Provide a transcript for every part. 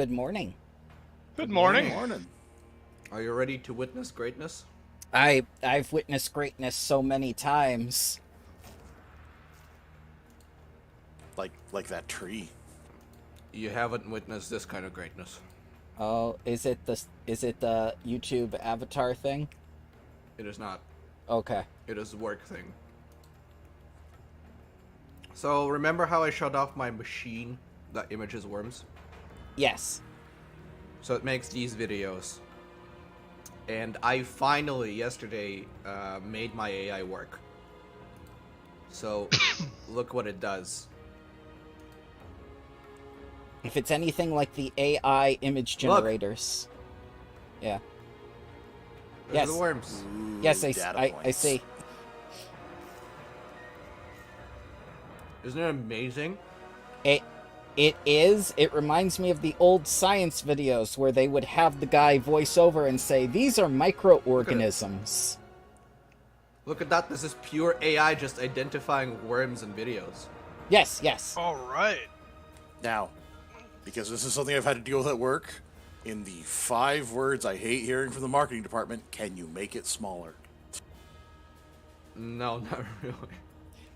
Good morning. Good Good morning. morning. Are you ready to witness greatness? I've witnessed greatness so many times. Like that tree. You haven't witnessed this kind of greatness. Oh, is it the YouTube avatar thing? It is not. Okay. It is a work thing. So, remember how I shut off my machine that images worms? Yes. So it makes these videos. And I finally, yesterday, made my AI work. So, look what it does. If it's anything like the AI image generators. Yeah. There's Yes. the worms. Ooh, Yes, data I points. see. Isn't it amazing? It is. It reminds me of the old science videos where they would have the guy voice over and say, "These are microorganisms." Look at that. This is pure AI just identifying worms in videos. Yes, yes. All right. Now, because this is something I've had to deal with at work, in the 5 words I hate hearing from the marketing department, can you make it smaller? No, not really.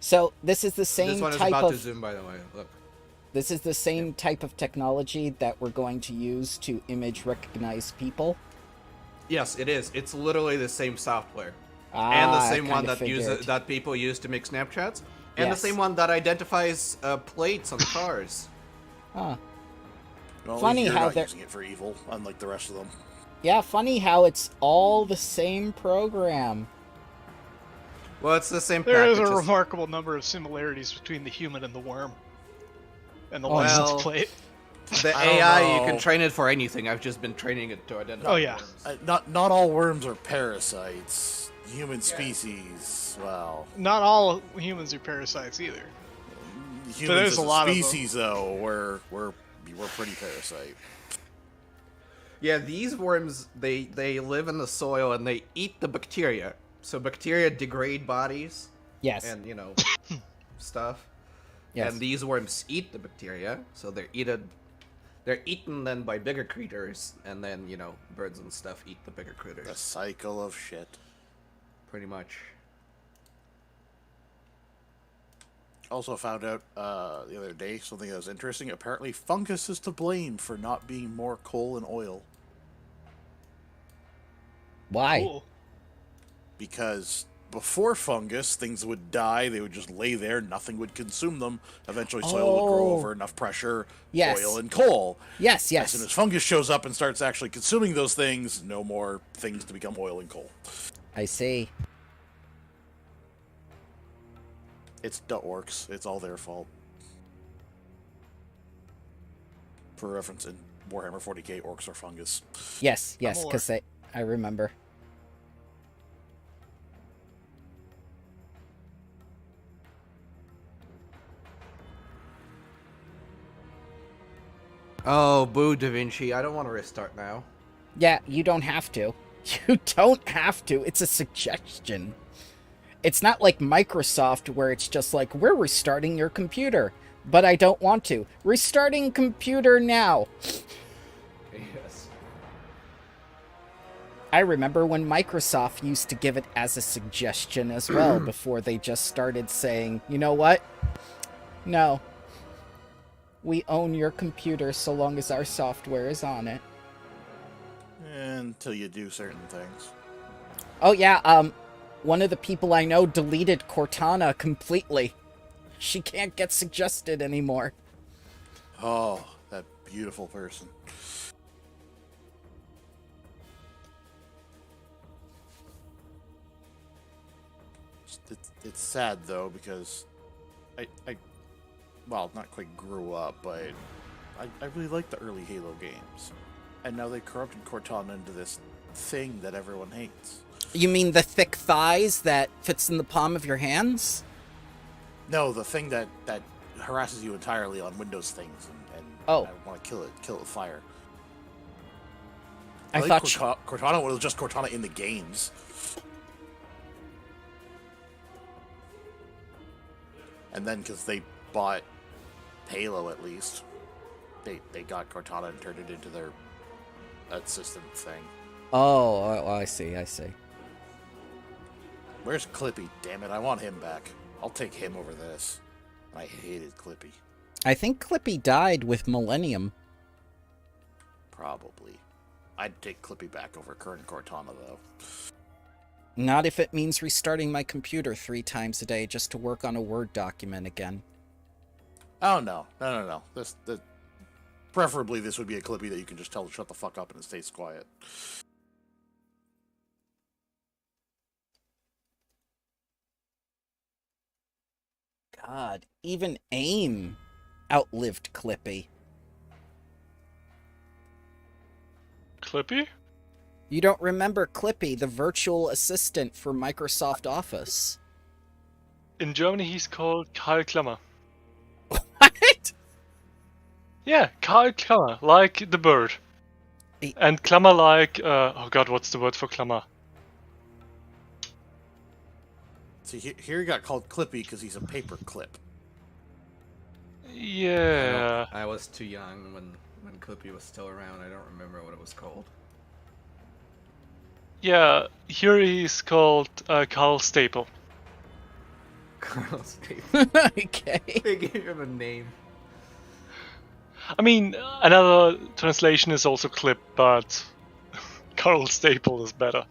So this is the same This one is type about of to zoom, by the way. Look. This is the same type of technology that we're going to use to image recognize people. Yes, it is. It's literally the same software. And the same one that that people use to make Snapchats. And Yes. the same one that identifies plates on cars. Huh. Well, Funny you're how not they're- using it for evil, unlike the rest of them. Yeah, funny how it's all the same program. Well, it's the same There is package. a It's- remarkable number of similarities between the human and the worm. And the Oh, license well. plate. The I don't AI, you know. can train it for anything. I've just been training it to identify Oh, yeah. worms. Not all worms are parasites. Human species, well, Not all humans are parasites either. humans there's as a lot of them. species, though, we're pretty parasite. Yeah, these worms, they live in the soil and they eat the bacteria. So bacteria degrade bodies Yes. and, stuff. Yes. And these worms eat the bacteria, so they're eaten then by bigger critters, and then, birds and stuff eat the bigger critters. The cycle of shit. Pretty much. Also found out the other day something that was interesting. Apparently, fungus is to blame for not being more coal and oil. Why? Cool. Because before fungus, things would die. They would just lay there. Nothing would consume them. Eventually, soil would grow Oh. over enough pressure, Yes. oil and coal. Yes, As yes. soon as fungus shows up and starts actually consuming those things, no more things to become oil and coal. I see. It's the orcs. It's all their fault. For reference, in Warhammer 40k, orcs are fungus. Yes, yes, aware. because I remember. Oh, boo, Da Vinci. I don't want to restart now. Yeah, you don't have to. You don't have to. It's a suggestion. It's not like Microsoft where it's just like, we're restarting your computer. But I don't want to. Restarting computer now. Yes. I remember when Microsoft used to give it as a suggestion as well before they just started saying, you know what? No. We own your computer so long as our software is on it. Until you do certain things. Oh yeah, one of the people I know deleted Cortana completely. She can't get suggested anymore. Oh, that beautiful person. It's sad though because I well, not quite grew up, but I really liked the early Halo games, and now they corrupted Cortana into this thing that everyone hates. You mean the thick thighs that fits in the palm of your hands? No, the thing that harasses you entirely on Windows things, and Oh. I want to kill it with fire. I like thought Cortana was just Cortana in the games. And then, because they bought Halo, at least, they got Cortana and turned it into their assistant thing. Oh, I see. Where's Clippy? Damn it, I want him back. I'll take him over this. I hated Clippy. I think Clippy died with Millennium. Probably. I'd take Clippy back over current Cortana, though. Not if it means restarting my computer 3 times a day just to work on a Word document again. Oh, no. This preferably, this would be a Clippy that you can just tell to shut the fuck up and it stays quiet. God, even AIM outlived Clippy. Clippy? You don't remember Clippy, the virtual assistant for Microsoft Office? In Germany, he's called Karl Klammer. What? Yeah, Karl Klammer, like the bird. And Klammer like, oh god, what's the word for Klammer? See, here he got called Clippy because he's a paper clip. Yeah. I was too young when Clippy was still around. I don't remember what it was called. Yeah, here he's called Carl Staple. Carl Staple. Okay. They gave him a name. I mean, another translation is also clip, but Carl Staple is better.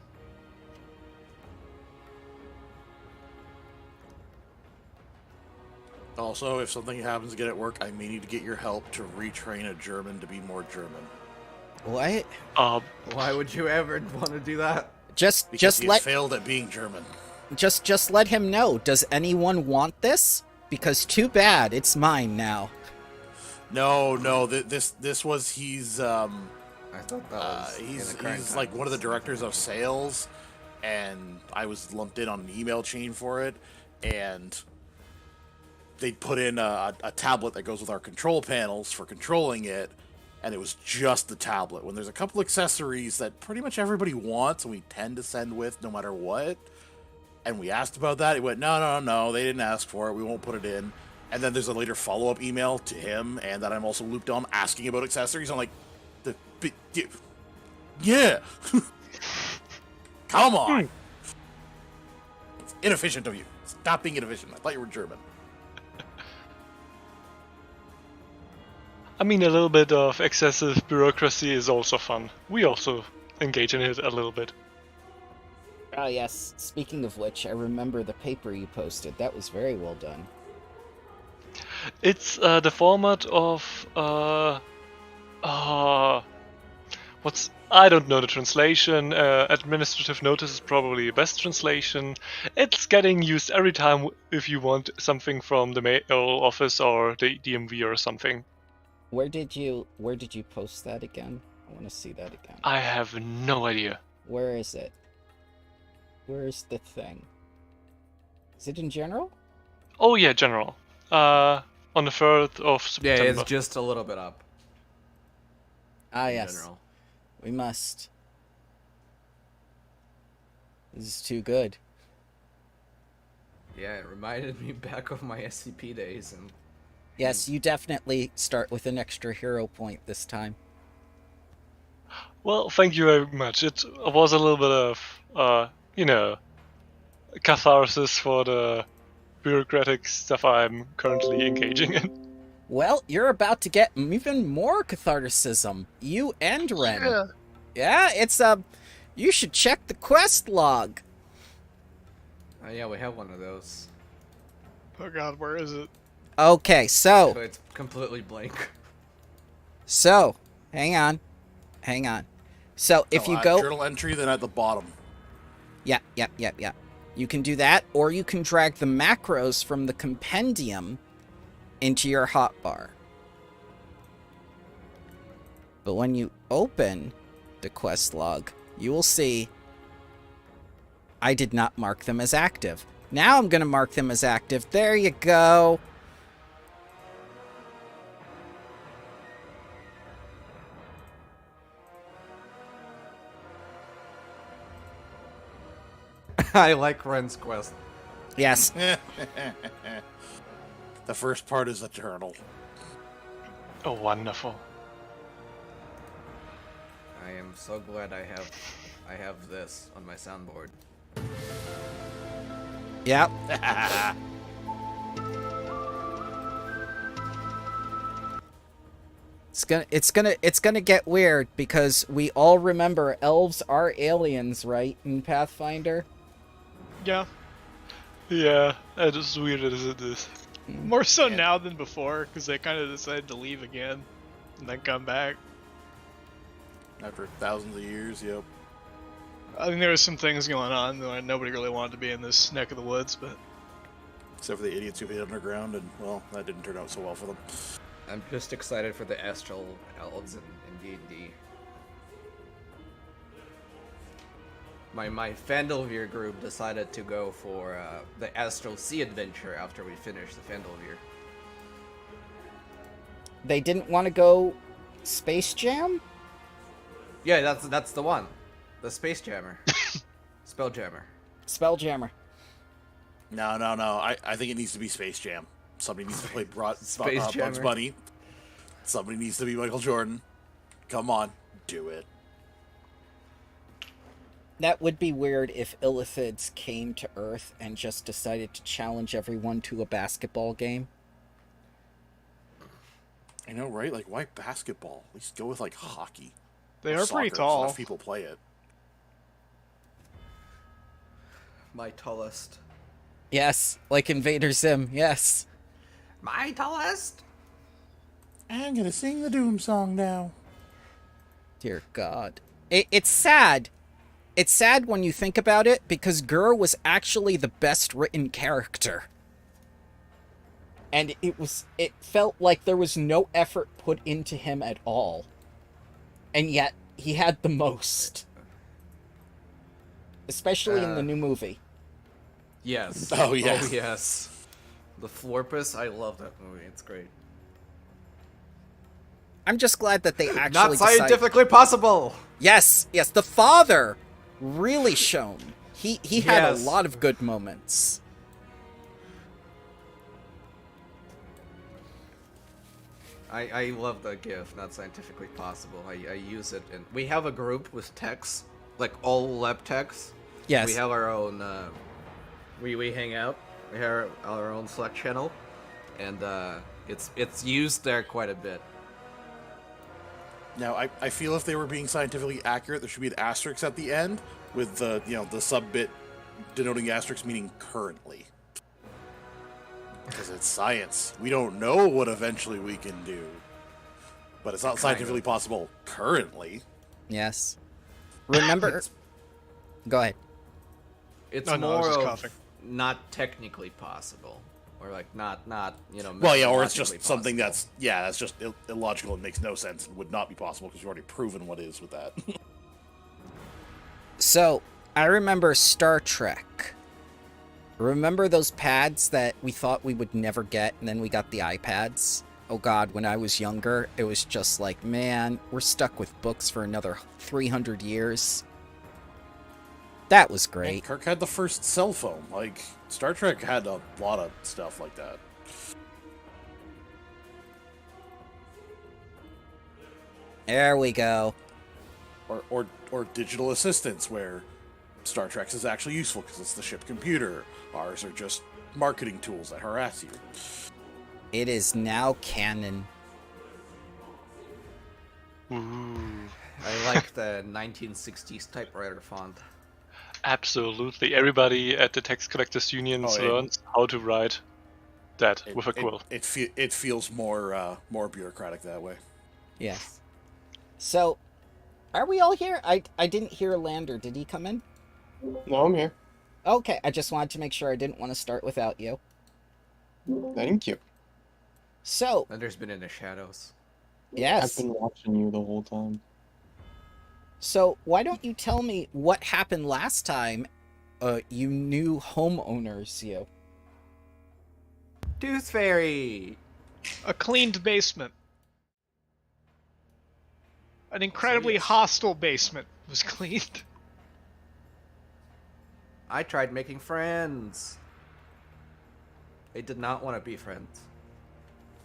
Also, if something happens again at work, I may need to get your help to retrain a German to be more German. What? Why would you ever want to do that? Just He let has failed at being German. just let him know. Does anyone want this? Because too bad, it's mine now. No, this was he's I thought that was he's like one of the directors of sales, and I was lumped in on an email chain for it, and they put in a tablet that goes with our control panels for controlling it, and it was just the tablet. When there's a couple accessories that pretty much everybody wants, and we tend to send with no matter what, and we asked about that, it went, no, they didn't ask for it, we won't put it in. And then there's a later follow-up email to him, and that I'm also looped on asking about accessories. I'm like, yeah, come on. It's inefficient of you. Stop being inefficient. I thought you were German. I mean, a little bit of excessive bureaucracy is also fun. We also engage in it a little bit. Oh yes, speaking of which, I remember the paper you posted. That was very well done. It's the format of what's I don't know the translation. Administrative notice is probably the best translation. It's getting used every time if you want something from the mail office or the DMV or something. Where did you post that again? I want to see that again. I have no idea. Where is it? Where is the thing? Is it in general? Oh yeah, general. On the 3rd of September. Yeah, it's just a little bit up. Ah in yes. general. We must. This is too good. Yeah, it reminded me back of my SCP days, and Yes, you definitely start with an extra hero point this time. Well, thank you very much. It was a little bit of, catharsis for the bureaucratic stuff I'm currently engaging in. Well, you're about to get even more catharticism. You and Ren. Yeah. Yeah, it's you should check the quest log. yeah, we have one of those. Oh god, where is it? Okay, So so it's completely blank. hang on. So if you add go journal entry, then at the bottom. Yeah. You can do that, or you can drag the macros from the compendium into your hotbar. But when you open the quest log, you will see I did not mark them as active. Now I'm going to mark them as active. There you go. I like Ren's quest. Yes. The first part is the journal. Oh, wonderful. I am so glad I have this on my soundboard. Yep. It's gonna get weird because we all remember elves are aliens, right? In Pathfinder. Yeah. Yeah, that is weird as it is. More so Yeah. now than before, because they kind of decided to leave again and then come back. After thousands of years, yep. I think there was some things going on that nobody really wanted to be in this neck of the woods, but Except for the idiots who hid underground, and, well, that didn't turn out so well for them. I'm just excited for the astral elves in D&D. My Fandalvir group decided to go for the Astral Sea adventure after we finished the Fandalvir. They didn't want to go Space Jam? Yeah, that's the one. The Space Jammer. Spelljammer. Spelljammer. No. I think it needs to be Space Jam. Somebody needs to play Space Bugs Jammer. Bunny. Somebody needs to be Michael Jordan. Come on, do it. That would be weird if Illithids came to Earth and just decided to challenge everyone to a basketball game. I know, right? Like, why basketball? At least go with, like, hockey. they Or are soccer, pretty so tall. enough people play it. My tallest. Yes, like Invader Zim, yes. My tallest? I'm gonna sing the Doom song now. Dear God. It's sad. It's sad when you think about it, because Gur was actually the best written character. And it felt like there was no effort put into him at all. And yet, he had the most. Especially in the new movie. Yes. Oh, yes. Oh, yes. The Florpus, I love that movie. It's great. I'm just glad that they actually Not decided- scientifically possible! Yes, the father really shone. He had Yes. a lot of good moments. I love the GIF, not scientifically possible. I use it, and we have a group with techs, like all lab techs. Yes. We have our own, we hang out, we have our own Slack channel, and it's used there quite a bit. Now, I feel if they were being scientifically accurate, there should be an asterisk at the end with the, the sub-bit denoting asterisk meaning currently. Because it's science. We don't know what eventually we can do. But it's not scientifically possible currently. Yes. Remember... Go ahead. It's No, I was more just of coughing. not technically possible, or like not Well, yeah, or it's just methodologically something possible. that's just illogical and makes no sense and would not be possible because we've already proven what is with that. So, I remember Star Trek. Remember those pads that we thought we would never get, and then we got the iPads? Oh god, when I was younger, it was just like, man, we're stuck with books for another 300 years. That was great. Kirk had the first cell phone. Like, Star Trek had a lot of stuff like that. There we go. Or digital assistants, where Star Trek's is actually useful because it's the ship computer. Ours are just marketing tools that harass you. It is now canon. Ooh. I like the 1960s typewriter font. Absolutely. Everybody at the Text Collectors Unions Oh, learns how to write that with a quill. It feels more bureaucratic that way. Yes. So, are we all here? I didn't hear Lander. Did he come in? No, I'm here. Okay, I just wanted to make sure I didn't want to start without you. Thank you. So, Lander's been in the shadows. yes. I've been watching you the whole time. So, why don't you tell me what happened last time you new homeowners, you? Tooth Fairy! A cleaned basement. An incredibly yes. hostile basement was cleaned. I tried making friends. They did not want to be friends.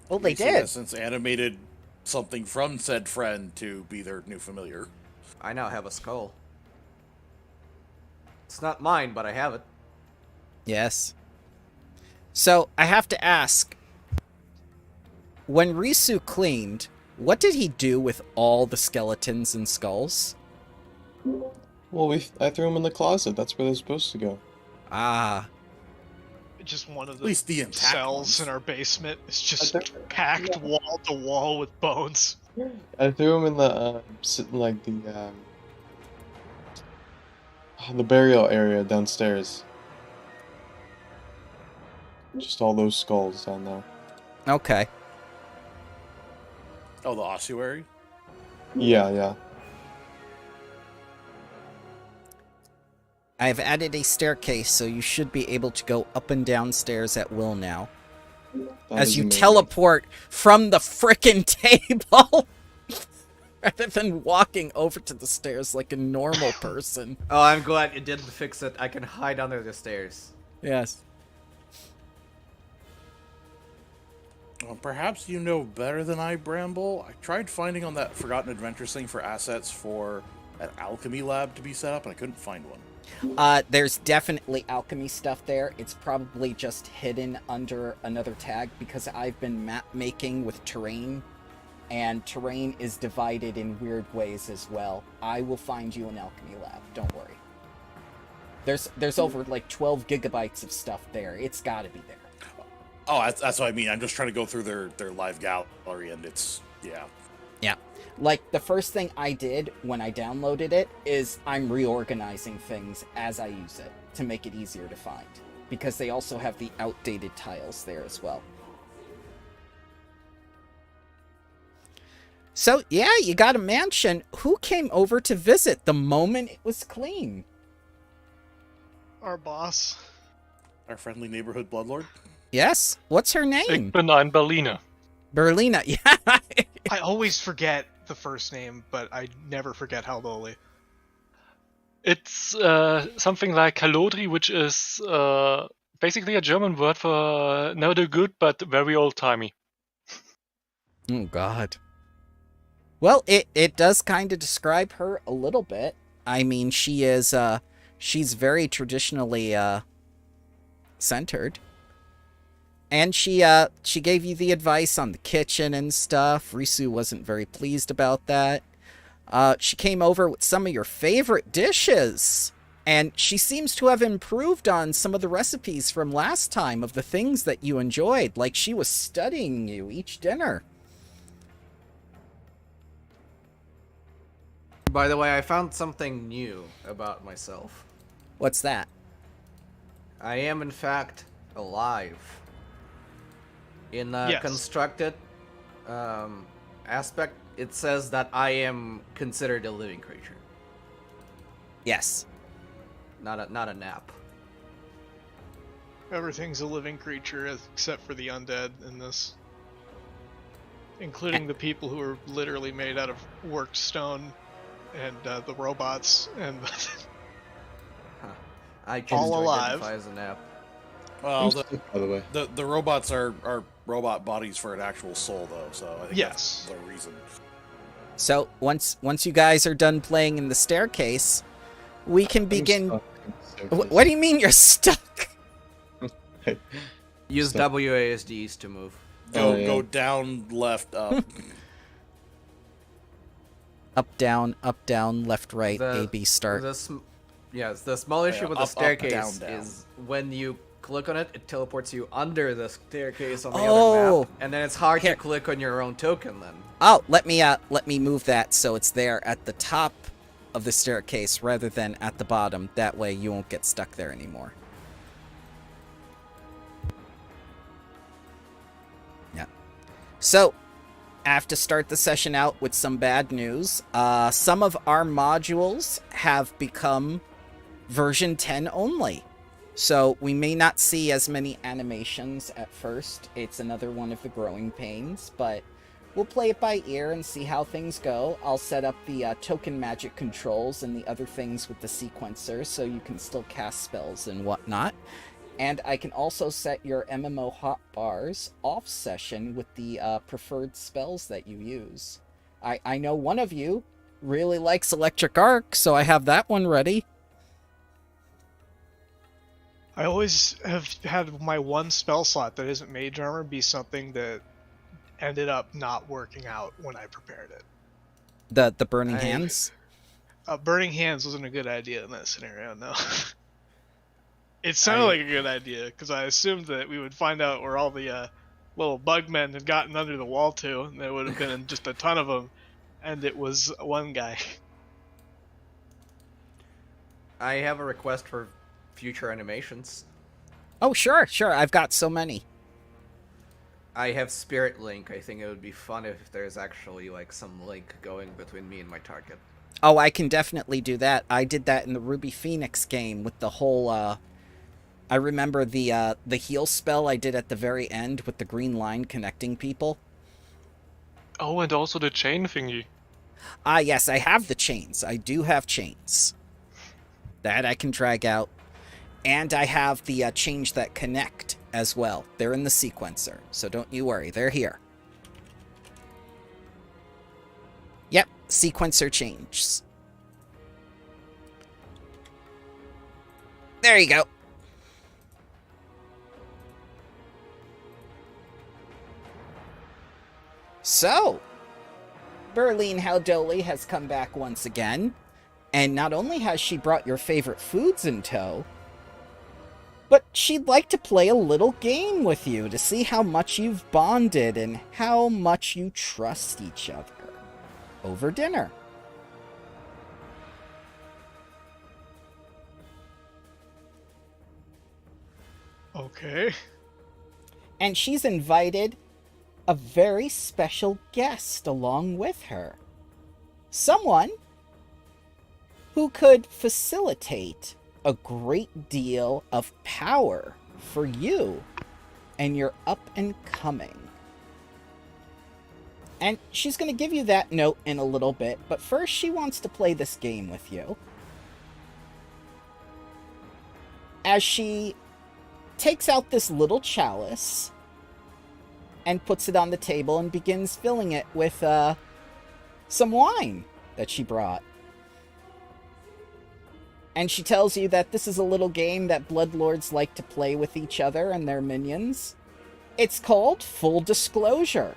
Well, they Recent did. Since animated something from said friend to be their new familiar. I now have a skull. It's not mine, but I have it. Yes. So, I have to ask, when Risu cleaned, what did he do with all the skeletons and skulls? Well, I threw them in the closet. That's where they're supposed to go. Ah. Just one of At the least the intact cells ones. in our basement is just I think- packed wall to wall with bones. I threw them in the burial area downstairs. Just all those skulls down there. Okay. Oh, the ossuary? Yeah. I've added a staircase, so you should be able to go up and down stairs at will now. That As is you amazing. teleport from the frickin' table! Rather than walking over to the stairs like a normal person. Oh, I'm glad you didn't fix it. I can hide under the stairs. Yes. Well, perhaps you know better than I, Bramble. I tried finding on that Forgotten Adventures thing for assets for an alchemy lab to be set up, and I couldn't find one. There's definitely alchemy stuff there. It's probably just hidden under another tag because I've been map making with terrain, and terrain is divided in weird ways as well. I will find you an alchemy lab, don't worry. There's over like 12 gigabytes of stuff there. It's gotta be there. Oh, that's what I mean. I'm just trying to go through their live gallery, and it's, yeah. Yeah. Like, the first thing I did when I downloaded it is I'm reorganizing things as I use it to make it easier to find. Because they also have the outdated tiles there as well. So, yeah, you got a mansion. Who came over to visit the moment it was clean? Our boss. Our friendly neighborhood bloodlord. Yes? What's her name? Ich bin ein Berliner. Berlina. Yeah. I always forget the first name, but I never forget how lowly. It's something like Halodri, which is basically a German word for never good, but very old-timey. Oh, God. Well, it does kind of describe her a little bit. I mean, she's very traditionally centered. And she gave you the advice on the kitchen and stuff. Risu wasn't very pleased about that. She came over with some of your favorite dishes. And she seems to have improved on some of the recipes from last time of the things that you enjoyed. Like she was studying you each dinner. By the way, I found something new about myself. What's that? I am, in fact, alive. In a Yes. constructed aspect, it says that I am considered a living creature, Yes. not a nap. Everything's a living creature except for the undead in this. Including the people who are literally made out of worked stone, and the robots, and I choose All to alive. identify as a nap. Well, By the way. the robots are robot bodies for an actual soul, though, so I think Yes. that's the reason. So once you guys are done playing in the staircase, we can begin. What do you mean you're stuck? Use Stop. WASDs to move. Go Oh, yeah. go down, left, up. Up, down, left, right, A, B, start. The small issue Yeah, with up, the staircase down, down. is when you click on it, it teleports you under the staircase on the Oh. other map, and then it's hard Here. to click on your own token then. Oh, let me move that so it's there at the top of the staircase rather than at the bottom. That way you won't get stuck there anymore. Yeah. So, I have to start the session out with some bad news. Some of our modules have become version 10 only. So we may not see as many animations at first. It's another one of the growing pains, but we'll play it by ear and see how things go. I'll set up the token magic controls and the other things with the sequencer so you can still cast spells and whatnot. And I can also set your MMO hotbars off session with the preferred spells that you use. I know one of you really likes Electric Arc, so I have that one ready. I always have had my one spell slot that isn't Mage Armor be something that ended up not working out when I prepared it. The Burning Hands? Burning Hands wasn't a good idea in that scenario, no. It sounded like a good idea, because I assumed that we would find out where all the little bugmen had gotten under the wall to, and there would have been just a ton of them, and it was one guy. I have a request for future animations. Oh, sure. I've got so many. I have Spirit Link. I think it would be fun if there's actually, like, some link going between me and my target. Oh, I can definitely do that. I did that in the Ruby Phoenix game with the whole, I remember the heal spell I did at the very end with the green line connecting people. Oh, and also the chain thingy. Ah, yes, I have the chains. I do have chains. That I can drag out. And I have the chains that connect as well. They're in the sequencer, so don't you worry. They're here. Yep, sequencer chains. There you go. So, Berlin Howdoli has come back once again, and not only has she brought your favorite foods in tow, but she'd like to play a little game with you to see how much you've bonded and how much you trust each other over dinner. Okay. And she's invited a very special guest along with her. Someone who could facilitate a great deal of power for you and your up and coming. And she's going to give you that note in a little bit, but first she wants to play this game with you. As she takes out this little chalice and puts it on the table and begins filling it with some wine that she brought. And she tells you that this is a little game that Bloodlords like to play with each other and their minions. It's called Full Disclosure.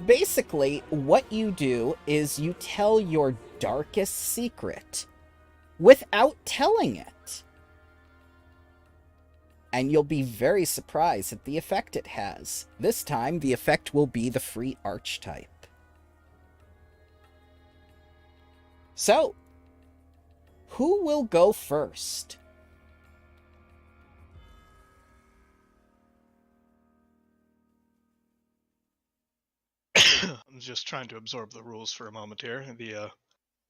Basically, what you do is you tell your darkest secret without telling it. And you'll be very surprised at the effect it has. This time, the effect will be the free archetype. So, who will go first? I'm just trying to absorb the rules for a moment here. The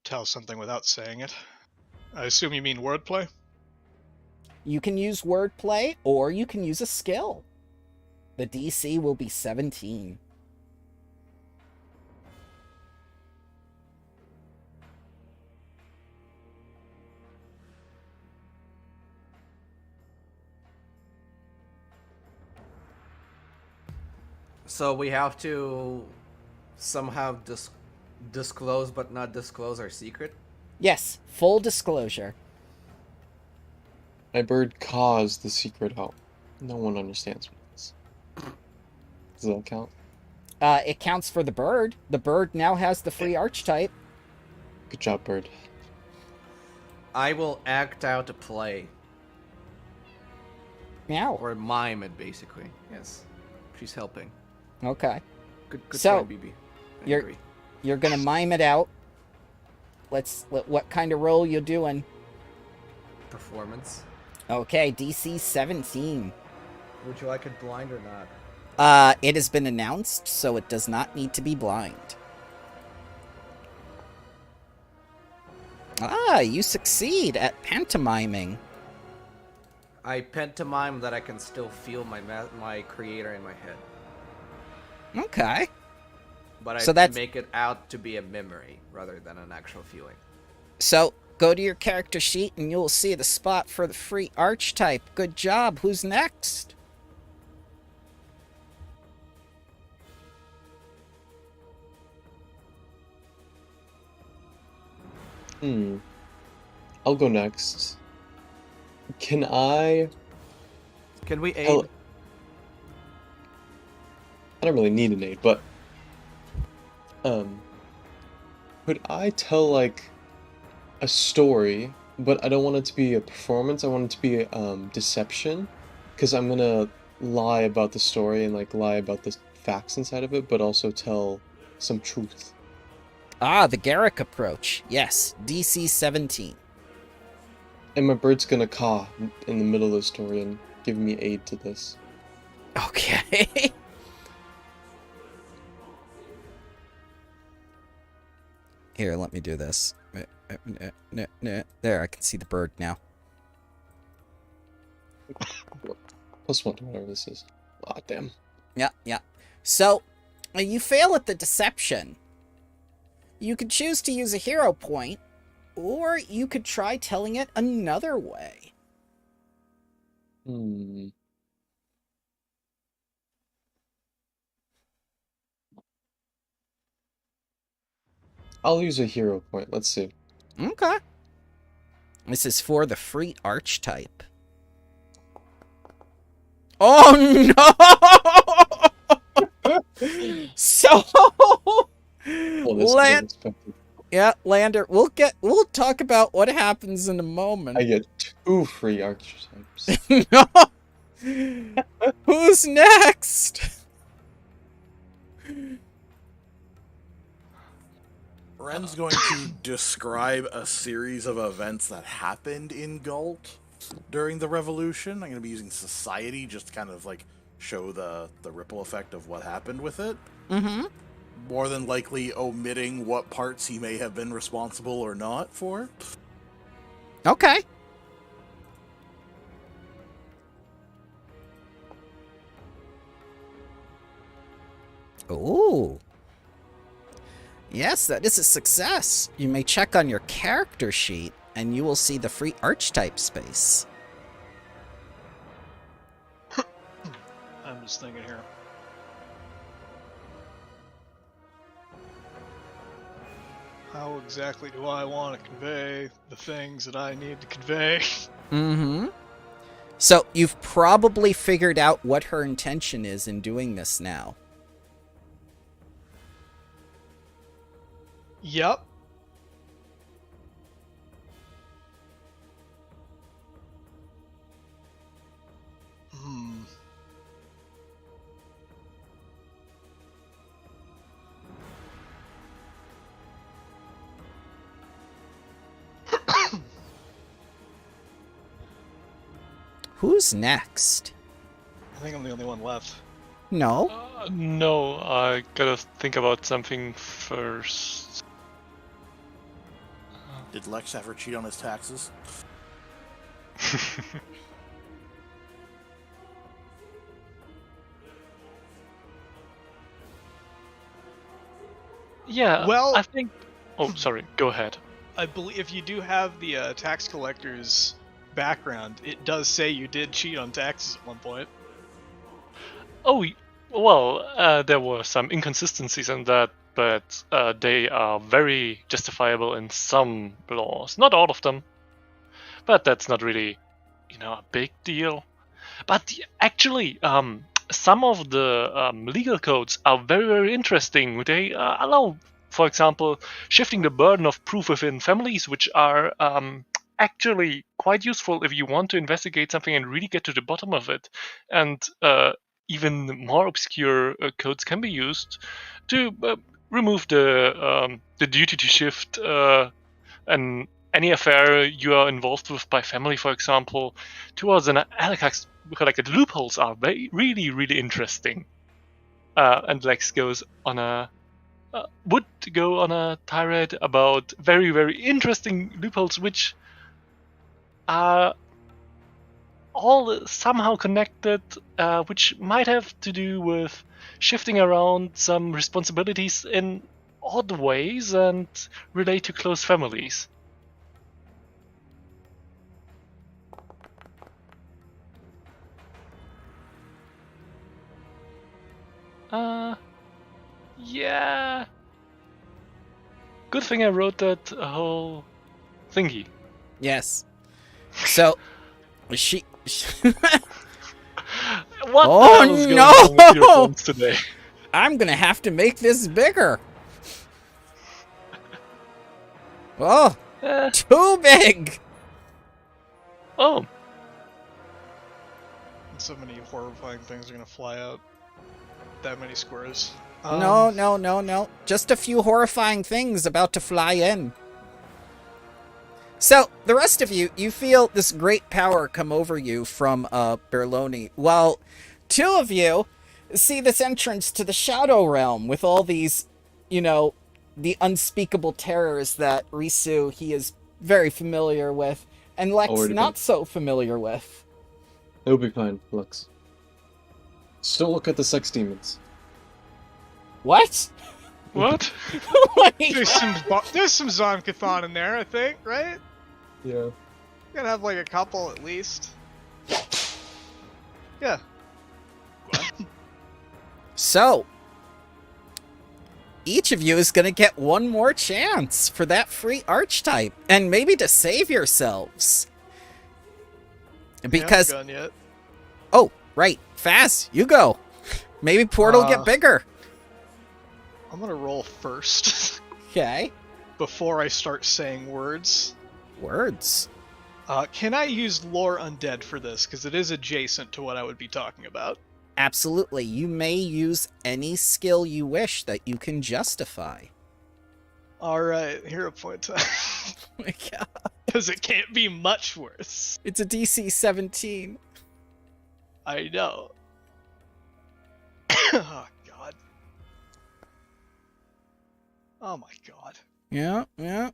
tell something without saying it. I assume you mean wordplay? You can use wordplay, or you can use a skill. The DC will be 17. So we have to somehow disclose but not disclose our secret? Yes, full disclosure. My bird caused the secret out. No one understands what it is. Does that count? It counts for the bird. The bird now has the free archetype. Good job, bird. I will act out a play. Meow. Or mime it, basically. Yes. She's helping. Okay. Good So, try, BB. I you're- agree. You're gonna mime it out. What kind of roll you doing? Performance. Okay, DC 17. Would you like it blind or not? It has been announced, so it does not need to be blind. Ah, you succeed at pantomiming. I pantomime that I can still feel my creator in my head. Okay. But So I that's- make it out to be a memory rather than an actual feeling. So, Go to your character sheet and you'll see the spot for the free archetype. Good job. Who's next? I'll go next. Can we aid? tell... I don't really need an aid, but could I tell like a story, but I don't want it to be a performance. I want it to be deception, because I'm gonna lie about the story and like lie about the facts inside of it, but also tell some truth. Ah, the Garrick approach. Yes, DC 17. And my bird's gonna caw in the middle of the story and give me aid to this. Okay. Here, let me do this. There, I can see the bird now. +1 to whatever this is. Ah, damn. Yeah. So, you fail at the deception. You could choose to use a hero point, or you could try telling it another way. I'll use a hero point. Let's see. Okay. This is for the free archetype. Oh no! So, Well, this is unexpected. Yeah, Lander, we'll talk about what happens in a moment. I get 2 free archetypes. No! Who's next? Ren's going to describe a series of events that happened in Galt during the revolution. I'm going to be using society just to kind of like show the ripple effect of what happened with it. Mm-hmm. More than likely omitting what parts he may have been responsible or not for. Okay. Ooh. Yes, that is a success. You may check on your character sheet, and you will see the free archetype space. I'm just thinking here. How exactly do I want to convey the things that I need to convey? Mm-hmm. So, you've probably figured out what her intention is in doing this now. Yep. Who's next? I think I'm the only one left. No. No, I gotta think about something first. Did Lex ever cheat on his taxes? Yeah, Well- I think... Oh, sorry, go ahead. I believe if you do have the tax collector's background, it does say you did cheat on taxes at one point. Oh, well, there were some inconsistencies in that, but they are very justifiable in some laws. Not all of them, but that's not really, a big deal. But actually, some of the legal codes are very, very interesting. They allow, for example, shifting the burden of proof within families, which are actually quite useful if you want to investigate something and really get to the bottom of it. And even more obscure codes can be used to remove the duty to shift any affair you are involved with by family, for example, towards an Alakax. Like the loopholes are really, really interesting. And Lex goes on would go on a tirade about very, very interesting loopholes, which are all somehow connected, which might have to do with shifting around some responsibilities in odd ways and relate to close families. Yeah. Good thing I wrote that whole thingy. Yes. So she. What Oh, the hell is going on with your no! phones today? I'm gonna have to make this bigger. Oh, Eh, too big. oh, So many horrifying things are gonna fly out. That many squares. No. Just a few horrifying things about to fly in. So, the rest of you, you feel this great power come over you from Berloni, while two of you see this entrance to the Shadow Realm with all these, the unspeakable terrors that Risu, he is very familiar with, and Lex Already not been. so familiar with. It'll be fine, Lux. Still look at the sex demons. What? what? Wait. There's some Zon-Cathon in there, I think, right? Yeah. You gotta have like a couple at least. Yeah. So, each of you is going to get one more chance for that free archetype, and maybe to save yourselves. Because, I haven't gone yet. oh, right, Faz, you go. Maybe Portal get bigger. I'm gonna roll first Okay. before I start saying words. Words. Can I use Lore Undead for this? Because it is adjacent to what I would be talking about. Absolutely. You may use any skill you wish that you can justify. Alright, hero point time. Oh my god. Because it can't be much worse. It's a DC 17. I know. Oh, God. Oh, my God. Yep. Alright,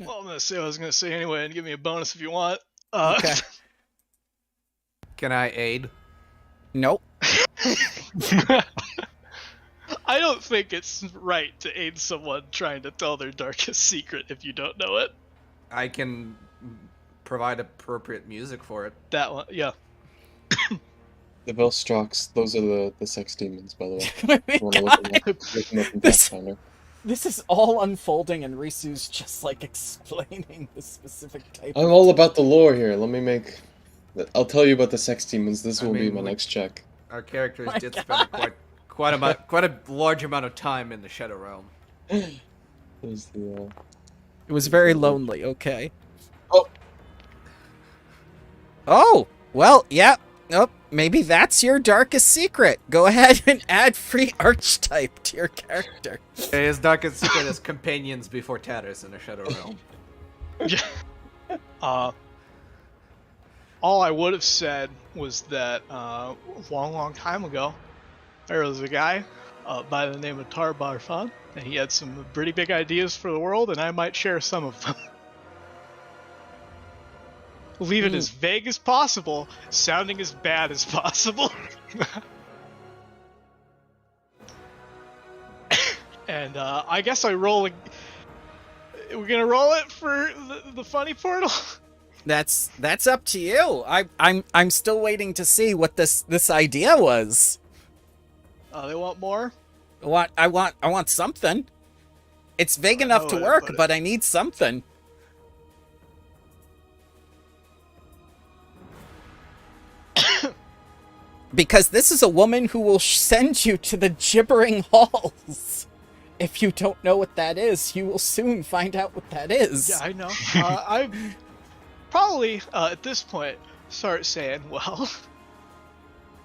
well, I'm gonna say what I was gonna say anyway, and give me a bonus if you want. Okay. Can I aid? Nope. I don't think it's right to aid someone trying to tell their darkest secret if you don't know it. I can provide appropriate music for it. That one, yeah. The Velstrocks, those are the sex demons, by the way. Oh my You wanna God. look them up in This- Pathfinder. This is all unfolding, and Risu's just like explaining the specific type. I'm of all about the lore here. Let me make... I'll tell you about the sex demons. This will be my next check. Our characters My did God. spend quite a large amount of time in the Shadow Realm. There's the, It was very lonely. Okay. Oh. Oh. Well, yeah. Oh, maybe that's your darkest secret. Go ahead and add free archetype to your character. His darkest secret is companions before tatters in the Shadow Realm. All I would have said was that a long time ago, there was a guy by the name of Tar Barfan, and he had some pretty big ideas for the world, and I might share some of them. Leave it as vague as possible, sounding as bad as possible. And I guess I roll. We're gonna roll it for the funny portal. That's up to you. I'm still waiting to see what this idea was. They want more. I want something. It's vague enough know to where to work, put it. but I need something. Because this is a woman who will send you to the gibbering halls. If you don't know what that is, you will soon find out what that is. Yeah, I know. I probably at this point start saying, well,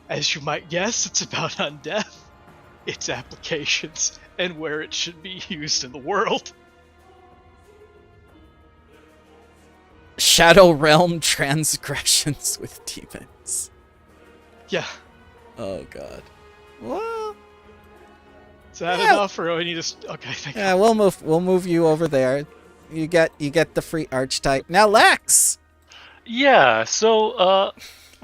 as you might guess, it's about undeath, its applications, and where it should be used in the world. Shadow Realm transgressions with demons. Yeah. Oh god. Well, Is that Yeah. enough, or do I need to? Okay, thank you. yeah, we'll move you over there. You get the free archetype. Now Lex. Yeah, so,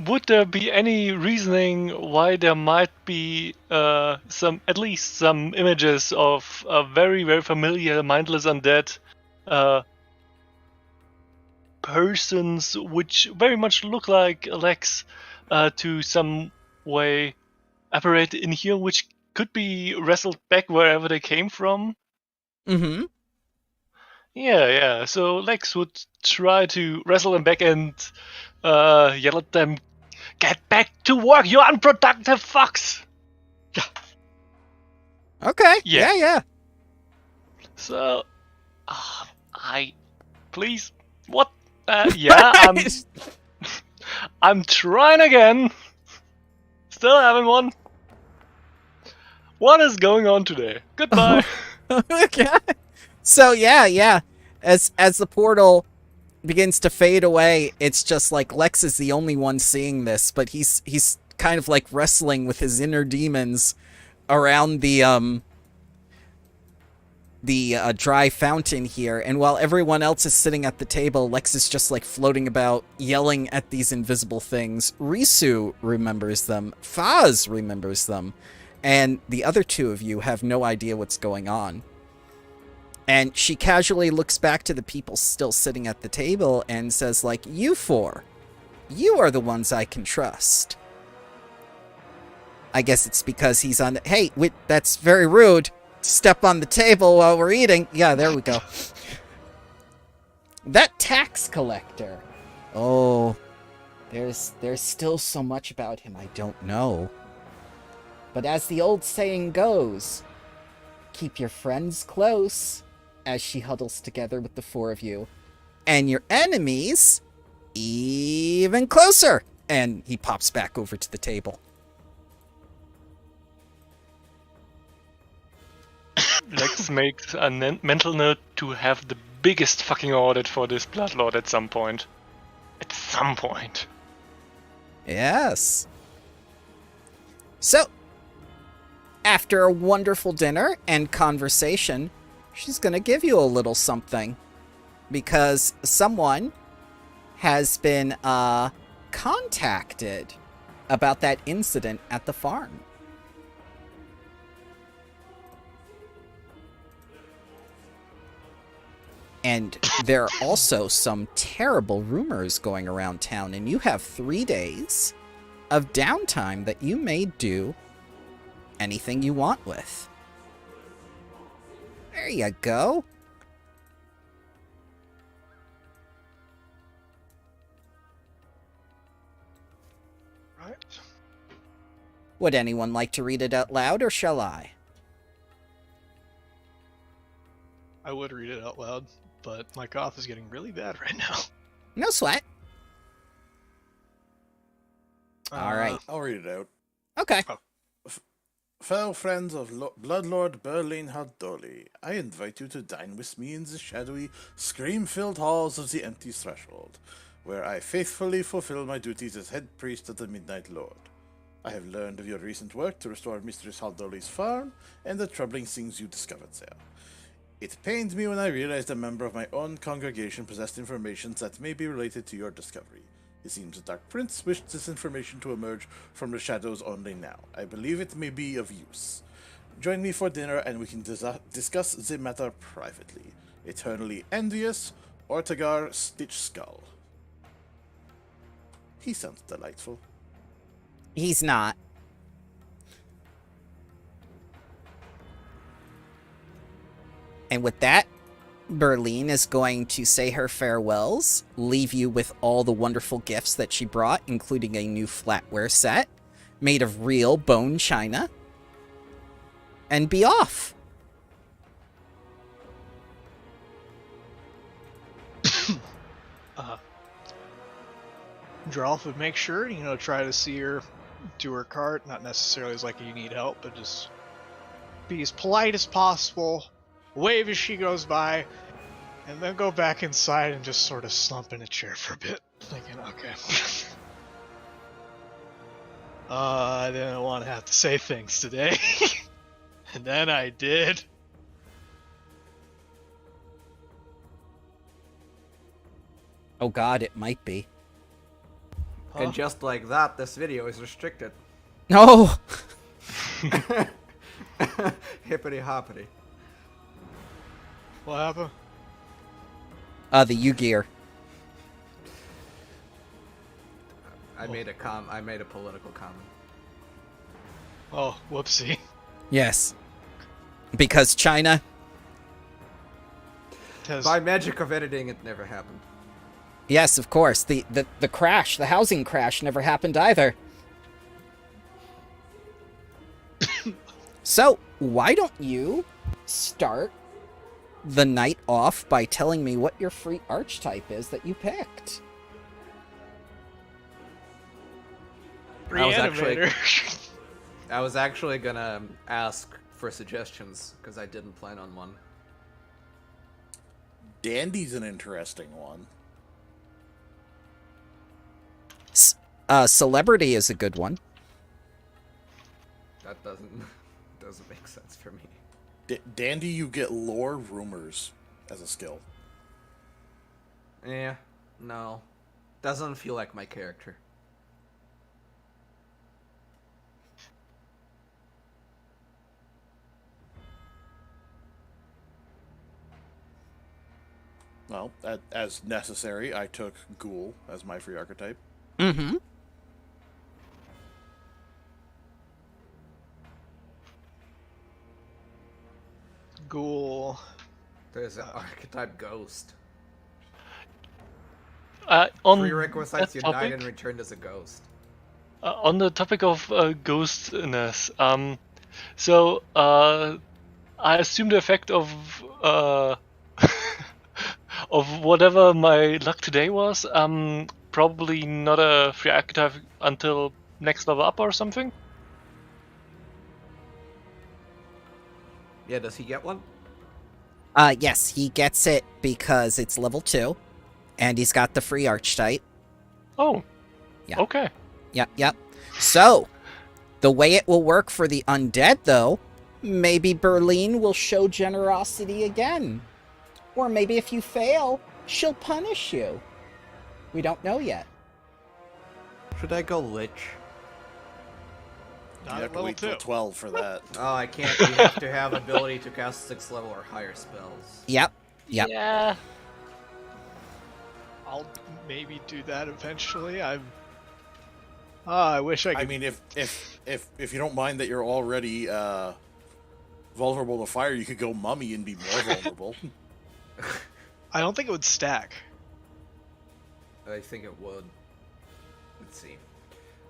would there be any reasoning why there might be at least some images of a very, very familiar mindless undead persons which very much look like Lex to some way? apparate in here, which could be wrestled back wherever they came from. Mm-hmm. Yeah. So Lex would try to wrestle them back and yell at them, "Get back to work, you unproductive fucks!" Okay. Yeah. Yeah. So, please, what? Yeah, I'm trying again. Still having one. What is going on today? Goodbye. Okay. So yeah. As the portal begins to fade away, it's just like Lex is the only one seeing this, but he's kind of like wrestling with his inner demons around the dry fountain here, and while everyone else is sitting at the table, Lex is just like floating about, yelling at these invisible things. Risu remembers them, Faz remembers them, and the other two of you have no idea what's going on. And she casually looks back to the people still sitting at the table and says, like, "You four, you are the ones I can trust." I guess it's because he's on the... Hey, wait, that's very rude. Step on the table while we're eating. Yeah, there we go. That tax collector. Oh, there's still so much about him I don't know. But as the old saying goes, keep your friends close, as she huddles together with the four of you, and your enemies even closer. And he pops back over to the table. Lex makes a mental note to have the biggest fucking audit for this Bloodlord at some point. At some point. Yes. So, after a wonderful dinner and conversation, she's going to give you a little something. Because someone has been contacted about that incident at the farm. And there are also some terrible rumors going around town, and you have 3 days of downtime that you may do anything you want with. There you go. Right. Would anyone like to read it out loud, or shall I? I would read it out loud, but my cough is getting really bad right now. No sweat. All right. I'll read it out. Okay. Fellow friends of Bloodlord Berlin Haldoli, I invite you to dine with me in the shadowy, scream-filled halls of the Empty Threshold, where I faithfully fulfill my duties as head priest of the Midnight Lord. I have learned of your recent work to restore Mistress Haldoli's farm and the troubling things you discovered there. It pained me when I realized a member of my own congregation possessed information that may be related to your discovery. It seems the Dark Prince wished this information to emerge from the shadows only now. I believe it may be of use. Join me for dinner and we can discuss the matter privately. Eternally envious, Ortegar Stitch Skull. He sounds delightful. He's not. And with that, Berlin is going to say her farewells, leave you with all the wonderful gifts that she brought, including a new flatware set made of real bone china, and be off. Drolf would make sure, try to see her to her cart, not necessarily as like you need help, but just be as polite as possible, wave as she goes by, and then go back inside and just sort of slump in a chair for a bit, thinking, okay. I didn't want to have to say things today. And then I did. Oh god, it might be. And just like that, this video is restricted. No! Hippity hoppity. What happened? The U-Gear. I made a political comment. Oh, whoopsie. Yes. Because China. By magic of editing, it never happened. Yes, of course. The crash, the housing crash, never happened either. So, why don't you start the night off by telling me what your free archetype is that you picked? Reanimator. I was actually gonna ask for suggestions, because I didn't plan on one. Dandy's an interesting one. Celebrity is a good one. That doesn't make sense for me. Dandy, you get lore rumors as a skill. Yeah, no. Doesn't feel like my character. Well, as necessary, I took Ghoul as my free archetype. Mm-hmm. Ghoul. There's an archetype ghost. On Prerequisites, that you topic, died and returned as a ghost. on the topic of ghostness, so I assume the effect of of whatever my luck today was, probably not a free archetype until next level up or something. Yeah, does he get one? Yes, he gets it because it's level 2, and he's got the free archetype. Oh, Yeah. okay. Yep. So, the way it will work for the undead, though, maybe Berlin will show generosity again. Or maybe if you fail, she'll punish you. We don't know yet. Should I go Lich? You Not have at to level wait till 2. 12 for that. Oh, I can't. You have to have ability to cast 6th level or higher spells. Yep. Yeah. I'll maybe do that eventually. I wish I could. I mean, if you don't mind that you're already vulnerable to fire, you could go Mummy and be more vulnerable. I don't think it would stack. I think it would. Let's see.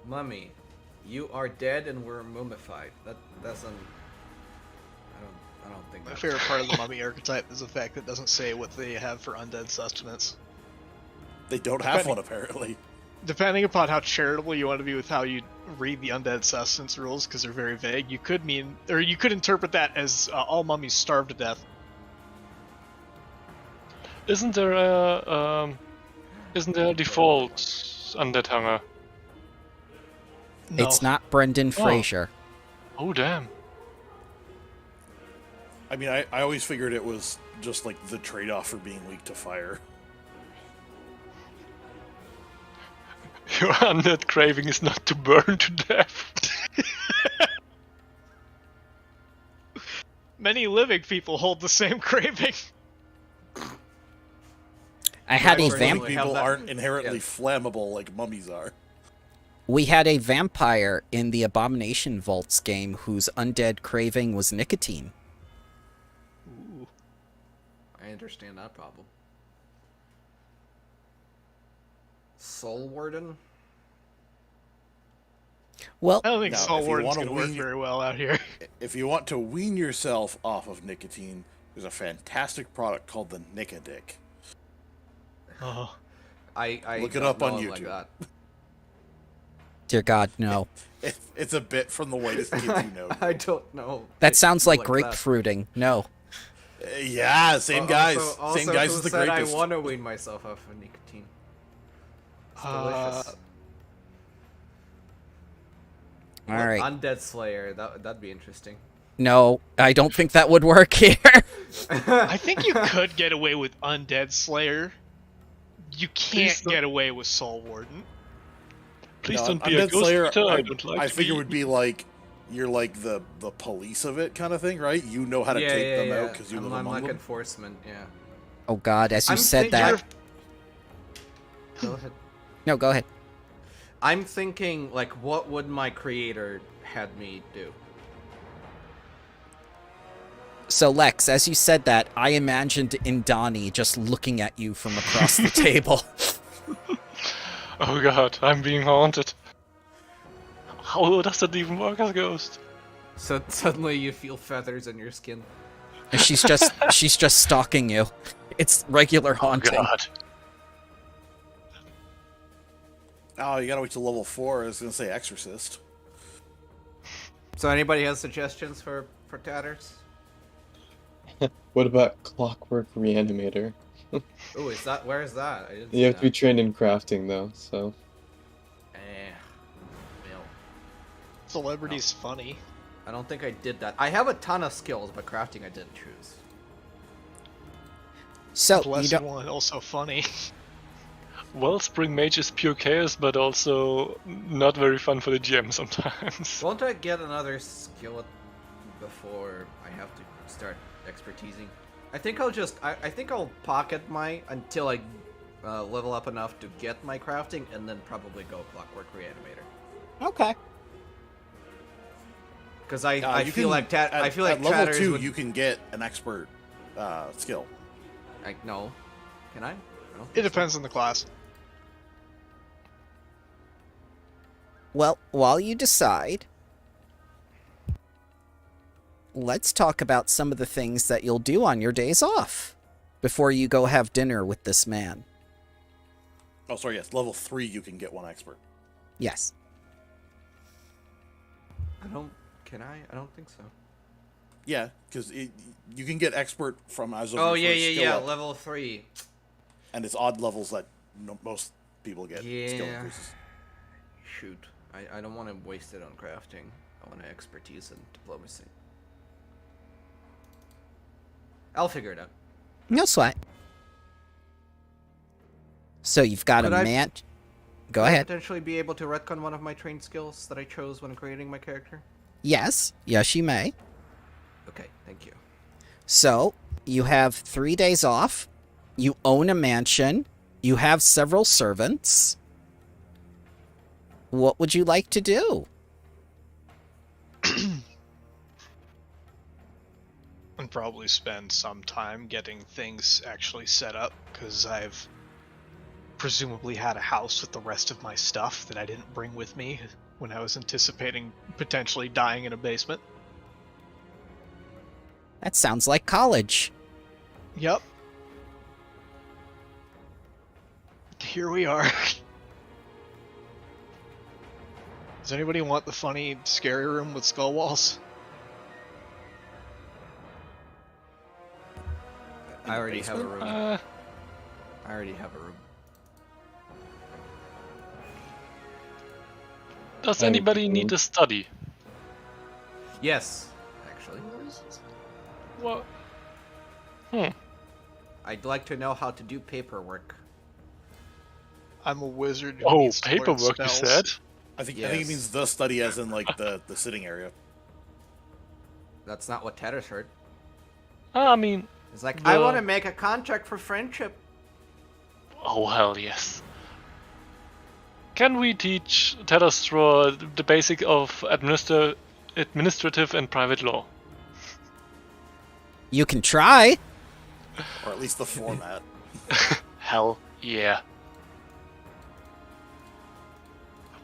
Mummy, you are dead and we're mummified. That doesn't. I don't think My that. favorite part of the mummy archetype is the fact that it doesn't say what they have for undead sustenance. They don't have one, apparently. Depending upon how charitable you want to be with how you read the undead sustenance rules, because they're very vague, you could mean, or you could interpret that as all mummies starve to death. Isn't there a default undead hunger? No. It's not Brendan Fraser. Oh damn. I mean, I always figured it was just like the trade-off for being weak to fire. Your undead craving is not to burn to death. Many living people hold the same craving. I had a Right, vamp. have People that- aren't inherently yeah. flammable like mummies are. We had a vampire in the Abomination Vaults game whose undead craving was nicotine. Ooh. I understand that problem. Soul Warden? Well, I don't think Now, Soul if you Warden's wanna going to work wean- very well out here. If you want to wean yourself off of nicotine, there's a fantastic product called the Nicodick. Oh. I Look it don't up on know it like YouTube. that. dear God, no. It's a bit from the whitest kids you know. I don't know. That sounds like that. grapefruiting. No. Yeah, same guys. Also, Same guys who as the said greatest. I want to wean myself off of nicotine. It's delicious. All Like right. Undead Slayer, that'd be interesting. No, I don't think that would work here. I think you could get away with Undead Slayer. You can't Please don't- get away with Soul Warden. Please No, don't be a Undead ghost Slayer, eater. I would like I to figure be. would be like you're like the police of it kind of thing, right? You know how to take them out because you live I'm among like them. enforcement, yeah. Oh God, as you I'm said thinking- that. Go ahead. No, go ahead. I'm thinking, like, what would my creator had me do? So, Lex, as you said that, I imagined Indani just looking at you from across the table. Oh god, I'm being haunted. How does that even work as a ghost? So suddenly you feel feathers in your skin. And she's just stalking you. It's regular haunting. Oh god. Oh, you gotta wait till level 4. I was gonna say Exorcist. So anybody has suggestions for Tatters? What about Clockwork Reanimator? Oh, where is that? I didn't see You have to be that. trained in crafting though, so. Well, Celebrity's funny. I don't think I did that. I have a ton of skills, but crafting I didn't choose. So, you Blessed don't... one, also funny. Wellspring Mage is pure chaos, but also not very fun for the GM sometimes. Won't I get another skill before I have to start expertising? I think I'll just I think I'll pocket my until I level up enough to get my crafting, and then probably go Clockwork Reanimator. Okay. Because I feel like at level Tatters 2 would... you can get an expert skill. No, can I? I don't It think so. depends on the class. Well, while you decide, let's talk about some of the things that you'll do on your days off before you go have dinner with this man. Oh, sorry, yes. Level 3 you can get one expert. Yes. Can I? I don't think so. Yeah, because you can get expert from as of Oh your first skill yeah. up, Level 3. and it's odd levels that most people get skill Yeah. increases. Shoot, I don't want to waste it on crafting. I want to expertise in diplomacy. I'll figure it out. No sweat. So you've got Could a I- man... Go Could I ahead. potentially be able to retcon one of my trained skills that I chose when creating my character? Yes. Yes, you may. Okay, thank you. So, you have 3 days off. You own a mansion. You have several servants. What would you like to do? And probably spend some time getting things actually set up, because I've presumably had a house with the rest of my stuff that I didn't bring with me when I was anticipating potentially dying in a basement. That sounds like college. Yep. Here we are. Does anybody want the funny, scary room with skull walls? I already have a room. Uh, I already have a room. does I would anybody do- need a study? Yes, actually. What? I'd like to know how to do paperwork. I'm a wizard who Oh, needs to learn paperwork, you spells. said? I think Yes. it means the study as in like the sitting area. That's not what Tatters heard. I mean, It's like, I The- want to make a contract for friendship. oh hell yes. Can we teach Tedastra the basic of administrative and private law? You can try. Or at least the format. Hell yeah.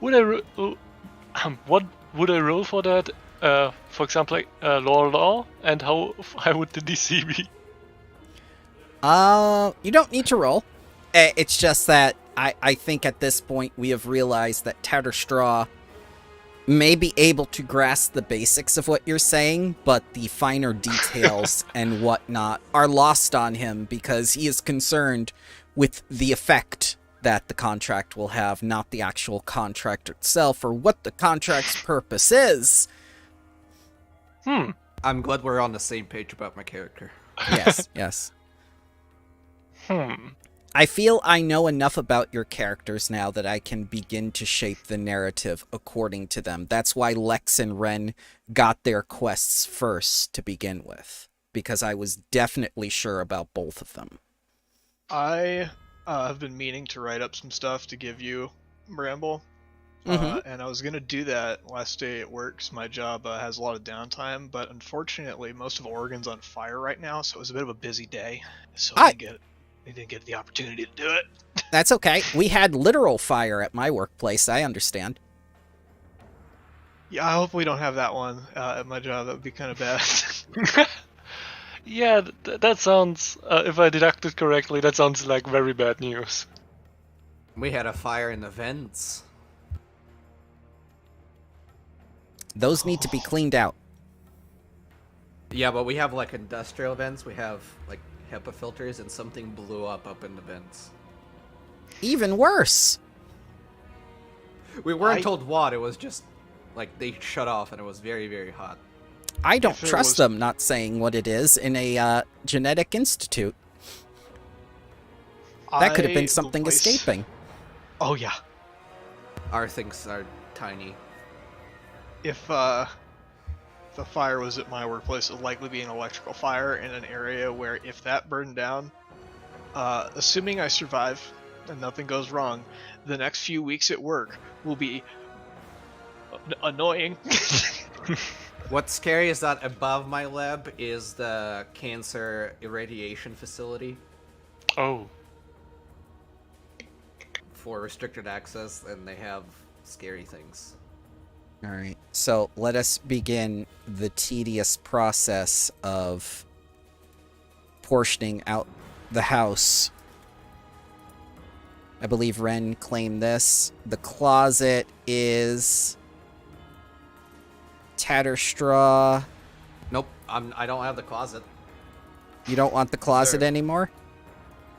Would what would I roll for that? For example, like law, and how high would the DC be? You don't need to roll. It's just that I think at this point we have realized that Tatterstraw may be able to grasp the basics of what you're saying, but the finer details and whatnot are lost on him because he is concerned with the effect that the contract will have, not the actual contract itself or what the contract's purpose is. I'm glad we're on the same page about my character. Yes, yes. I feel I know enough about your characters now that I can begin to shape the narrative according to them. That's why Lex and Ren got their quests first to begin with, because I was definitely sure about both of them. I have been meaning to write up some stuff to give you, Bramble. And I was gonna do that last day at work 'cause my job has a lot of downtime, but unfortunately most of Oregon's on fire right now, so it was a bit of a busy day. So I didn't get the opportunity to do it. That's okay. We had literal fire at my workplace. I understand. Yeah, I hope we don't have that one at my job. That would be kind of bad. Yeah, that sounds, if I deducted correctly, that sounds like very bad news. We had a fire in the vents. Those need to be cleaned out. Yeah, but we have like industrial vents. We have like HEPA filters, and something blew up in the vents. Even worse. We weren't told what. It was just like they shut off, and it was very, very hot. I don't If it trust was- them not saying what it is in a genetic institute. That could have been something escaping. Oh yeah. Our things are tiny. If the fire was at my workplace, it would likely be an electrical fire in an area where if that burned down, assuming I survive and nothing goes wrong, the next few weeks at work will be annoying. What's scary is that above my lab is the cancer irradiation facility Oh. for restricted access, and they have scary things. All right, so let us begin the tedious process of portioning out the house. I believe Ren claimed this. The closet is Tatterstraw. Nope, I don't have the closet. You don't want the closet Sure. anymore?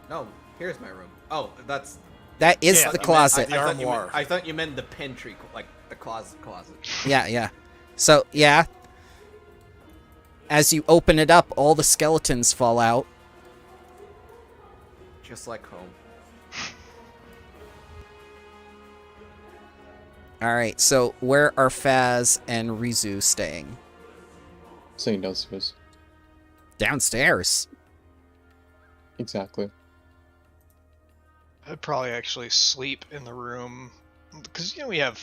No, here's my room. Oh, that's That is Yeah, the I closet. thought you meant- armoire. I thought you meant the pantry, like the closet. Yeah. So, yeah. As you open it up, all the skeletons fall out. Just like home. Alright, so where are Faz and Rizu staying? Staying downstairs. Downstairs. Exactly. I'd probably actually sleep in the room because we have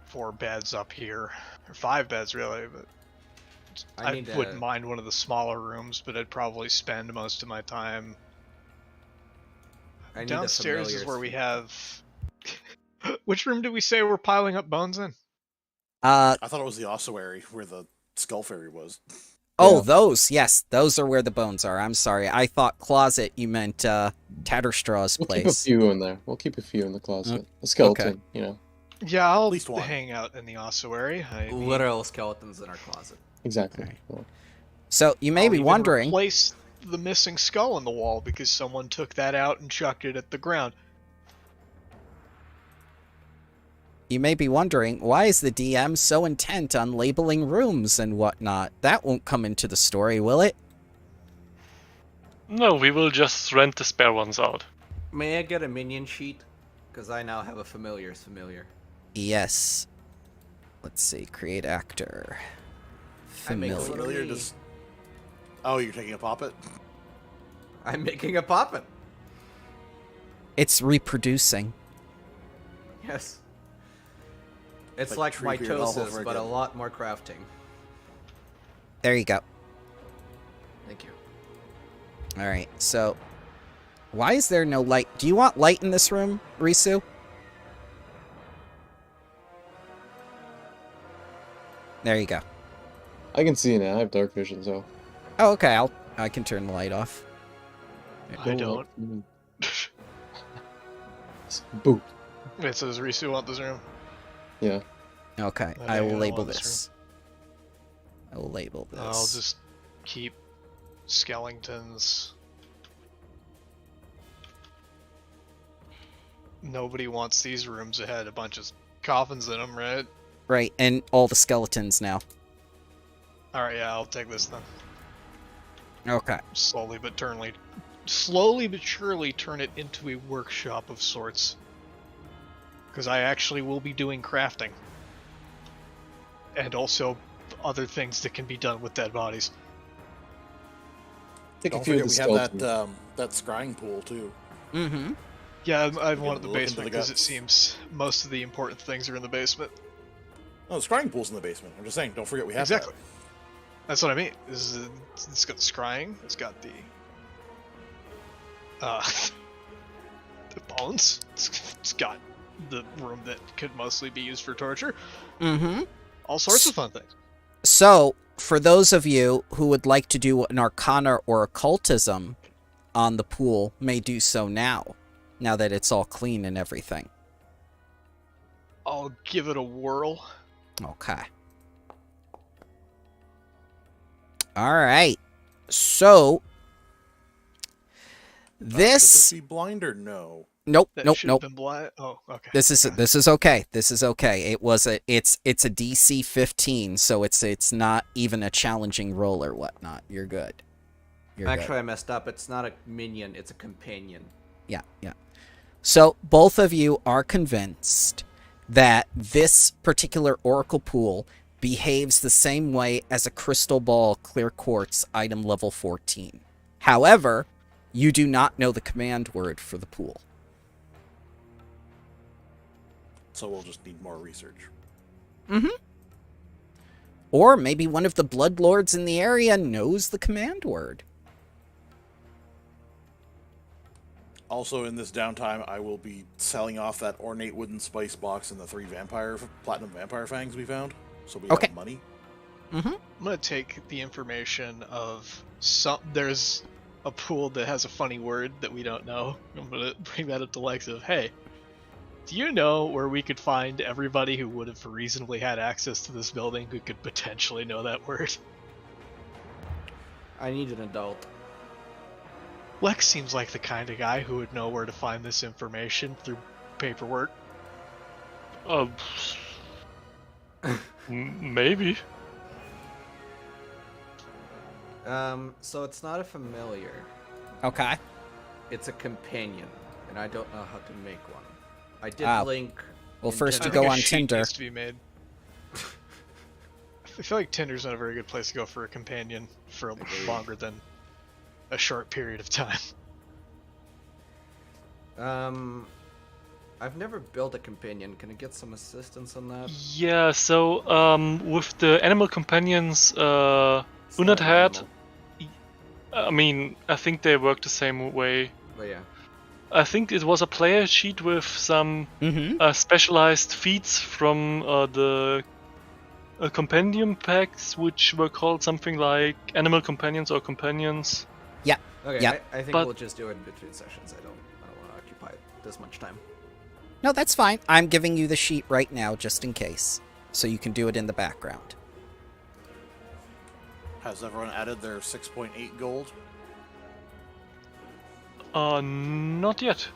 4 beds up here, or 5 beds really. But I wouldn't mind one of the smaller rooms, but I'd probably spend most of my time I need downstairs. a Is where we suite. have. Which room did we say we're piling up bones in? I thought it was the ossuary where the skull fairy was. Oh, Yeah. those, yes, those are where the bones are. I'm sorry. I thought closet you meant Tatterstraw's We'll keep a place. few in there. We'll keep a few in the closet. A skeleton, you know. Yeah, I'll least one. hang out in the ossuary. I mean, Literal skeletons in our closet. Exactly. Alright. Yeah. So you may I'll be even wondering, replace the missing skull in the wall because someone took that out and chucked it at the ground. why is the DM so intent on labeling rooms and whatnot? That won't come into the story, will it? No, we will just rent the spare ones out. May I get a minion sheet? Because I now have a familiar's familiar. Yes. Let's see. Create actor. I make Familiar. Familiar Really? just. Oh, you're taking a poppet? I'm making a poppet. It's reproducing. Yes. It's Like like Treebeard all mitosis, over but a again. lot more crafting. There you go. Thank you. All right. So, why is there no light? Do you want light in this room, Risu? There you go. I can see now. I have dark vision, so. Oh, okay. I can turn the light off. I don't. Boo. Wait, so does Risu want this room? Yeah. Okay. I I think will I label want this this. I will label this. I'll just keep skeletons. Nobody wants these rooms that had a bunch of coffins in them, right? Right, and all the skeletons now. Alright, yeah, I'll take this then. Okay. Slowly but surely turn it into a workshop of sorts. Because I actually will be doing crafting. And also other things that can be done with dead bodies. Take a Don't few forget of the we have skeletons. that scrying pool too. Mm-hmm. Yeah, I Again, wanted the look into basement the because it guts. seems most of the important things are in the basement. Oh, the scrying pool's in the basement. I'm just saying, don't forget we have Exactly. That's what I mean. It's got the scrying. It's got the the bones. It's got the room that could mostly be used for torture. Mm-hmm. All sorts of fun things. So, for those of you who would like to do an arcana or occultism on the pool, may do so now that it's all clean and everything. I'll give it a whirl. Okay. All right. So, that. Should this this be blind or no? nope. That Nope. should Nope. have been blind. Oh, okay. This is okay. This is okay. It's a DC 15, so it's not even a challenging roll or whatnot. You're good. Actually, I messed up. It's not a minion, it's a companion. Yeah. So both of you are convinced that this particular oracle pool behaves the same way as a crystal ball clear quartz item level 14. However, you do not know the command word for the pool. So we'll just need more research. Mm-hmm. Or maybe one of the bloodlords in the area knows the command word. Also, in this downtime, I will be selling off that ornate wooden spice box and the 3 platinum vampire fangs we found. So we Okay. have money. Mm-hmm. I'm gonna take the information of there's a pool that has a funny word that we don't know. I'm gonna bring that up to Lex of, hey, do you know where we could find everybody who would have reasonably had access to this building who could potentially know that word? I need an adult. Lex seems like the kind of guy who would know where to find this information through paperwork. Maybe. So it's not a familiar. Okay. It's a companion, and I don't know how to make one. I did Ah. link. Well, in first I you general- go think a on sheet Tinder. needs to be made. I feel like Tinder's not a very good place to go for a companion for longer than a short period of time. I've never built a companion. Can I get some assistance on that? Yeah, so with the animal companions, It's not Unat an had. animal, I mean, I think they work the same way. but yeah. I think it was a player sheet with some Mm-hmm. specialized feats from the compendium packs, which were called something like animal companions or companions. Okay, Yep. I think But- we'll just do it in between sessions. I don't want to occupy this much time. No, that's fine. I'm giving you the sheet right now just in case, so you can do it in the background. Has everyone added their 6.8 gold? Not yet.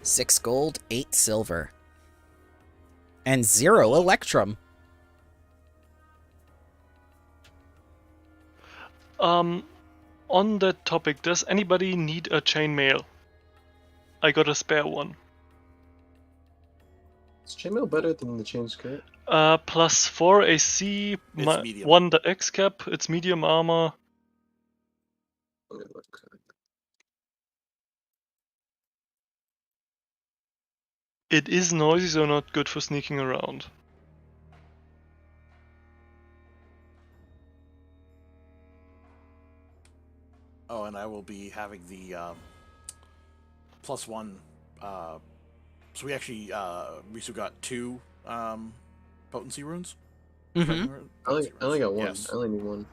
6 gold, 8 silver. And 0 electrum. On that topic, does anybody need a chainmail? I got a spare one. Is chainmail better than the chain skirt? +4 AC, medium. 1 the X cap, it's medium armor. Let me look. It is noisy, so not good for sneaking around. Oh, and I will be having the +1. So we actually, Risu got 2 potency runes. Mm-hmm. I only got one. Yes. I only need one.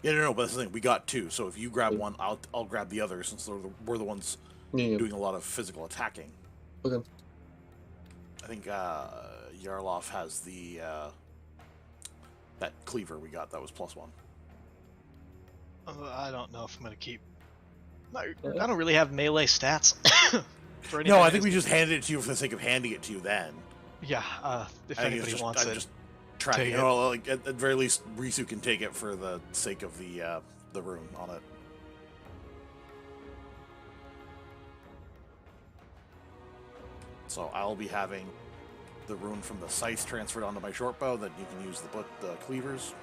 Yeah, no, but that's the thing. We got 2. So if you grab one, I'll grab the other since we're the ones Yeah. doing a lot of physical attacking. Okay. I think Yarloff has the that cleaver we got that was +1. I don't know if I'm gonna keep. I don't really have melee stats. For No, I anything. think we just handed it to you for the sake of handing it to you. Then Yeah. If I think anybody wants I'm it, just tracking. take You it. know, like at the very least, Risu can take it for the sake of the rune on it. So I'll be having the rune from the scythe transferred onto my short bow. That you can use the cleavers.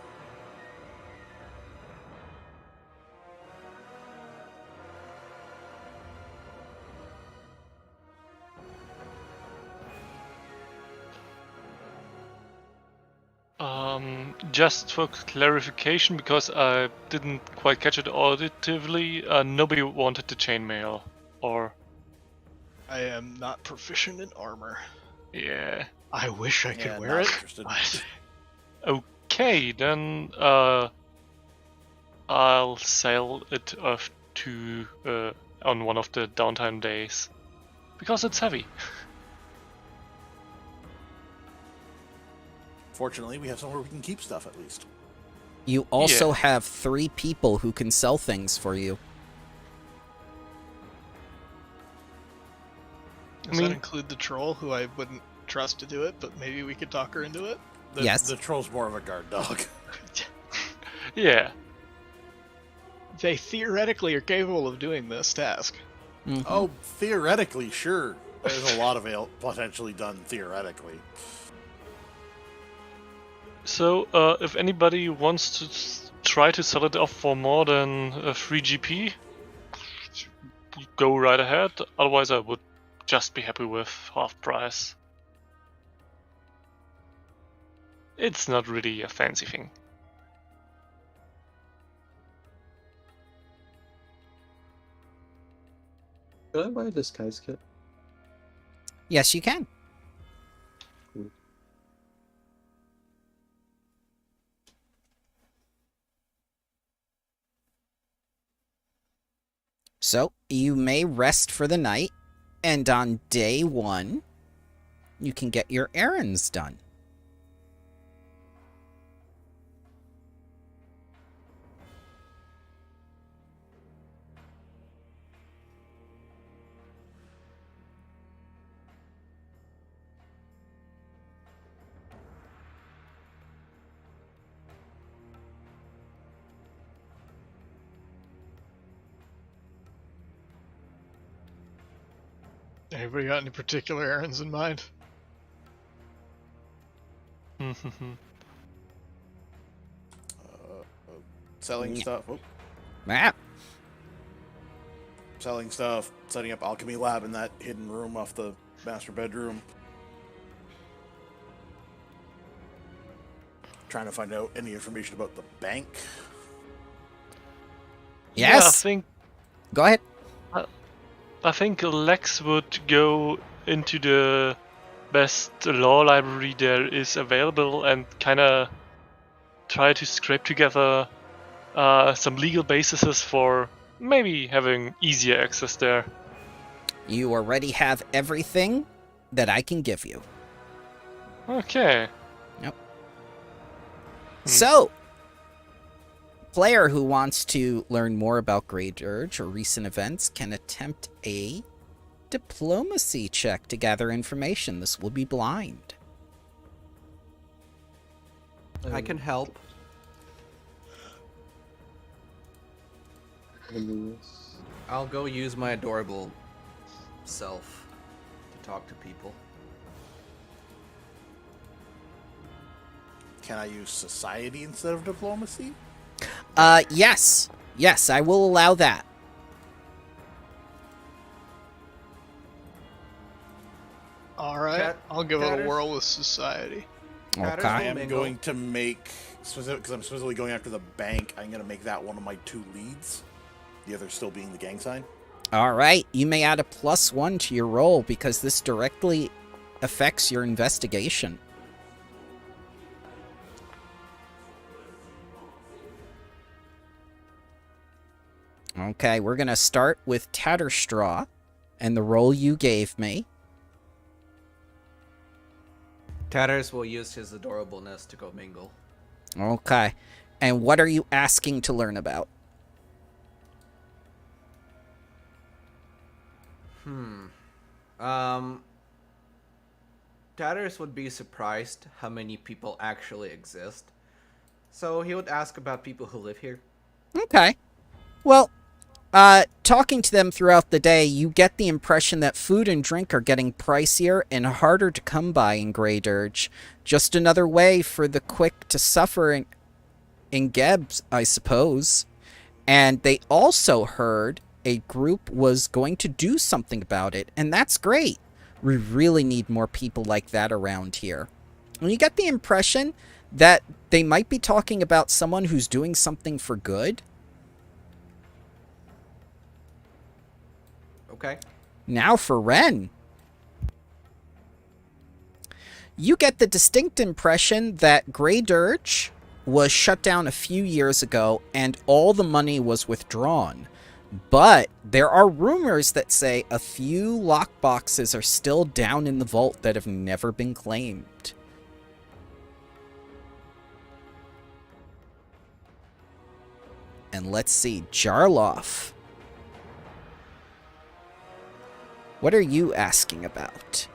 Just for clarification, because I didn't quite catch it auditively, nobody wanted the chainmail, or I am not proficient in armor. yeah. I wish I Yeah, could wear not it. interested. but- Okay, then I'll sell it off to on one of the downtime days because it's heavy. Fortunately, we have somewhere we can keep stuff at least. You also Yeah. have 3 people who can sell things for you. Does mean- that include the troll, who I wouldn't trust to do it, but maybe we could talk her into it? Yes. The troll's more of a guard dog. Yeah. They theoretically are capable of doing this task. Mhm. Oh, theoretically, sure. There's a lot of potentially done theoretically. So if anybody wants to try to sell it off for more than 3 GP, go right ahead. Otherwise, I would just be happy with half price. It's not really a fancy thing. Can I buy a disguise kit? Yes, you can. So, you may rest for the night, and on day 1, you can get your errands done. Anybody got any particular errands in mind? Selling Yeah. stuff. Oh, Ah, selling stuff. Setting up alchemy lab in that hidden room off the master bedroom. Trying to find out any information about the bank. Yeah, yes. Go ahead. I think Lex would go into the best law library there is available and kind of try to scrape together some legal bases for maybe having easier access there. You already have everything that I can give you. Okay. So, player who wants to learn more about Grey Dirge or recent events can attempt a diplomacy check to gather information. This will be blind. I can help. I'll go use my adorable self to talk to people. Can I use society instead of diplomacy? Yes. Yes, I will allow that. Alright, Cat- I'll give it a Catters? whirl with society. Catters I Okay. am Mingle. going to make, because I'm specifically going after the bank, I'm going to make that one of my 2 leads. The other still being the gang sign. All right. You may add a +1 to your roll because this directly affects your investigation. Okay, we're going to start with Tatterstraw and the roll you gave me. Tatters will use his adorableness to go mingle. Okay. And what are you asking to learn about? Tatters would be surprised how many people actually exist. So he would ask about people who live here. Okay. Well, talking to them throughout the day, you get the impression that food and drink are getting pricier and harder to come by in Grey Dirge. Just another way for the quick to suffer in Gebs, I suppose. And they also heard a group was going to do something about it, and that's great. We really need more people like that around here. And you get the impression that they might be talking about someone who's doing something for good. Okay. Now for Ren. You get the distinct impression that Grey Dirge was shut down a few years ago and all the money was withdrawn. But there are rumors that say a few lockboxes are still down in the vault that have never been claimed. And let's see, Jarloff. What are you asking about?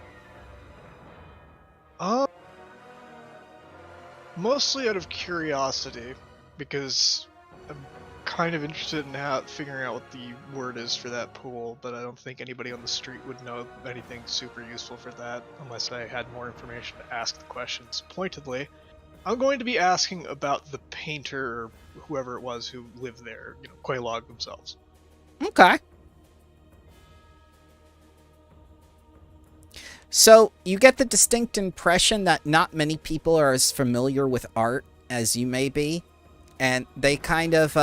Mostly out of curiosity, because I'm kind of interested in figuring out what the word is for that pool, but I don't think anybody on the street would know anything super useful for that unless I had more information to ask the questions pointedly. I'm going to be asking about the painter or whoever it was who lived there, Quelaag themselves. Okay. So, you get the distinct impression that not many people are as familiar with art as you may be. And they kind of,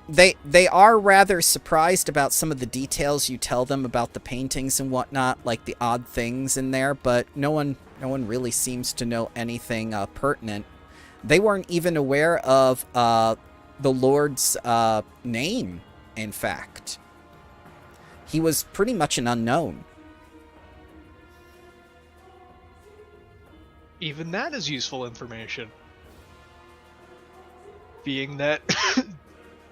They are rather surprised about some of the details you tell them about the paintings and whatnot, like the odd things in there, but no one really seems to know anything pertinent. They weren't even aware of the Lord's name, in fact. He was pretty much an unknown. Even that is useful information. Being that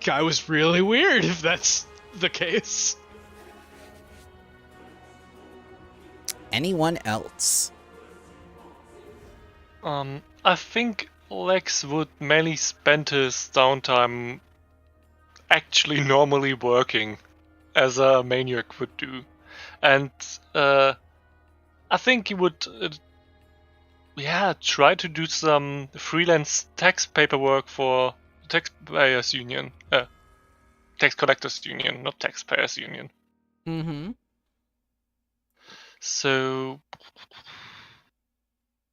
guy was really weird, if that's the case. Anyone else? I think Lex would mainly spend his downtime actually normally working, as a maniac would do. And I think he would try to do some freelance tax paperwork for the Taxpayers Union. Tax Collectors Union, not Taxpayers Union. Mm-hmm. So,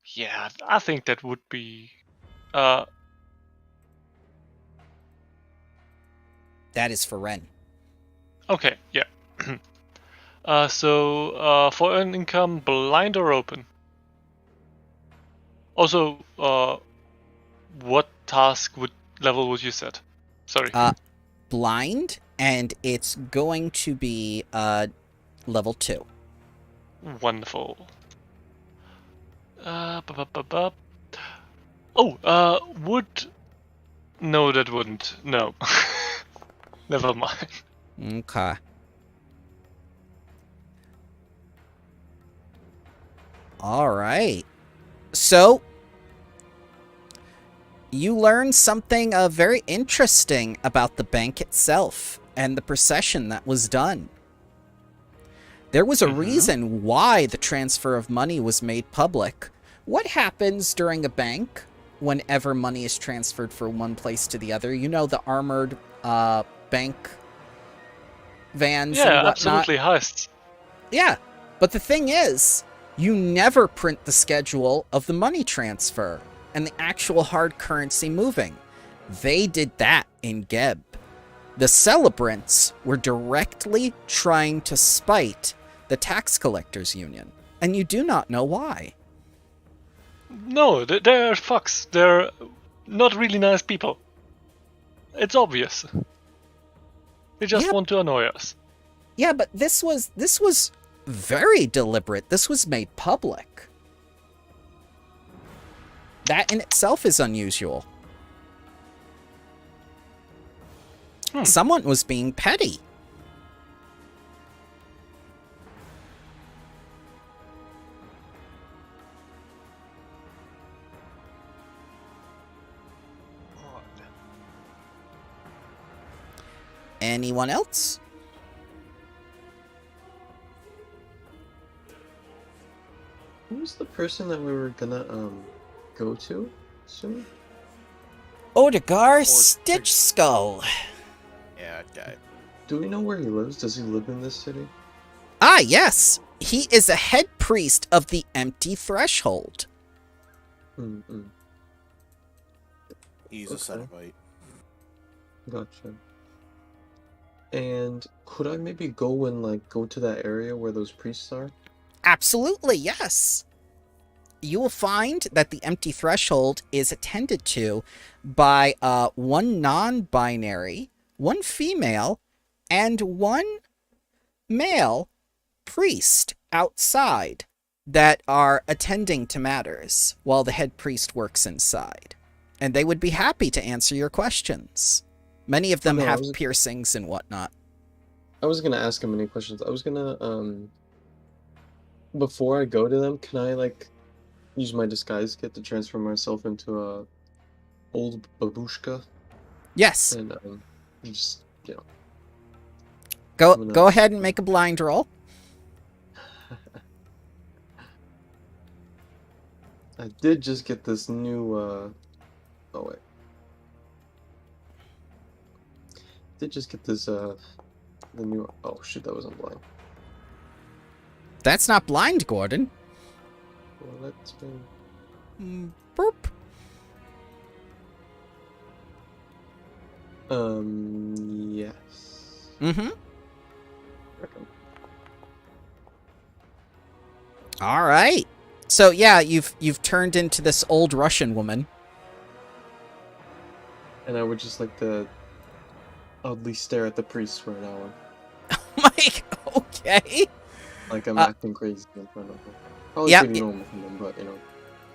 yeah, I think that would be... that is for Ren. Okay, yeah. So, for an income, blind or open? Also, what level would you set? Sorry. Blind, and it's going to be level 2. Wonderful. Would... No, that wouldn't. No. Never mind. Okay. Alright. So, you learn something very interesting about the bank itself and the procession that was done. There was a reason why the transfer of money was made public. What happens during a bank whenever money is transferred from one place to the other? You know, the armored bank vans and whatnot. Yeah, absolutely, heists. Yeah, but the thing is, you never print the schedule of the money transfer and the actual hard currency moving. They did that in Geb. The celebrants were directly trying to spite the Tax Collectors Union, and you do not know why. No, they're fucks. They're not really nice people. It's obvious. They just want to annoy us. Yeah, but this was very deliberate. This was made public. That in itself is unusual. Someone was being petty. Anyone else? Who's the person that we were gonna go to soon? Odegar Stitch Skull. Yeah, that guy. Do we know where he lives? Does he live in this city? Ah, yes. He is a head priest of the Empty Threshold. Mm-mm. He's a Okay. Cenobite. Gotcha. And could I maybe go and go to that area where those priests are? Absolutely, yes. You will find that the empty threshold is attended to by one non-binary, one female, and one male priest outside that are attending to matters while the head priest works inside. And they would be happy to answer your questions. Many of them no, have piercings and whatnot. I was gonna ask him any questions. I was gonna before I go to them, can I use my disguise kit to transfer myself into a old babushka Yes. and just Go ahead and make a blind roll. I did just get this new oh wait. Did just get this the new oh shit, that wasn't blind. That's not blind, Gordon. Well, let's Boop. Yes. Mm-hmm. Reckon. All right. So yeah, you've turned into this old Russian woman. And I would just like to oddly stare at the priest for an hour. Like, okay. Like I'm acting crazy in front of them. Probably Yeah, pretty normal for them, but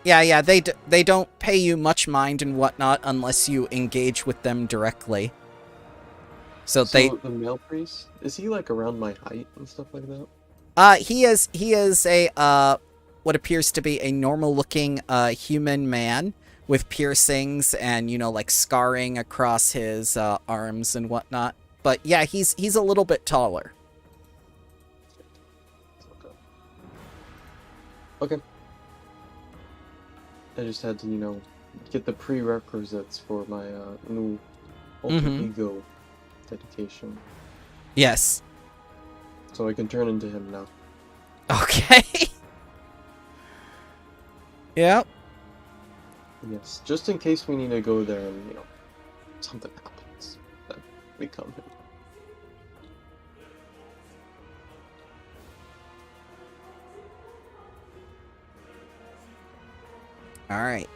Yeah, they don't pay you much mind and whatnot unless you engage with them directly. So they the male priest, is he around my height and stuff like that? he is a what appears to be a normal looking human man with piercings and scarring across his arms and whatnot. But yeah, he's a little bit taller. Okay. I just had to, get the prerequisites for my new alter ego dedication. Yes. So I can turn into him now. Okay. Yep. Yes, just in case we need to go there and, something happens. Then become him. All right.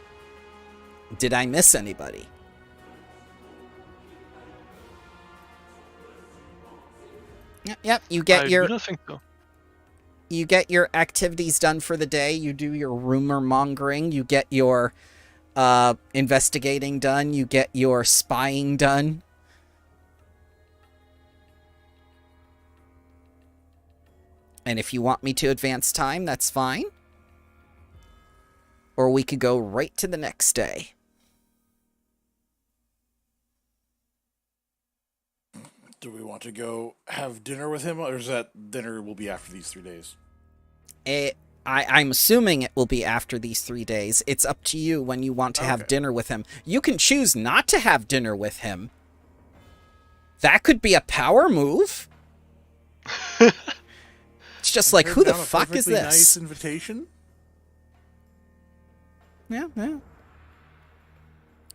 Did I miss anybody? Yep, you get I don't think so. You get your activities done for the day. You do your rumor mongering. You get your investigating done. You get your spying done. And if you want me to advance time, that's fine. Or we could go right to the next day. Do we want to go have dinner with him, or is that dinner will be after these 3 days? I'm assuming it will be after these 3 days. It's up to you when you want to have dinner with him. You can choose not to have dinner with him. That could be a power move. It's just like, who the fuck is this? Nice invitation. Yeah.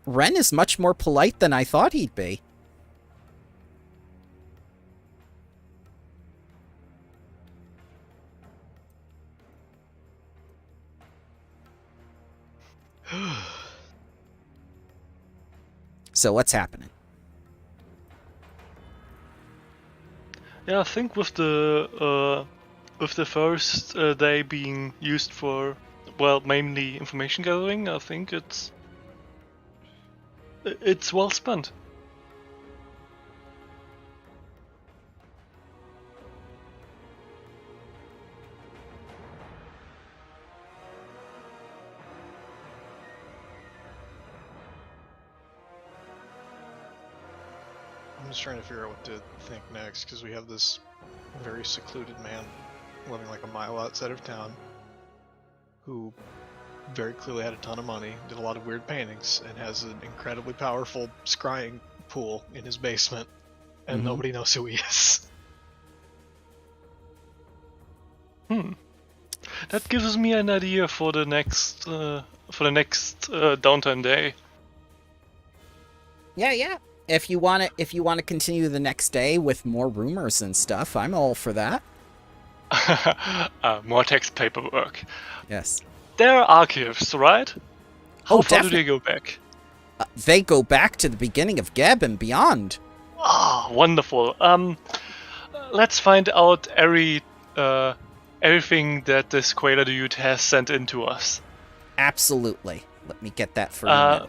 Ren is much more polite than I thought he'd be. So what's happening? Yeah, I think with the first day being used for, well, mainly information gathering, I think it's well spent. I'm just trying to figure out what to think next, because we have this very secluded man living like a mile outside of town who very clearly had a ton of money, did a lot of weird paintings, and has an incredibly powerful scrying pool in his basement, and nobody knows who he is. That That gives me an idea for the next downtime day. Yeah. If you want to continue the next day with more rumors and stuff, I'm all for that. More text paperwork. Yes. There are archives, right? How far do they go back? They go back to the beginning of Geb and beyond. Ah, wonderful. Let's find out everything that this Quailer dude has sent in to us. Absolutely. Let me get that for you now.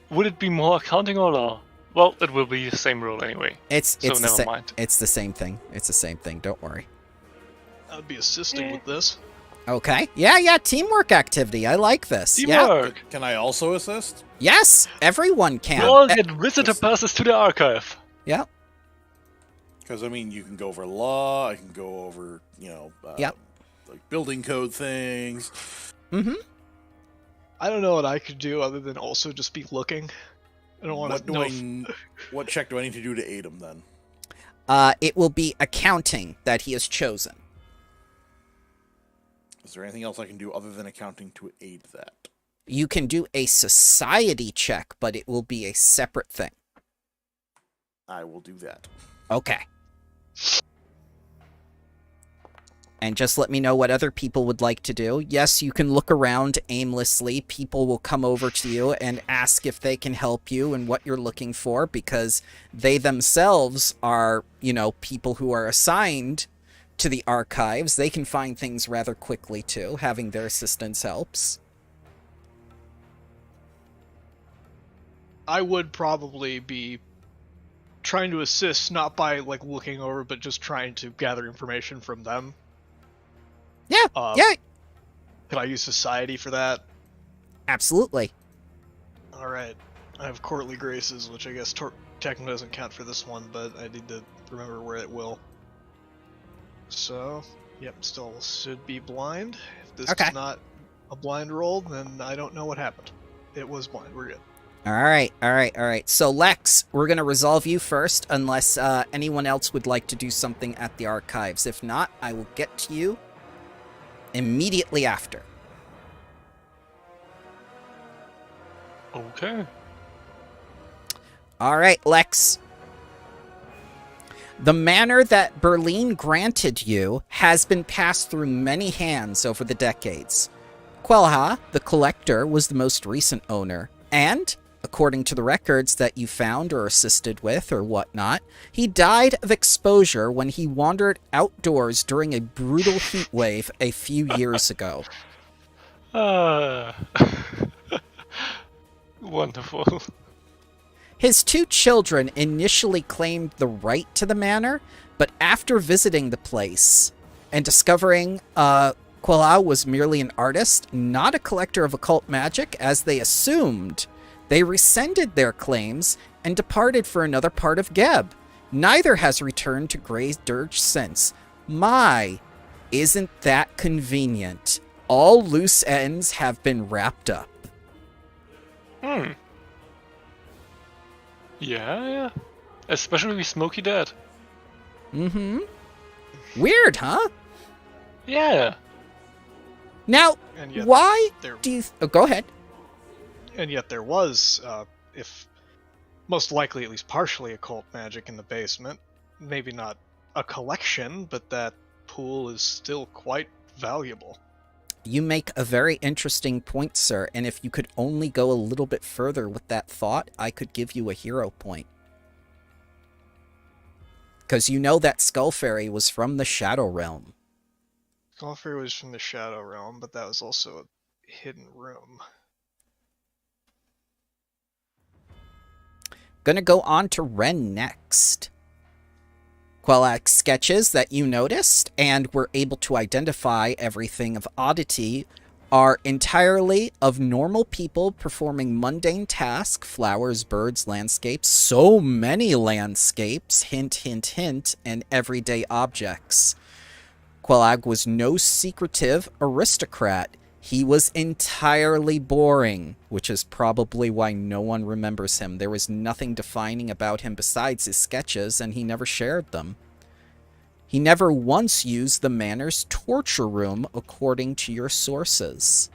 Would it be more accounting or law? Well, it will be the same rule anyway. Never mind. It's the same thing. It's the same thing. Don't worry. I'd be assisting with this. Okay. Yeah. Teamwork activity. I like this. Yeah. Teamwork! Can I also assist? Yes. Everyone can. We all get visitor passes to the archive. Yeah. Because, I mean, you can go over law, I can go over, Yep. like building code things. Mm-hmm. I don't know what I could do other than also just be looking. I don't want to know. What check do I need to do to aid him then? It will be accounting that he has chosen. Is there anything else I can do other than accounting to aid that? You can do a society check, but it will be a separate thing. I will do that. Okay. And just let me know what other people would like to do. Yes, you can look around aimlessly. People will come over to you and ask if they can help you and what you're looking for, because they themselves are, people who are assigned to the archives. They can find things rather quickly, too. Having their assistance helps. I would probably be trying to assist, not by looking over, but just trying to gather information from them. Yeah, Could I use society for that? absolutely. Alright. I have courtly graces, which I guess technically doesn't count for this one, but I need to remember where it will. So, yep, still should be blind. If this Okay. is not a blind roll, then I don't know what happened. It was blind. We're good. All right. So, Lex, we're going to resolve you first, unless anyone else would like to do something at the archives. If not, I will get to you immediately after. Okay. All right, Lex. The manor that Berlin granted you has been passed through many hands over the decades. Quelha, the collector, was the most recent owner, and, according to the records that you found or assisted with or whatnot, he died of exposure when he wandered outdoors during a brutal heat wave a few years ago. Wonderful. His two children initially claimed the right to the manor, but after visiting the place and discovering Quelha was merely an artist, not a collector of occult magic, as they assumed, they rescinded their claims and departed for another part of Geb. Neither has returned to Grey Dirge since. My, isn't that convenient? All loose ends have been wrapped up. Yeah. Especially with Smokey Dad. Mm-hmm. Weird, huh? Yeah. Now, And yet why there- do you... Oh, go ahead. And yet there was, if most likely at least partially occult magic in the basement. Maybe not a collection, but that pool is still quite valuable. You make a very interesting point, sir, and if you could only go a little bit further with that thought, I could give you a hero point. Because you know that Skull Fairy was from the Shadow Realm. Skullfairy was from the Shadow Realm, but that was also a hidden room. Gonna go on to Ren next. Quellac sketches that you noticed and were able to identify everything of oddity are entirely of normal people performing mundane tasks, flowers, birds, landscapes, so many landscapes, hint, hint, hint, and everyday objects. Quellag was no secretive aristocrat. He was entirely boring, which is probably why no one remembers him. There was nothing defining about him besides his sketches, and he never shared them. He never once used the manor's torture room, according to your sources.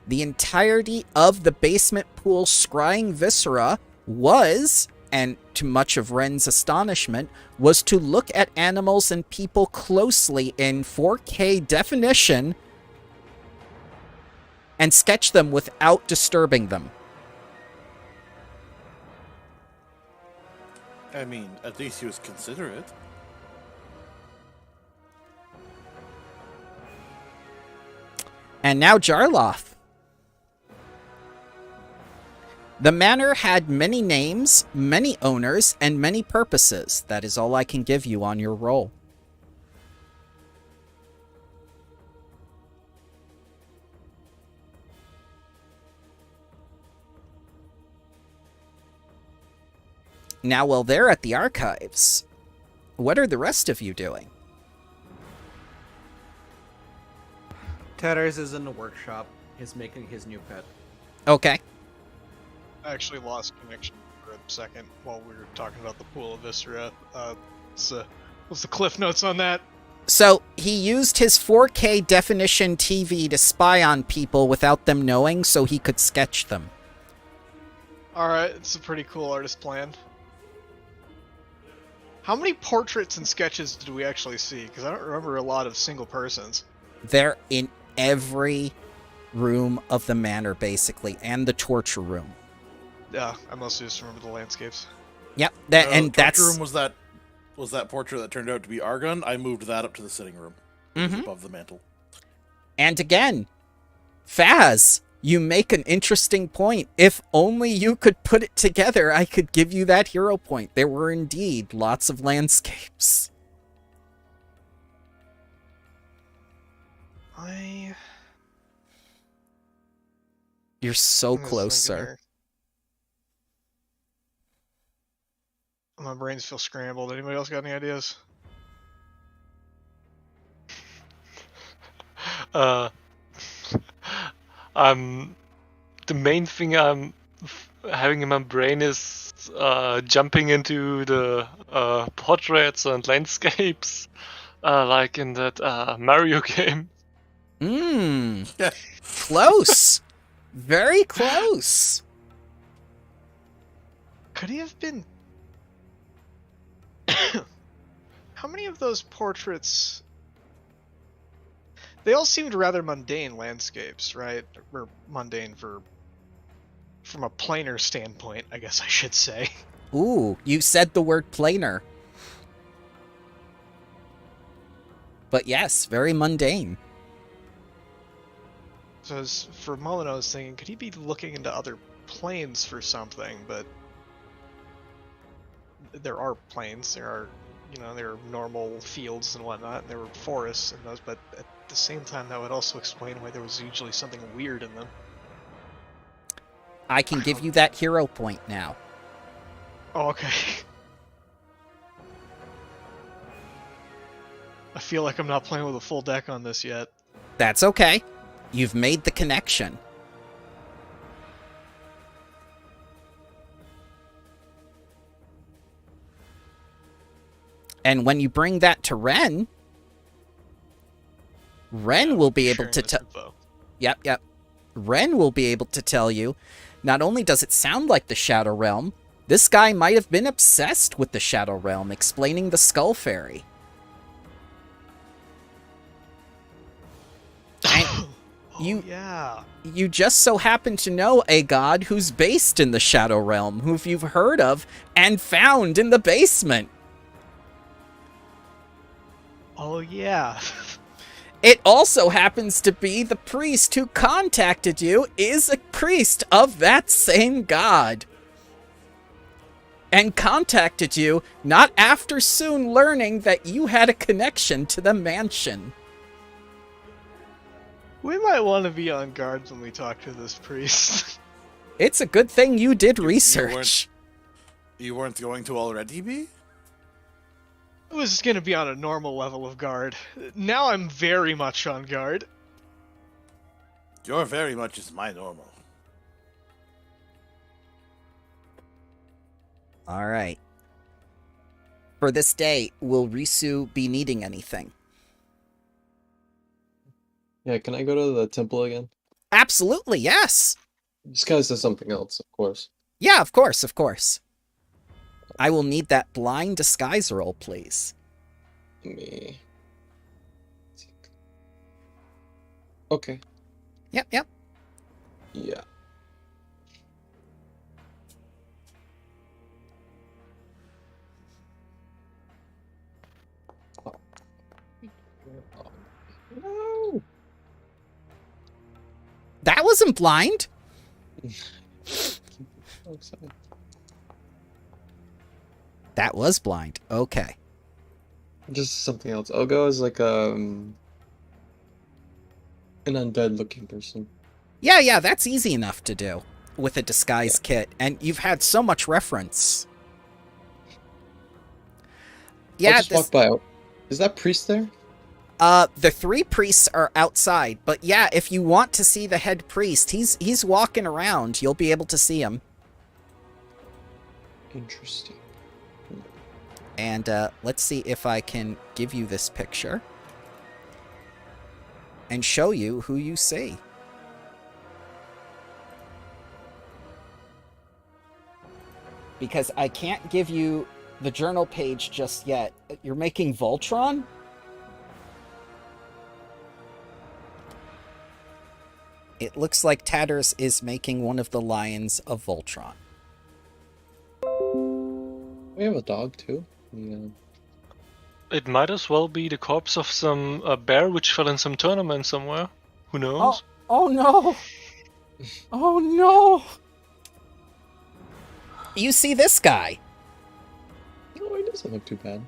The entirety of the basement pool's scrying viscera was, and to much of Ren's astonishment, was to look at animals and people closely in 4K definition and sketch them without disturbing them. I mean, at least he was considerate. And now Jarloth. The manor had many names, many owners, and many purposes. That is all I can give you on your roll. Now, while they're at the archives, what are the rest of you doing? Tetters is in the workshop. He's making his new pet. Okay. I actually lost connection for a second while we were talking about the pool of viscera. What's the cliff notes on that? So, he used his 4K definition TV to spy on people without them knowing so he could sketch them. Alright, it's a pretty cool artist plan. How many portraits and sketches did we actually see? Because I don't remember a lot of single persons. They're in every room of the manor, basically, and the torture room. Yeah, I mostly just remember the landscapes. Yep, and that's... room was that portrait that turned out to be Argon. I moved that up to the sitting room, above the mantle. And again, Faz, you make an interesting point. If only you could put it together, I could give you that hero point. There were indeed lots of landscapes. You're so close, sir. My brains feel scrambled. Anybody else got any ideas? The main thing I'm having in my brain is jumping into the portraits and landscapes, like in that Mario game. Close. Very close. Could he have been... How many of those portraits... They all seemed rather mundane landscapes, right? Or mundane from a planar standpoint, I guess I should say. Ooh, you said the word planar. But yes, very mundane. So for a moment I was thinking, could he be looking into other planes for something? But there are planes, there are normal fields and whatnot, and there were forests in those, but at the same time that would also explain why there was usually something weird in them. I can give you that hero point now. Oh, okay. I feel like I'm not playing with a full deck on this yet. That's okay. You've made the connection. And when you bring that to Ren will be able to tell... Yep. Ren will be able to tell you, not only does it sound like the Shadow Realm, this guy might have been obsessed with the Shadow Realm, explaining the Skull Fairy. And you just so happen to know a god who's based in the Shadow Realm, who you've heard of and found in the basement. Oh, yeah. It also happens to be the priest who contacted you is a priest of that same god. And contacted you not after soon learning that you had a connection to the mansion. We might want to be on guard when we talk to this priest. It's a good thing you did research. You weren't going to already be? I was going to be on a normal level of guard. Now I'm very much on guard. Your very much is my normal. All right. For this day, will Risu be needing anything? Yeah, can I go to the temple again? Absolutely, yes. Disguised as something else, of course. Yeah, of course, of course. I will need that blind disguise roll, please. Me. Okay. Yep, yep. Yeah. No. That wasn't blind. So excited. That was blind. Okay. Just something else. I'll go as like an undead looking person. Yeah, that's easy enough to do with a disguise kit, and you've had so much reference. I'll just walk by. Is that priest there? The 3 priests are outside, but yeah, if you want to see the head priest, he's walking around. You'll be able to see him. Interesting. And let's see if I can give you this picture and show you who you see. Because I can't give you the journal page just yet. You're making Voltron? It looks like Tatters is making one of the lions of Voltron. We have a dog too. Yeah. It might as well be the corpse of some bear which fell in some tournament somewhere. Who knows? Oh no! Oh no! You see this guy? No, he doesn't look too bad.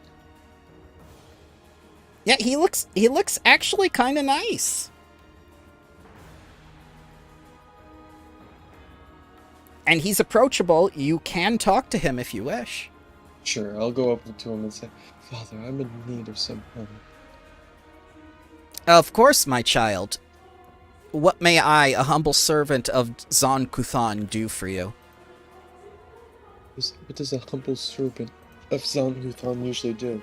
Yeah, he looks actually kind of nice. And he's approachable. You can talk to him if you wish. Sure, I'll go up to him and say, Father, I'm in need of some help. Of course, my child. What may I, a humble servant of Zon Kuthan, do for you? What does a humble servant of Zon Kuthan usually do?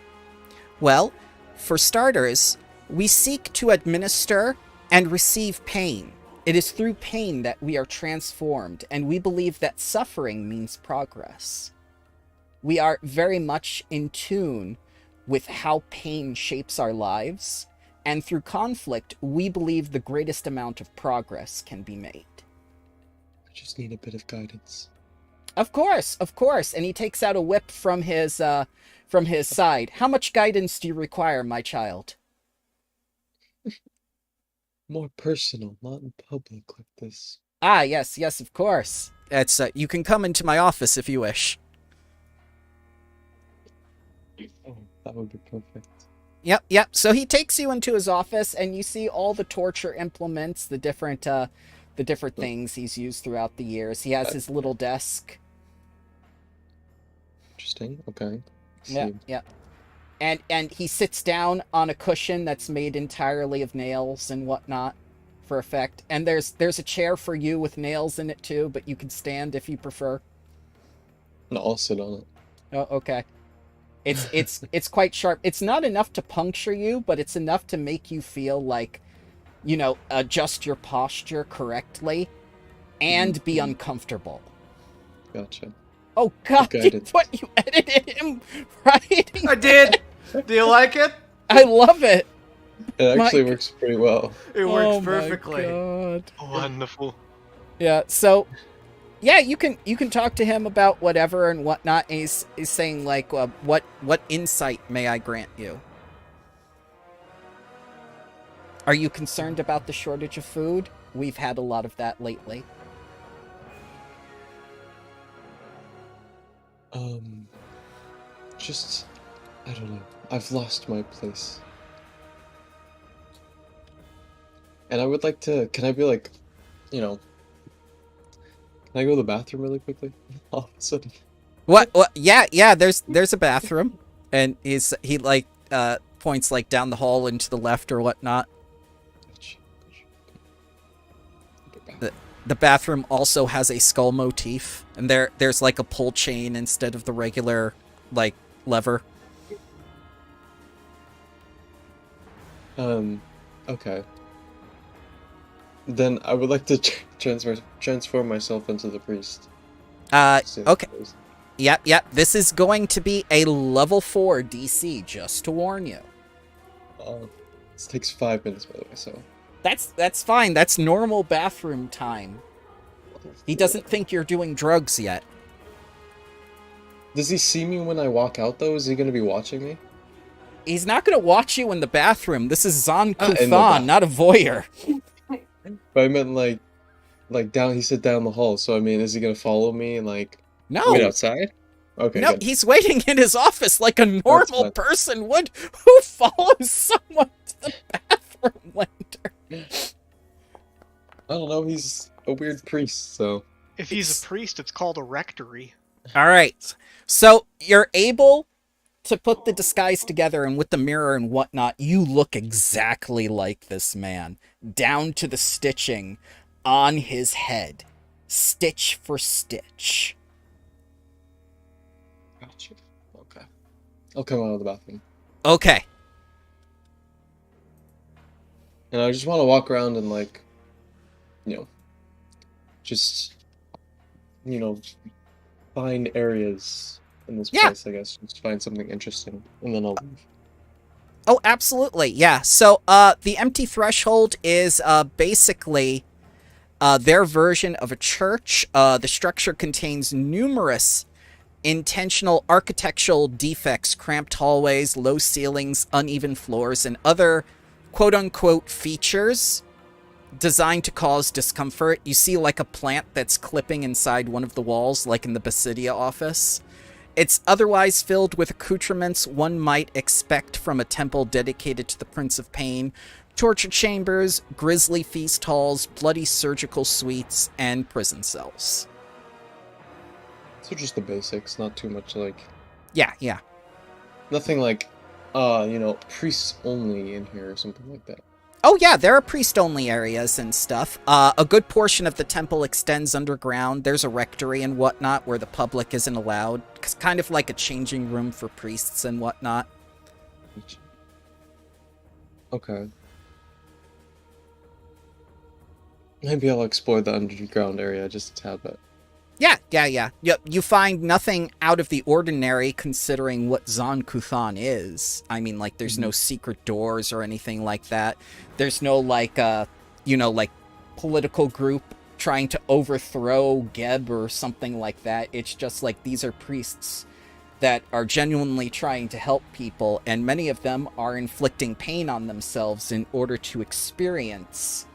Well, for starters, we seek to administer and receive pain. It is through pain that we are transformed, and we believe that suffering means progress. We are very much in tune with how pain shapes our lives, and through conflict, we believe the greatest amount of progress can be made. I just need a bit of guidance. Of course, and he takes out a whip from his side. How much guidance do you require, my child? More personal, not in public like this. Ah, yes, of course. It's you can come into my office if you wish. Oh, that would be perfect. Yep. So he takes you into his office, and you see all the torture implements, the different things he's used throughout the years. He has his little desk. Interesting. Okay. Yeah. And he sits down on a cushion that's made entirely of nails and whatnot for effect. And there's a chair for you with nails in it too, but you can stand if you prefer. No, I'll sit on it. Oh, okay. It's quite sharp. It's not enough to puncture you, but it's enough to make you feel like, adjust your posture correctly and be uncomfortable. Gotcha. Oh god, you edited him writing. I did. Do you like it? I love it. It actually works pretty well. It works perfectly. My god. Wonderful. Yeah, so yeah, you can talk to him about whatever and whatnot. And he's saying like, what insight may I grant you? Are you concerned about the shortage of food? We've had a lot of that lately. I don't know. I've lost my place. And I would like to, can I be like, can I go to the bathroom really quickly? All of a sudden. What? Yeah, there's a bathroom. And he points like down the hall and to the left or whatnot. the bathroom also has a skull motif, and there's like a pull chain instead of the regular like lever. Okay. Then I would like to transform myself into the priest. Okay. Yep. This is going to be a level 4 DC, just to warn you. This takes 5 minutes, by the way, so. That's fine. That's normal bathroom time. He doesn't think you're doing drugs yet. Does he see me when I walk out, though? Is he gonna be watching me? He's not going to watch you in the bathroom. This is Zon In the Kuthan, not a voyeur. But I meant, like down, he said down the hall, so I mean, is he gonna follow me and, like, No. wait outside? Okay, No, good. he's waiting in his office like a normal fine. person would who follows someone to the bathroom later. I don't know, he's a weird priest, so. If he's a priest, it's called a rectory. All right. So you're able to put the disguise together, and with the mirror and whatnot, you look exactly like this man, down to the stitching on his head, stitch for stitch. Gotcha. Okay. I'll come out of the bathroom. Okay. And I just want to walk around and, like, just, find areas in this Yeah. place, I guess. Just find something interesting, and then I'll leave. Oh, absolutely. Yeah. So, the Empty Threshold is basically their version of a church. The structure contains numerous intentional architectural defects, cramped hallways, low ceilings, uneven floors, and other quote-unquote features designed to cause discomfort. You see like a plant that's clipping inside one of the walls, like in the Basidia office. It's otherwise filled with accoutrements one might expect from a temple dedicated to the Prince of Pain, torture chambers, grisly feast halls, bloody surgical suites, and prison cells. So just the basics, not too much, like, Yeah. nothing like, priests only in here or something like that. Oh yeah, there are priest-only areas and stuff. A good portion of the temple extends underground. There's a rectory and whatnot where the public isn't allowed. It's kind of like a changing room for priests and whatnot. Okay. Maybe I'll explore the underground area just a tad bit. Yeah. You find nothing out of the ordinary considering what Zon Kuthan is. I mean, like, there's no secret doors or anything like that. There's no, like, political group trying to overthrow Geb or something like that. It's just like these are priests that are genuinely trying to help people, and many of them are inflicting pain on themselves in order to experience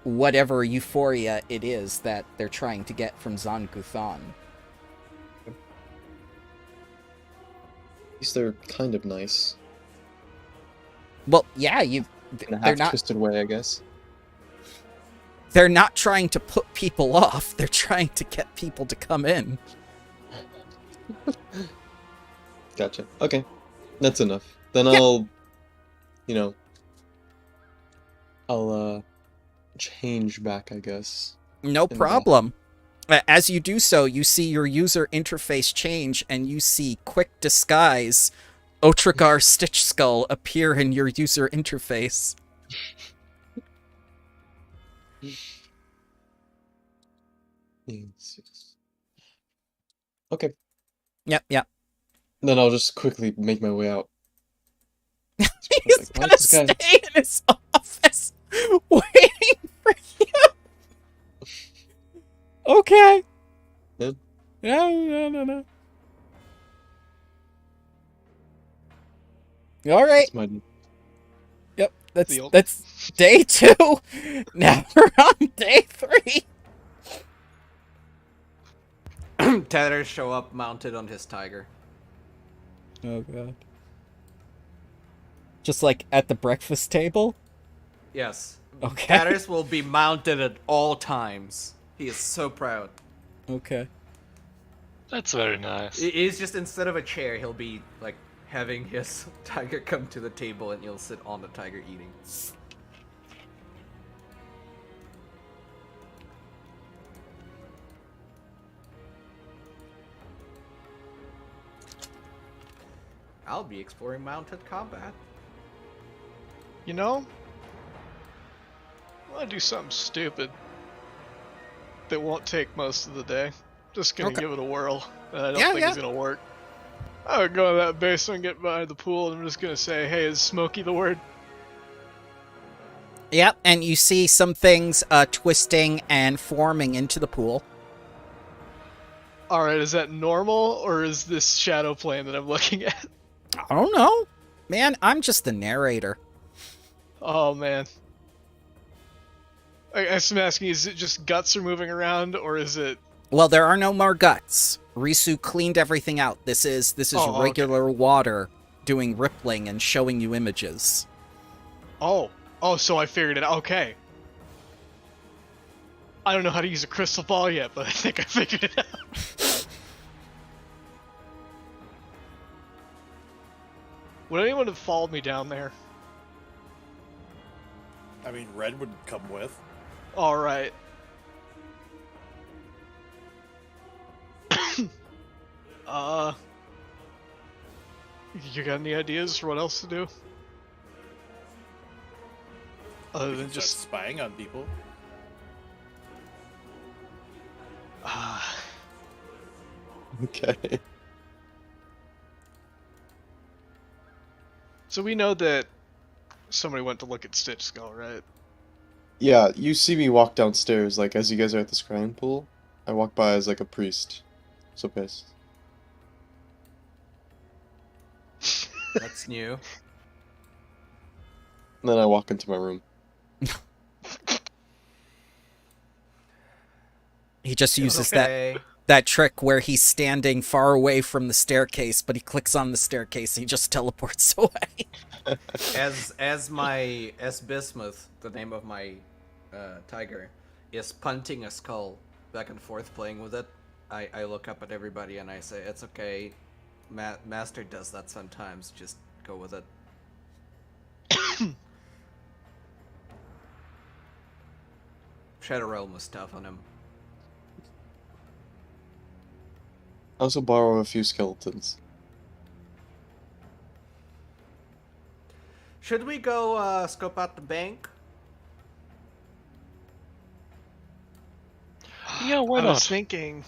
whatever euphoria it is that they're trying to get from Zon Kuthan. At least they're kind of nice. Well, yeah, In a half-twisted way, I guess. they're not trying to put people off, they're trying to get people to come in. Gotcha. Okay. That's enough. Then Yeah. I'll change back, I guess. No problem. As you do so, you see your user interface change, and you see Quick Disguise, Otragar Stitch Skull appear in your user interface. Yes. Okay. Yep. Then I'll just quickly make my way out. He's Why gonna is this guy- stay in his office waiting for you. Okay. Yeah. No. All right. That's my... Yep. The old- That's day 2. Now we're on day 3. Tether show up mounted on his tiger. Oh god. Just like at the breakfast table? Yes. Okay. Tatters will be mounted at all times. He is so proud. Okay. That's very nice. He's just, instead of a chair, he'll be like having his tiger come to the table and he'll sit on the tiger eating. I'll be exploring mounted combat. You know, I want to do something stupid that won't take most of the day. Just gonna Okay. give it a whirl. I don't Yeah, think it's gonna work. I would go to that basement, get behind the pool, and I'm just gonna say, "Hey, is smoky the word?" Yep, and you see some things twisting and forming into the pool. All right, is that normal or is this shadow plane that I'm looking at? I don't know. Man, I'm just the narrator. Oh man. I guess I'm asking, is it just guts are moving around, or is it? Well, there are no more guts. Risu cleaned everything out. This is Oh, regular water doing rippling and showing you images. Oh, so I figured it out. Okay. I don't know how to use a crystal ball yet, but I think I figured it out. Would anyone have followed me down there? I mean, Red would come with. All right. You got any ideas for what else to do? Other We than can start just spying on people. Okay. So we know that somebody went to look at Stitch Skull, right? Yeah, you see me walk downstairs, like, as you guys are at the scrying pool. I walk by as, like, a priest. So pissed. That's new. And then I walk into my room. He just uses Okay. that trick where he's standing far away from the staircase, but he clicks on the staircase and he just teleports away. As Bismuth, the name of my tiger, is punting a skull back and forth playing with it, I look up at everybody and I say, it's okay, Master does that sometimes, just go with it. Shadow Realm was tough on him. I also borrow a few skeletons. Should we go scope out the bank? Yeah, why I was not? thinking.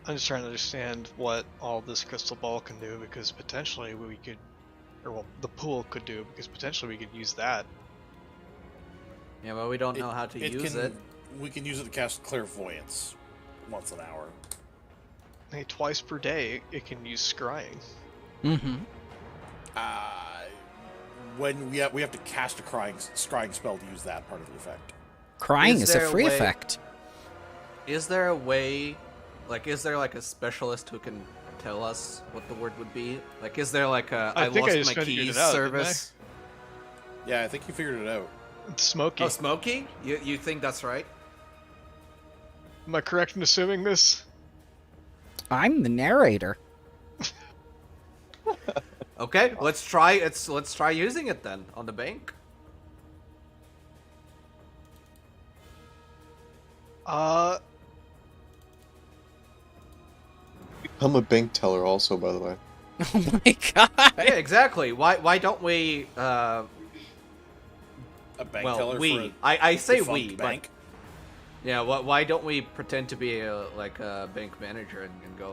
I'm just trying to understand what all this crystal ball can do, because potentially we could, or well, the pool could do, because potentially we could use that. Yeah, but we don't know how to use it. We can use it to cast clairvoyance once an hour. Hey, twice per day it can use scrying. Mm-hmm. When we have to cast a scrying spell to use that part of the effect. Crying is a there a free way- effect. Is there a way, like, is there like a specialist who can tell us what the word would be? Like, is there like a I think I lost just my figured keys it out, didn't service? Yeah, I think you figured it out. It's Smoky. Oh, Smokey? You think that's right? Am I correct in assuming this? I'm the narrator. Okay, let's try. Let's try using it then on the bank. I'm a bank teller also, by the way. Oh my god. Yeah, exactly. Why don't we? A bank Well, teller we. for a I say defunct we, bank. but yeah. Why don't we pretend to be like a bank manager and go?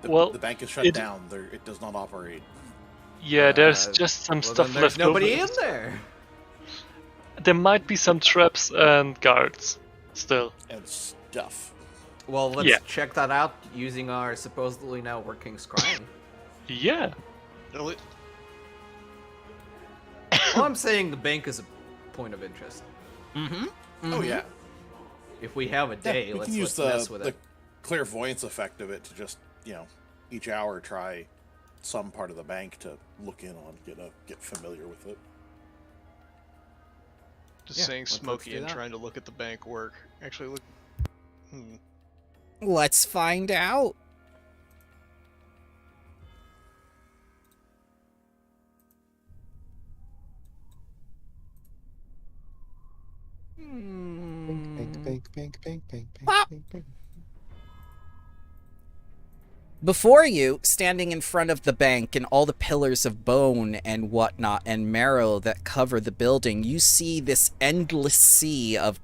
The bank is shut down. It does not operate. Yeah, there's just some Well, stuff then there's left nobody over. in there. There might be some traps and guards still. And stuff. Well, let's Yeah. check that out using our supposedly now working scrying. Yeah. Really? Well, I'm saying the bank is a point of interest. Mm-hmm. Oh yeah. If we have a day, we let's can use mess with the it. clairvoyance effect of it to just each hour try some part of the bank to look in on, get familiar with it. Just Yeah, saying let's Smoky do and that. trying to look at the bank work. Actually, look. Let's find out. Bank, bank, bank, bank, bank, bank, Pop. bank, bank. Before you, standing in front of the bank and all the pillars of bone and whatnot and marrow that cover the building, you see this endless sea of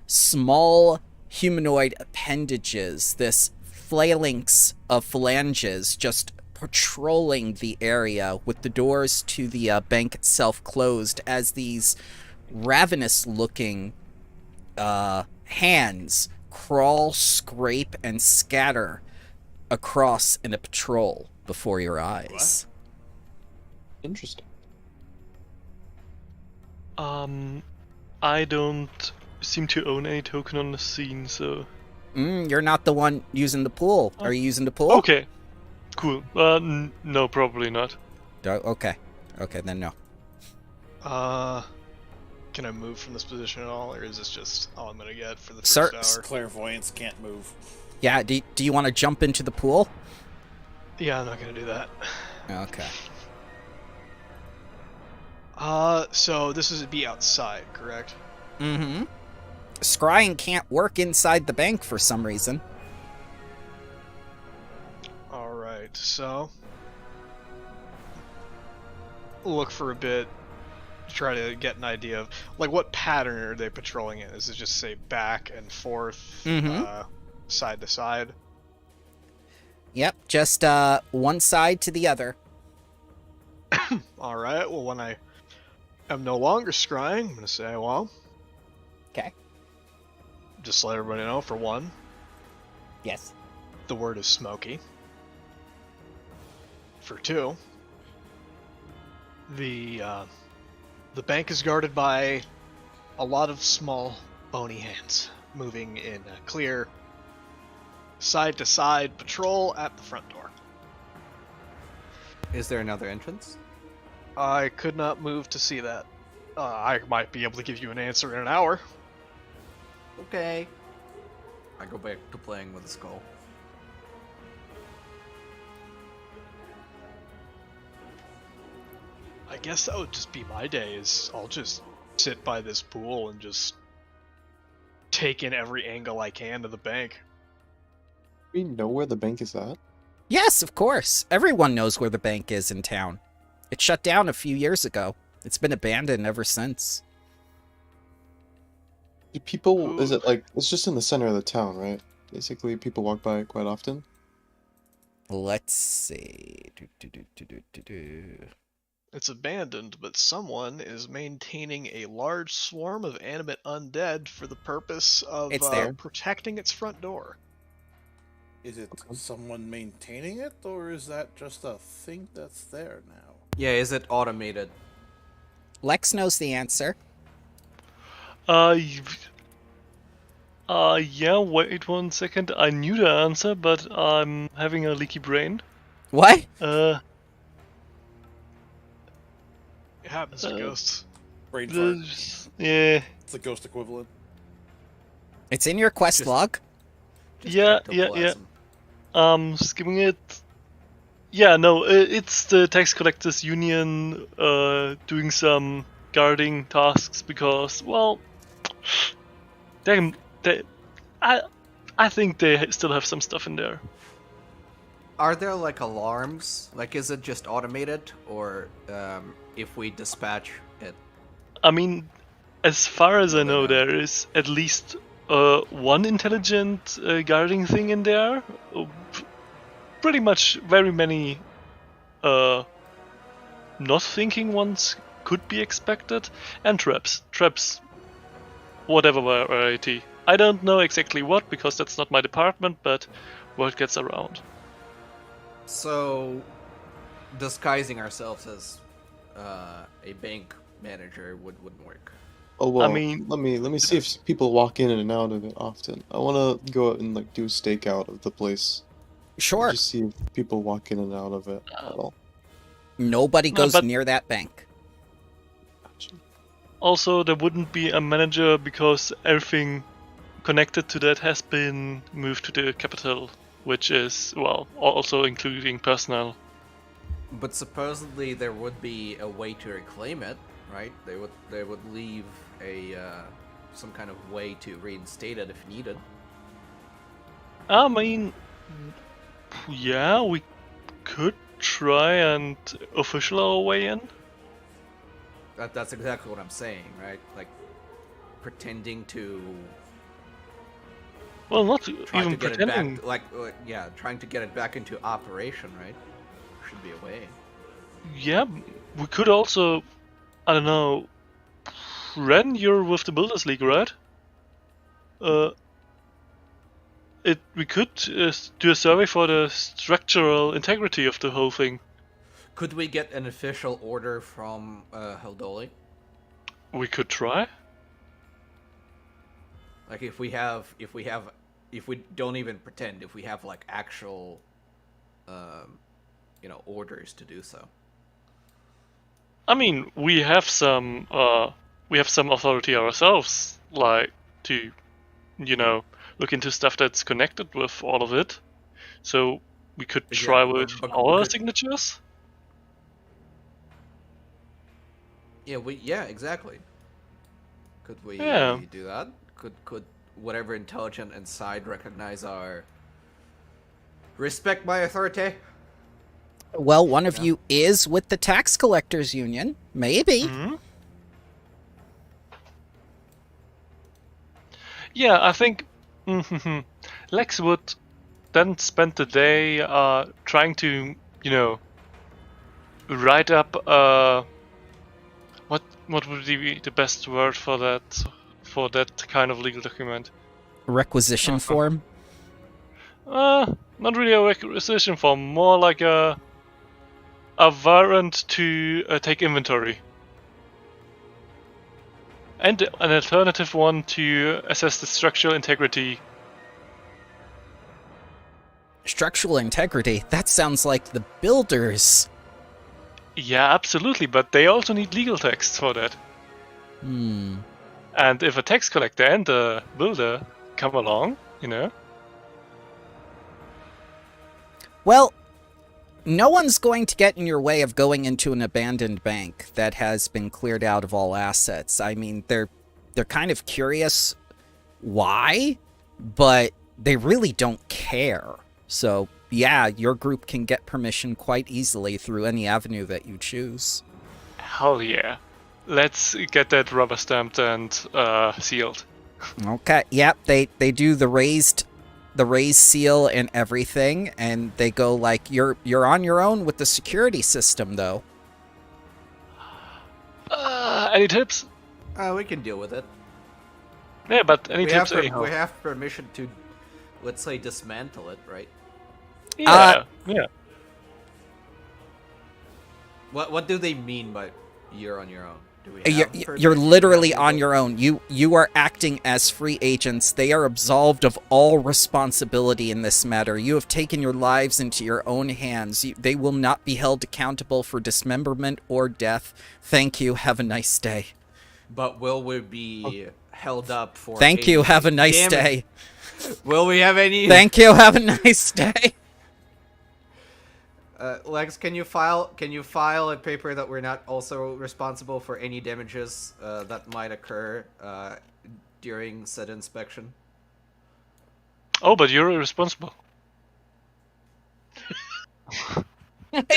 small humanoid appendages, this phalanx of phalanges just patrolling the area with the doors to the bank itself closed as these ravenous-looking hands crawl, scrape, and scatter across in a patrol before your eyes. Interesting. I don't seem to own any token on the scene, so... You're not the one using the pool. Are you using the pool? Okay, cool. No, probably not. Okay, then no. Can I move from this position at all, or is this just all I'm gonna get for the Sir- first hour? Clairvoyance can't move. Yeah, do you want to jump into the pool? Yeah, I'm not gonna do that. Okay. So this is be outside, correct? Mm-hmm. Scrying can't work inside the bank for some reason. Alright, so... look for a bit, try to get an idea of, like, what pattern are they patrolling in? Is it just, say, back and forth, side to side? Yep, just one side to the other. Alright, well, when I am no longer scrying, I'm gonna say, well... Okay. Just let everybody know, for one, Yes. the word is smoky. For two, the bank is guarded by a lot of small, bony hands, moving in a clear, side-to-side patrol at the front door. Is there another entrance? I could not move to see that. I might be able to give you an answer in an hour. Okay. I go back to playing with the skull. I guess that would just be my day, is I'll just sit by this pool and just take in every angle I can to the bank. We know where the bank is at? Yes, of course. Everyone knows where the bank is in town. It shut down a few years ago. It's been abandoned ever since. Do people, is it like, it's just in the center of the town, right? Basically, people walk by it quite often. Let's see. It's abandoned, but someone is maintaining a large swarm of animate undead for the purpose of It's there. protecting its front door. Is it someone maintaining it, or is that just a thing that's there now? Yeah, is it automated? Lex knows the answer. Yeah, wait 1 second. I knew the answer, but I'm having a leaky brain. What? It happens to ghosts. Brain fart. Yeah. It's the ghost equivalent. It's in your quest Just- log. Just Yeah. ectoplasm. Skimming it. Yeah, no, it's the tax collectors union doing some guarding tasks because, well, I think they still have some stuff in there. Are there like alarms? Like, is it just automated, or if we dispatch it? I mean, as far as I know, no. there is at least one intelligent guarding thing in there. Pretty much very many not thinking ones could be expected, and traps. Whatever variety. I don't know exactly what, because that's not my department, but word gets around. So, disguising ourselves as a bank manager wouldn't work. Oh well, I mean- let me see if people walk in and out of it often. I want to go out and like do a stakeout of the place. Sure. Just see if people walk in and out of it at all. Nobody No, goes but- near that bank. Gotcha. Also, there wouldn't be a manager because everything connected to that has been moved to the capital, which is, well, also including personnel. But supposedly there would be a way to reclaim it, right? They would leave a some kind of way to reinstate it if needed. I mean, Yeah, we could try and official our way in. That's exactly what I'm saying, right? Like, pretending to Well, not try even to get pretending. it back, yeah, trying to get it back into operation, right? Should be a way. Yeah, we could also, I don't know, Ren, you're with the Builders League, right? We could do a survey for the structural integrity of the whole thing. Could we get an official order from Haldoli? We could try. Like, if we don't even pretend, if we have like actual, orders to do so. I mean, we have some authority ourselves, like to, look into stuff that's connected with all of it. So we could try with our signatures. Yeah, exactly. Could we do that? Could whatever intelligent inside recognize our respect my authority? Well, one of you is with the tax collectors union. Maybe. Mm-hmm. Yeah, I think Lex would then spend the day trying to, write up what would be the best word for that kind of legal document? Requisition form? Not really a requisition form, more like a warrant to take inventory. And an alternative one to assess the structural integrity. Structural integrity? That sounds like the builders. Yeah, absolutely, but they also need legal text for that. Hmm. And if a tax collector and a builder come along, Well, no one's going to get in your way of going into an abandoned bank that has been cleared out of all assets. I mean, they're kind of curious why, but they really don't care. So, yeah, your group can get permission quite easily through any avenue that you choose. Hell yeah. Let's get that rubber stamped and sealed. Okay, yep, they do the raised seal and everything, and they go like, you're on your own with the security system, though. Any tips? We can deal with it. Yeah, but any tips? We have permission to, let's say, dismantle it, right? Yeah. What do they mean by you're on your own? Do we have You're literally on your own. You are acting as free agents. They are absolved of all responsibility in this matter. You have taken your lives into your own hands. They will not be held accountable for dismemberment or death. Thank you. Have a nice day. But will we be held up for? Thank you. Have a nice day. Will we have any? Thank you. Have a nice day. Lex, can you file a paper that we're not also responsible for any damages that might occur during said inspection? Oh, but you're irresponsible. God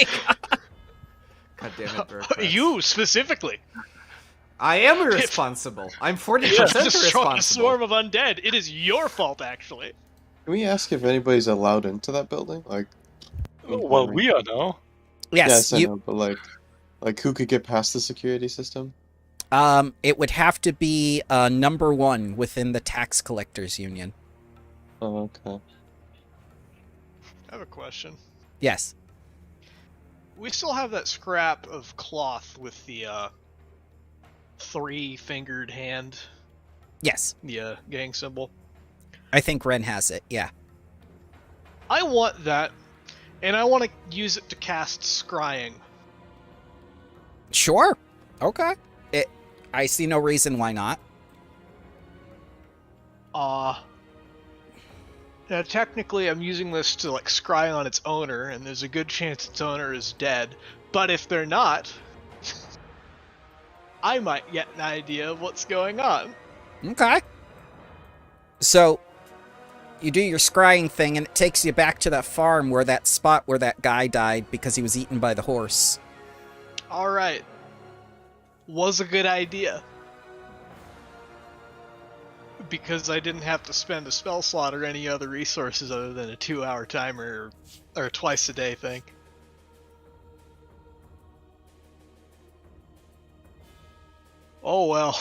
damn it, Burke. You specifically. I am irresponsible. I'm 40% Destroyed irresponsible. a swarm of undead. It is your fault, actually. Can we ask if anybody's allowed into that building? Like, Well, we are now. Yes, I know, but like who could get past the security system? It would have to be number 1 within the tax collectors union. Oh, okay. I have a question. Yes. We still have that scrap of cloth with the 3-fingered hand. Yes. The gang symbol. I think Ren has it. Yeah. I want that, and I want to use it to cast scrying. Sure. Okay. I see no reason why not. Now technically I'm using this to like scry on its owner, and there's a good chance its owner is dead. But if they're not, I might get an idea of what's going on. Okay. So, You do your scrying thing, and it takes you back to that farm where that spot where that guy died because he was eaten by the horse. All right. Was a good idea. Because I didn't have to spend a spell slot or any other resources other than a 2-hour timer or a twice a day thing. Oh well.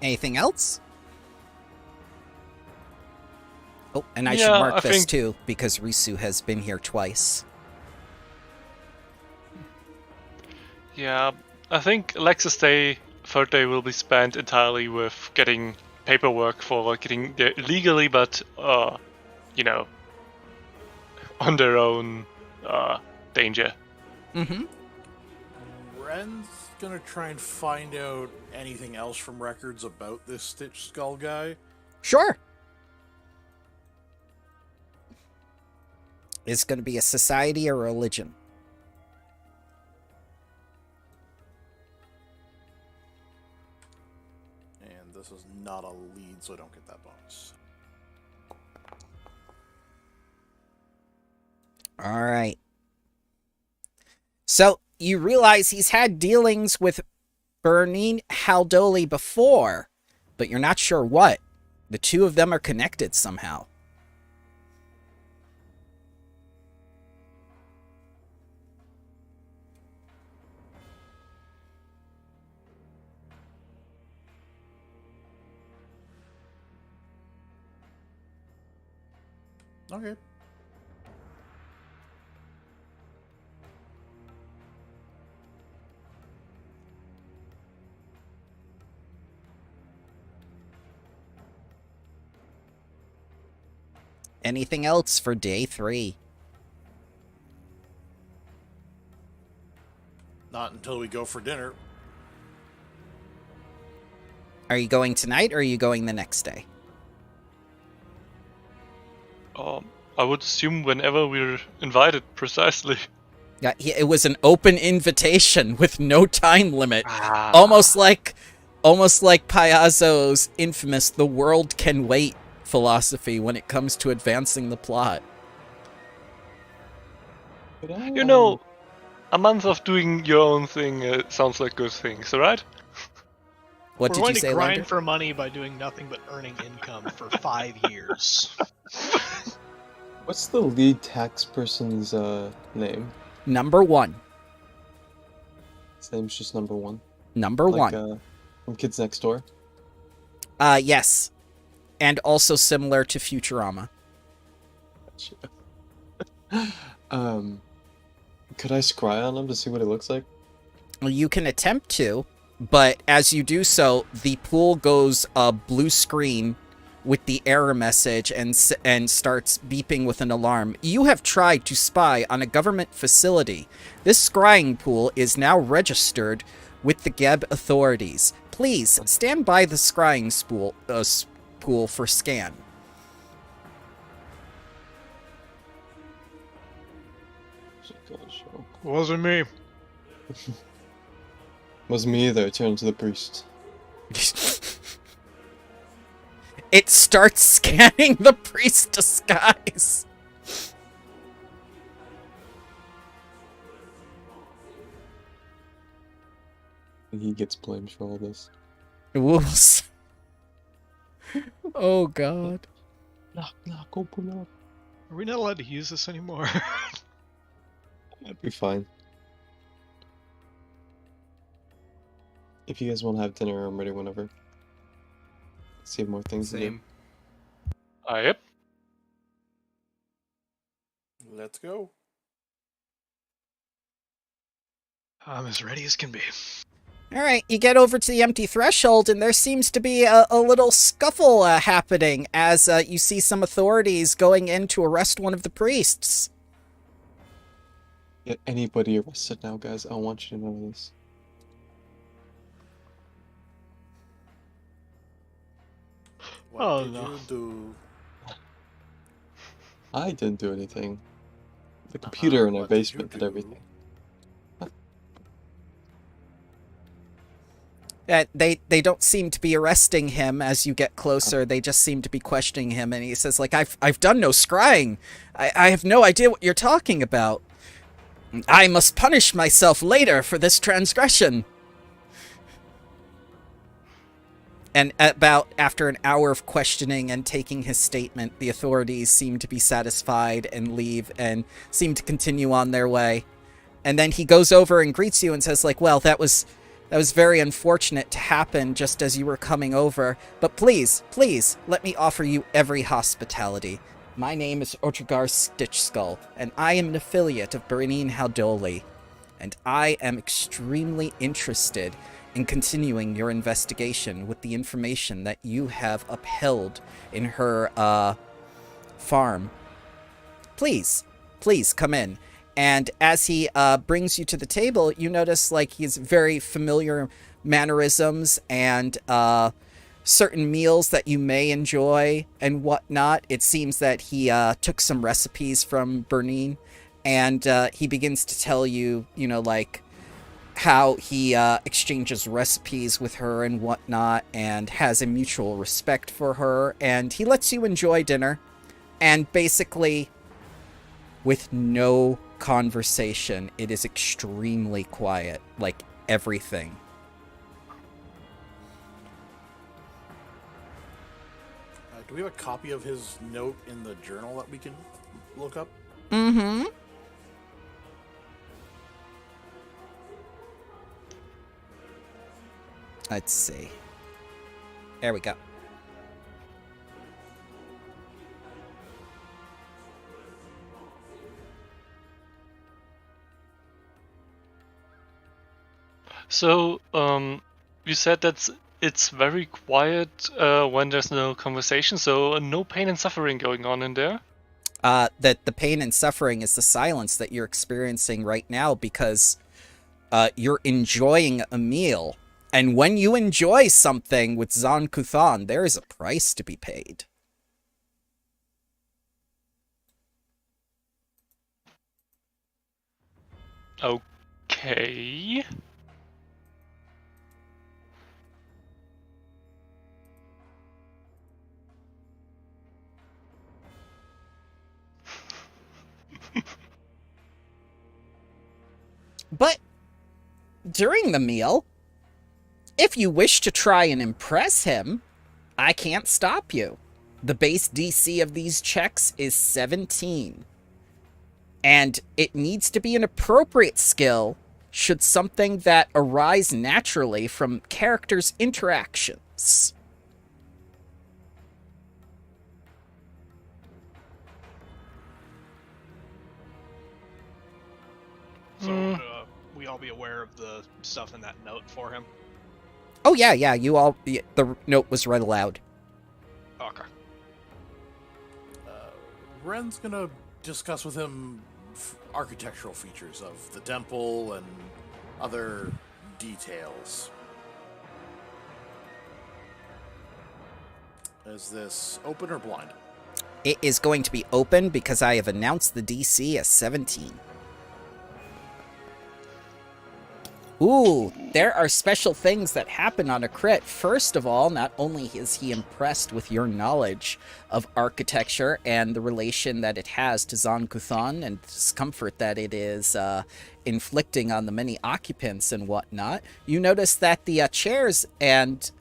Anything else? Oh, and I Yeah, should mark I this think- too, because Risu has been here twice. Yeah, I think Alexa's third day will be spent entirely with getting paperwork for getting there legally, but you know, on their own danger. Mm-hmm. Ren's gonna try and find out anything else from records about this Stitch Skull guy. Sure. Is it going to be a society or religion? And this is not a lead, so I don't get that bonus. All right. So you realize he's had dealings with Bernine Haldoli before, but you're not sure what. The two of them are connected somehow. Okay. Anything else for day 3? Not until we go for dinner. Are you going tonight or are you going the next day? I would assume whenever we're invited, precisely. Yeah, it was an open invitation with no time limit. Ah. Almost like Piazzo's infamous "the world can wait" philosophy when it comes to advancing the plot. But I, You know, a month of doing your own thing sounds like good things, alright? What We're did going you to say, grind Lander? for money by doing nothing but earning income for 5 years. what's the lead tax person's name? Number 1. His name's just number 1. Number Like, 1. from Kids Next Door. Yes. And also similar to Futurama. Could I scry on him to see what it looks like? Well, you can attempt to, but as you do so, the pool goes blue screen with the error message and starts beeping with an alarm. You have tried to spy on a government facility. This scrying pool is now registered with the Geb authorities. Please stand by the scrying pool for scan. Wasn't me. Wasn't me either. I turned to the priest. It starts scanning the priest's disguise. And he gets blamed for all this. Whoops. Oh god. Knock, knock, open up. Are we not allowed to use this anymore? That'd be fine. If you guys want to have dinner, I'm ready whenever. See if more things to do. Same. Yep. Let's go. I'm as ready as can be. All right, you get over to the empty threshold, and there seems to be a little scuffle happening as you see some authorities going in to arrest one of the priests. Get anybody arrested now, guys. I don't want you to know this. What Oh, did no. you do? I didn't do anything. The computer in our What did you basement did do? everything. They don't seem to be arresting him as you get closer. They just seem to be questioning him, and he says, like, I've done no scrying. I have no idea what you're talking about. I must punish myself later for this transgression. And about after an hour of questioning and taking his statement, the authorities seem to be satisfied and leave and seem to continue on their way. And then he goes over and greets you and says, like, well, that was very unfortunate to happen just as you were coming over. But please, let me offer you every hospitality. My name is Otragar Stitchskull, and I am an affiliate of Bernine Haldoli. And I am extremely interested in continuing your investigation with the information that you have upheld in her, farm. Please come in. And as he brings you to the table, you notice, like, he's very familiar mannerisms and certain meals that you may enjoy and whatnot. It seems that he took some recipes from Bernine, and he begins to tell you, you know, like, how he exchanges recipes with her and whatnot and has a mutual respect for her. And he lets you enjoy dinner. And basically, with no conversation, it is extremely quiet, like everything. Do we have a copy of his note in the journal that we can look up? Mm-hmm. Let's see. There we go. So, you said that it's very quiet when there's no conversation, so no pain and suffering going on in there? That the pain and suffering is the silence that you're experiencing right now because you're enjoying a meal. And when you enjoy something with Zon Kuthan, there is a price to be paid. Okay. But during the meal, if you wish to try and impress him, I can't stop you. The base DC of these checks is 17. And it needs to be an appropriate skill should something that arise naturally from characters' interactions. So we all be aware of the stuff in that note for him. Oh yeah, you all. The note was read aloud. Okay. Ren's gonna discuss with him architectural features of the temple and other details. Is this open or blind? It is going to be open because I have announced the DC as 17. Ooh, there are special things that happen on a crit. First of all, not only is he impressed with your knowledge of architecture and the relation that it has to Zon Kuthan and the discomfort that it is inflicting on the many occupants and whatnot, you notice that the chairs and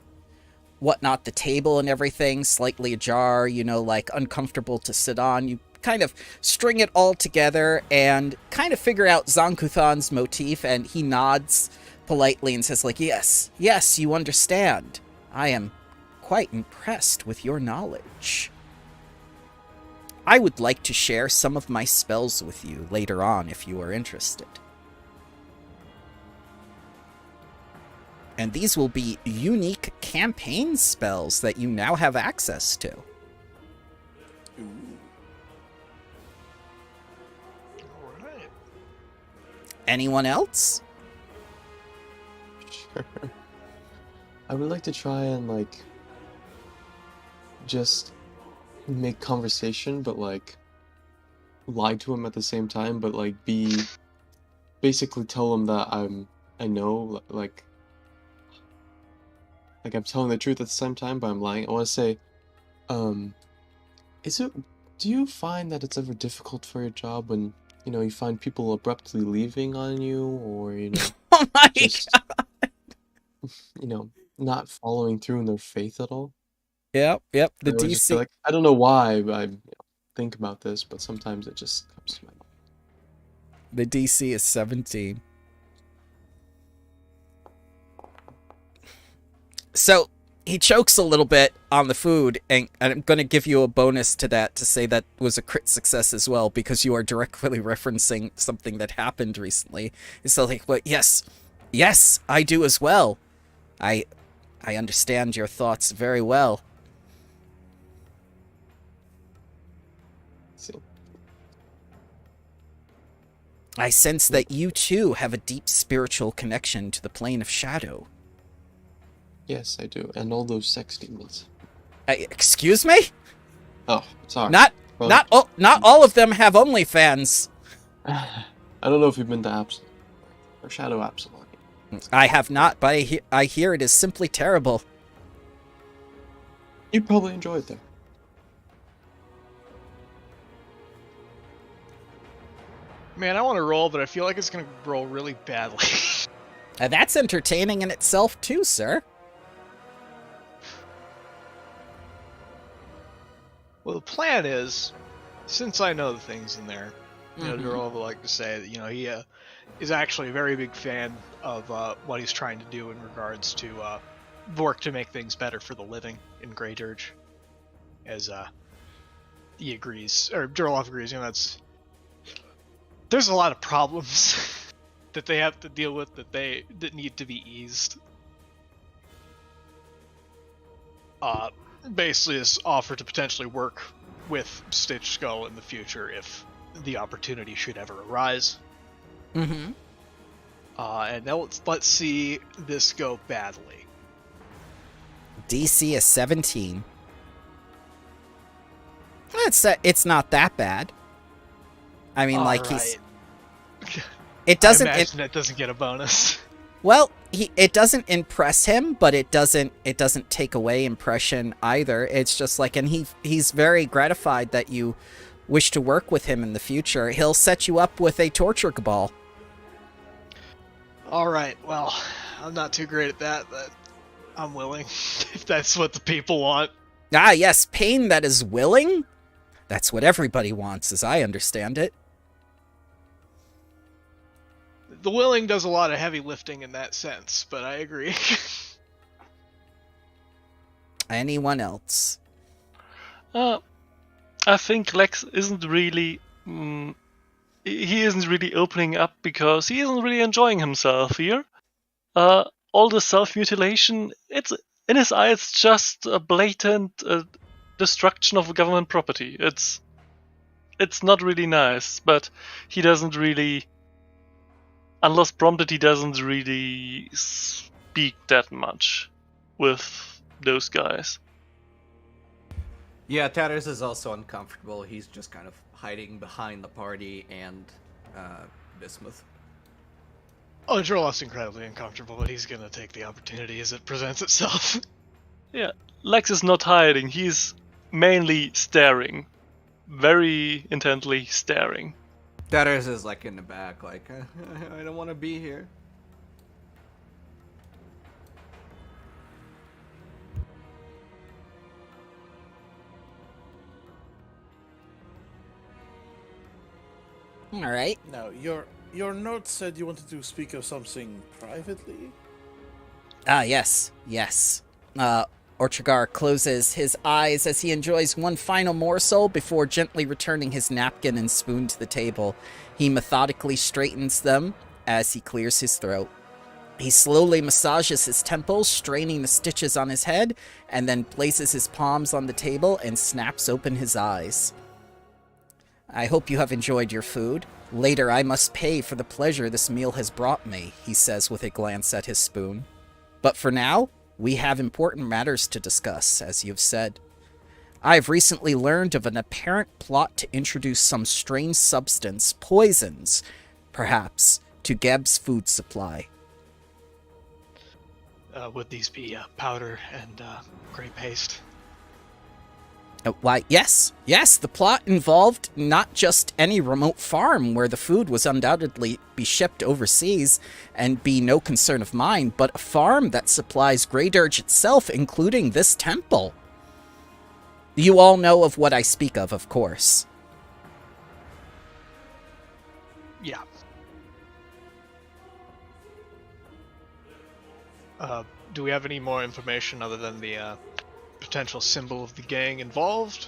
whatnot, the table and everything, slightly ajar, you know, like uncomfortable to sit on. You kind of string it all together and kind of figure out Zon Kuthan's motif, and he nods politely and says, like, yes, you understand. I am quite impressed with your knowledge. I would like to share some of my spells with you later on if you are interested. And these will be unique campaign spells that you now have access to. Alright. Anyone else? Sure. I would like to try and, like, just make conversation, but like lie to him at the same time, but like basically tell him that I know, like I'm telling the truth at the same time, but I'm lying. I want to say, is it? Do you find that it's ever difficult for your job when you find people abruptly leaving on you, or Oh my just god. not following through in their faith at all? Yep. The I always just feel DC like I don't know why I think about this, but sometimes it just comes to my mind. the DC is 17. So he chokes a little bit on the food, and I'm going to give you a bonus to that to say that was a crit success as well, because you are directly referencing something that happened recently. So like, well, yes, I do as well. I understand your thoughts very well. See, I sense that you too have a deep spiritual connection to the plane of shadow. yes, I do, and all those sex demons. Excuse me? Oh, sorry. Not Well, not all of them have OnlyFans. I don't know if you've been to Absalom or Shadow Absalom. I have not, but I hear it is simply terrible. You'd probably enjoy it there. Man, I want to roll, but I feel like it's going to roll really badly. That's entertaining in itself too, sir. Well, the plan is, since I know the things in there, Mhm. Durrell would like to say that, he is actually a very big fan of what he's trying to do in regards to work to make things better for the living in Grey Dirge. As he agrees, or Durrell agrees, there's a lot of problems that they have to deal with that need to be eased. Basically is offered to potentially work with Stitch Skull in the future if the opportunity should ever arise. Mm-hmm. And now let's see this go badly. DC is 17. It's not that bad. I mean, like Alright. it doesn't. I imagine it doesn't get a bonus. Well, it doesn't impress him, but it doesn't take away impression either. It's just like, and he's very gratified that you wish to work with him in the future. He'll set you up with a torture cabal. Alright, well, I'm not too great at that, but I'm willing, if that's what the people want. Ah, yes, pain that is willing? That's what everybody wants, as I understand it. The willing does a lot of heavy lifting in that sense, but I agree. Anyone else? I think Lex isn't really. He isn't really opening up because he isn't really enjoying himself here. All the self-mutilation, it's in his eye, it's just a blatant destruction of government property. It's not really nice, but he doesn't really. Unless prompted, he doesn't really speak that much with those guys. Yeah, Tatters is also uncomfortable. He's just kind of hiding behind the party and Bismuth. Oh, Jorloff's incredibly uncomfortable, but he's gonna take the opportunity as it presents itself. Yeah, Lex is not hiding. He's mainly staring, very intently staring. Tatters is like in the back, like, I don't want to be here. All right. Now, your note said you wanted to speak of something privately? Ah, yes. Ortregar closes his eyes as he enjoys one final morsel before gently returning his napkin and spoon to the table. He methodically straightens them as he clears his throat. He slowly massages his temples, straining the stitches on his head, and then places his palms on the table and snaps open his eyes. I hope you have enjoyed your food. Later I must pay for the pleasure this meal has brought me, he says with a glance at his spoon. But for now, we have important matters to discuss, as you've said. I have recently learned of an apparent plot to introduce some strange substance, poisons, perhaps, to Geb's food supply. Would these be powder and gray paste? Why, yes, the plot involved not just any remote farm where the food was undoubtedly be shipped overseas and be no concern of mine, but a farm that supplies Grey Dirge itself, including this temple. You all know of what I speak of course. Yeah. Do we have any more information other than the potential symbol of the gang involved?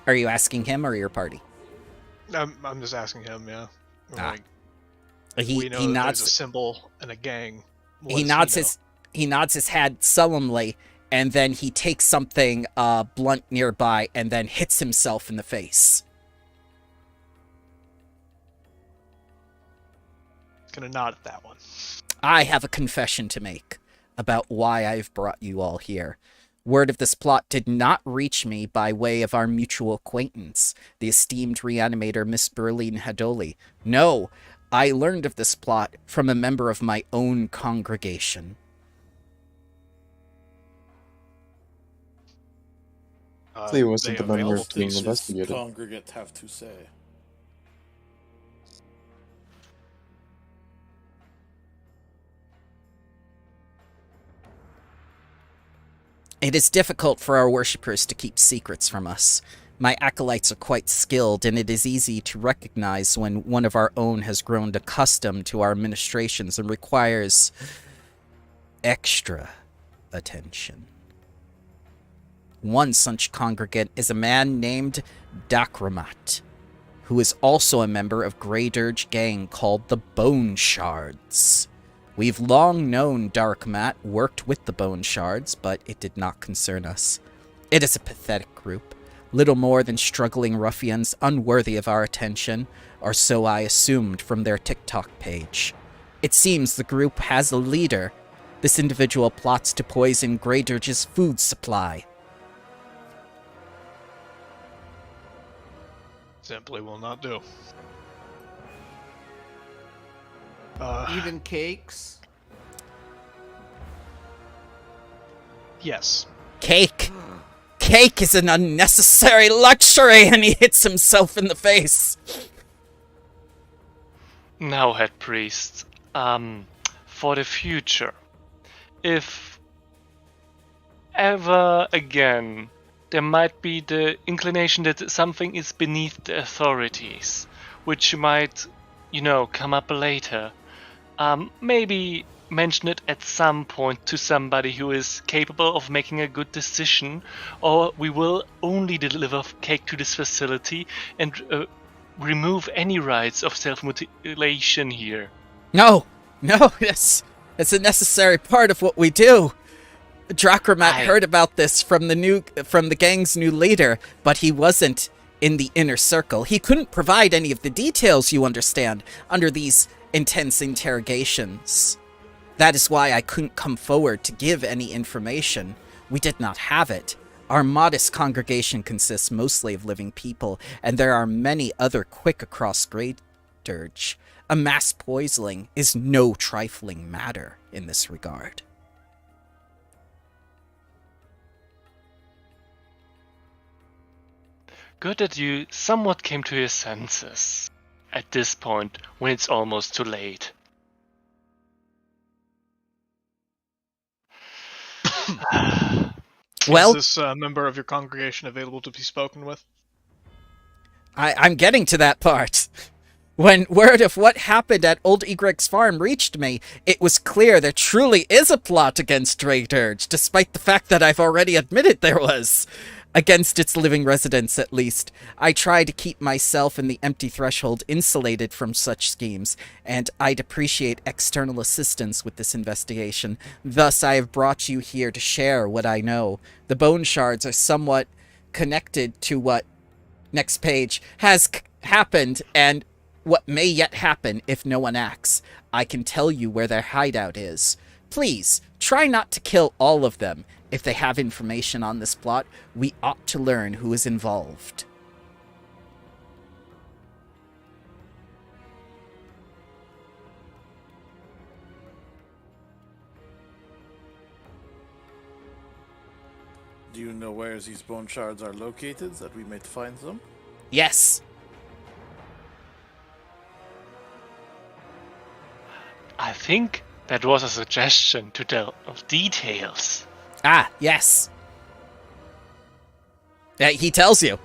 Are you asking him or your party? I'm just asking him, yeah. Like, He we know that nods. there's a symbol and a gang. What He does nods his head solemnly, and then he takes something blunt nearby and then hits himself in the face. Gonna nod at that one. I have a confession to make about why I've brought you all here. Word of this plot did not reach me by way of our mutual acquaintance, the esteemed reanimator Miss Berlin Hadoli. No, I learned of this plot from a member of my own congregation. He wasn't the member available of being Things his investigated. congregate have to say. It is difficult for our worshippers to keep secrets from us. My acolytes are quite skilled, and it is easy to recognize when one of our own has grown accustomed to our ministrations and requires extra attention. One such congregant is a man named Dakramat, who is also a member of Grey Dirge gang called the Bone Shards. We've long known Darkmat worked with the Bone Shards, but it did not concern us. It is a pathetic group, little more than struggling ruffians unworthy of our attention, or so I assumed from their TikTok page. It seems the group has a leader. This individual plots to poison Grey Dirge's food supply. Simply will not do. Even cakes? Yes. Cake! Cake is an unnecessary luxury, and he hits himself in the face. Now, head priest, for the future, if ever again there might be the inclination that something is beneath the authorities, which might, come up later, maybe mention it at some point to somebody who is capable of making a good decision, or we will only deliver cake to this facility and remove any rights of self-mutilation here. No, it's a necessary part of what we do. Drakramat heard about this from the gang's new leader, but he wasn't in the inner circle. He couldn't provide any of the details, you understand, under these intense interrogations. That is why I couldn't come forward to give any information. We did not have it. Our modest congregation consists mostly of living people, and there are many other quick across Grey Dirge. A mass poisoning is no trifling matter in this regard. Good that you somewhat came to your senses at this point when it's almost too late. Well, is this member of your congregation available to be spoken with? I'm getting to that part. When word of what happened at Old Egreg's farm reached me, it was clear there truly is a plot against Grey Dirge, despite the fact that I've already admitted there was. Against its living residents, at least. I try to keep myself and the Empty Threshold insulated from such schemes, and I'd appreciate external assistance with this investigation. Thus, I have brought you here to share what I know. The Bone Shards are somewhat connected to what, next page, has happened, and what may yet happen if no one acts. I can tell you where their hideout is. Please, try not to kill all of them. If they have information on this plot, we ought to learn who is involved. Do you know where these bone shards are located, that we might find them? Yes. I think that was a suggestion to tell of details. Ah, yes. He tells you.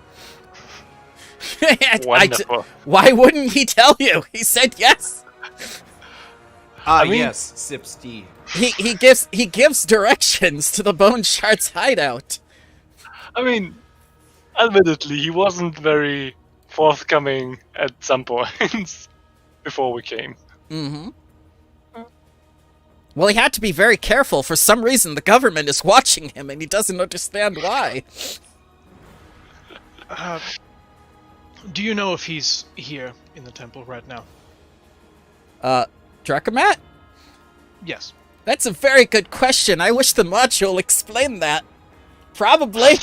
Wonderful. Why wouldn't he tell you? He said yes. I mean- Yes, sips tea. He gives directions to the Bone Shard's hideout. I mean, admittedly, he wasn't very forthcoming at some points before we came. Mm-hmm. Well, he had to be very careful. For some reason, the government is watching him, and he doesn't understand why. Do you know if he's here in the temple right now? Dracomat? Yes. That's a very good question. I wish the module explained that. Probably.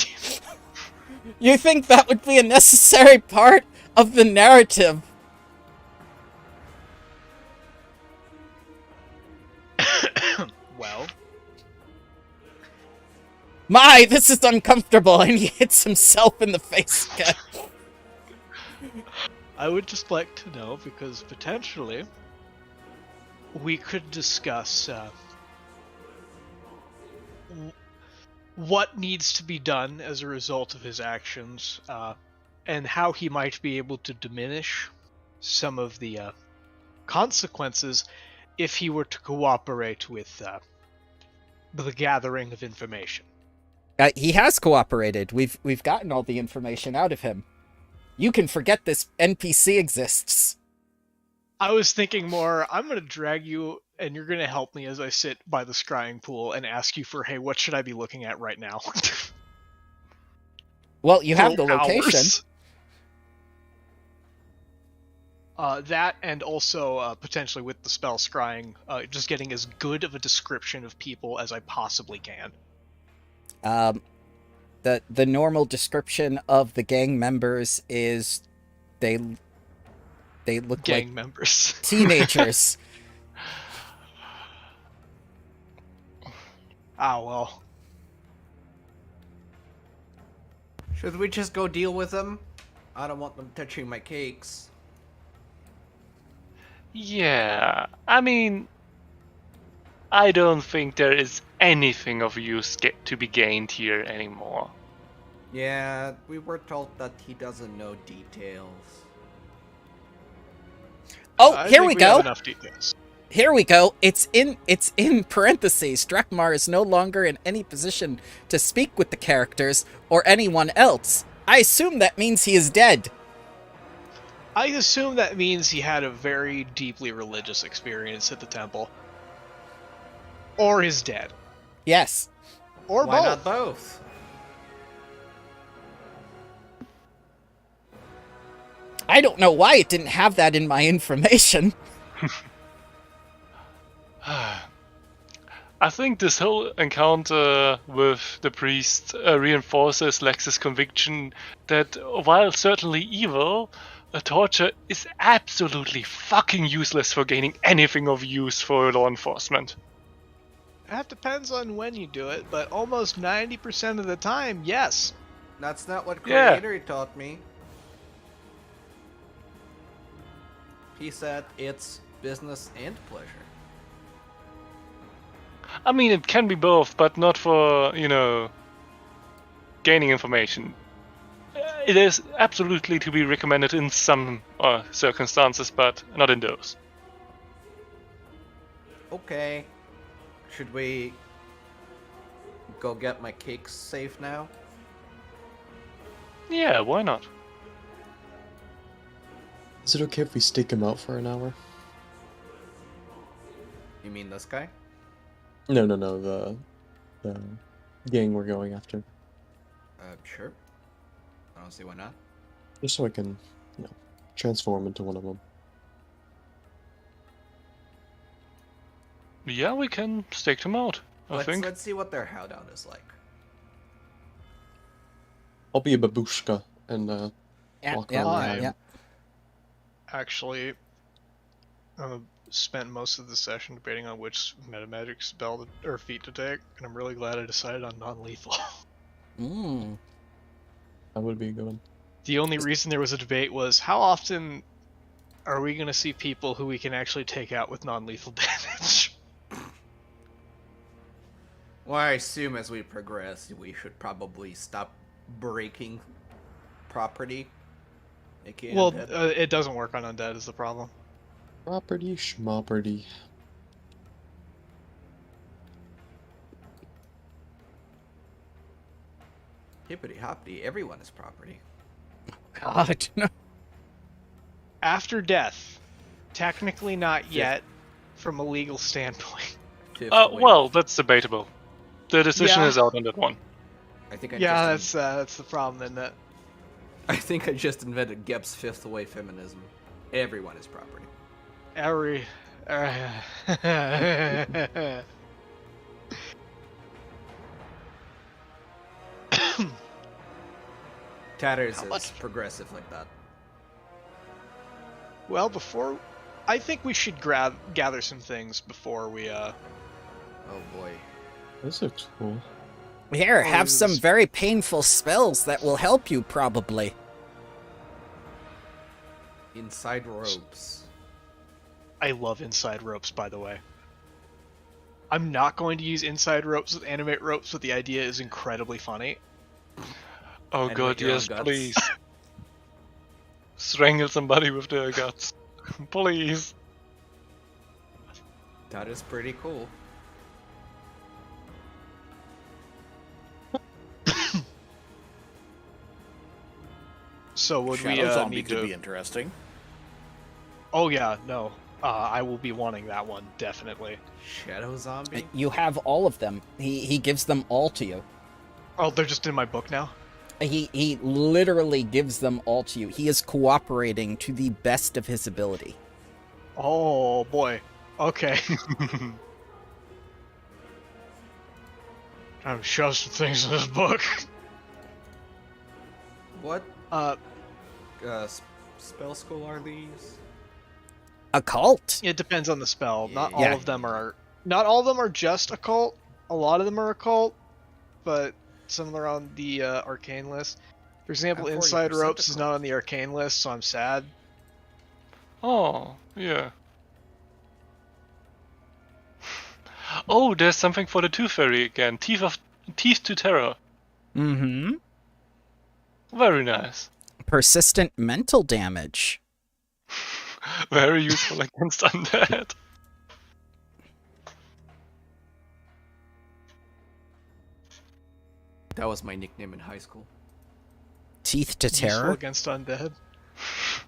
You think that would be a necessary part of the narrative? Well, My, this is uncomfortable, and he hits himself in the face again. I would just like to know, because potentially we could discuss what needs to be done as a result of his actions, and how he might be able to diminish some of the consequences if he were to cooperate with the gathering of information. He has cooperated. We've gotten all the information out of him. You can forget this NPC exists. I was thinking more, I'm going to drag you and you're going to help me as I sit by the scrying pool and ask you for, hey, what should I be looking at right now? Well, you have the For location. hours. That, and also potentially with the spell scrying, just getting as good of a description of people as I possibly can. The normal description of the gang members is they look Gang like members. teenagers. Well. Should we just go deal with them? I don't want them touching my cakes. Yeah, I mean, I don't think there is anything of use to be gained here anymore. Yeah, we were told that he doesn't know details. Oh, I here think we have go. Enough details. Here we go. It's in parentheses. Drakmar is no longer in any position to speak with the characters or anyone else. I assume that means he is dead. I assume that means he had a very deeply religious experience at the temple. Or is dead. Yes. Or Why both. not both? I don't know why it didn't have that in my information. I think this whole encounter with the priest reinforces Lex's conviction that while certainly evil, torture is absolutely fucking useless for gaining anything of use for law enforcement. That depends on when you do it, but almost 90% of the time, yes. That's not what Yeah. Creator taught me. He said it's business and pleasure. I mean, it can be both, but not for, gaining information. It is absolutely to be recommended in some circumstances, but not in those. Okay. Should we go get my cakes safe now? Yeah, why not? Is it okay if we stake him out for an hour? You mean this guy? No, the gang we're going after. Sure. I don't see why not. Just so I can, transform into one of them. Yeah, we can stake them out, I think. Let's see what their hideout is like. I'll be a babushka and Yeah, walk yeah, around the yeah, hideout. yeah. Actually, spent most of the session debating on which metamagic spell or feat to take, and I'm really glad I decided on non-lethal. Mm. That would be a good one. The only reason there was a debate was how often are we going to see people who we can actually take out with non-lethal damage? Well, I assume as we progress, we should probably stop breaking property. aka Well, undead. it doesn't work on undead is the problem. Property schmopperty. Hippity hoppity, everyone is property. God, no. After death, technically not yet, from a legal standpoint. Fifth wave. Well, that's debatable. The decision Yeah. is out on that one. I think I Yeah, just that's the problem, isn't it? I think I just invented Gep's fifth wave feminism. Everyone is property. Every. Tatters How is much? progressive like that. Well, I think we should gather some things before we Oh boy. This looks cool. Here, have this some is- very painful spells that will help you, probably. Inside ropes. I love inside ropes, by the way. I'm not going to use inside ropes with animate ropes, but the idea is incredibly funny. Oh And god, with your own yes, guts. please. Strangle somebody with their guts. Please. That is pretty cool. So would Shadow we Zombie need could to? be interesting. Oh yeah, no. I will be wanting that one definitely. Shadow zombie? You have all of them. He gives them all to you. Oh, they're just in my book now. He literally gives them all to you. He is cooperating to the best of his ability. Oh boy. Okay. Time to shove some things in this book. What Uh, spell school are these? Occult. it depends on the spell. Not all Yeah. of them are. Not all of them are just occult. A lot of them are occult, but some of them are on the arcane list. For example, I'm Inside 40% Ropes is not occult. on the arcane list, so I'm sad. Oh, yeah. Oh, there's something for the Tooth Fairy again. Teeth to Terror. Mm-hmm. Very nice. Persistent mental damage. Very useful against undead. That was my nickname in high school. Teeth to Useful terror. against undead.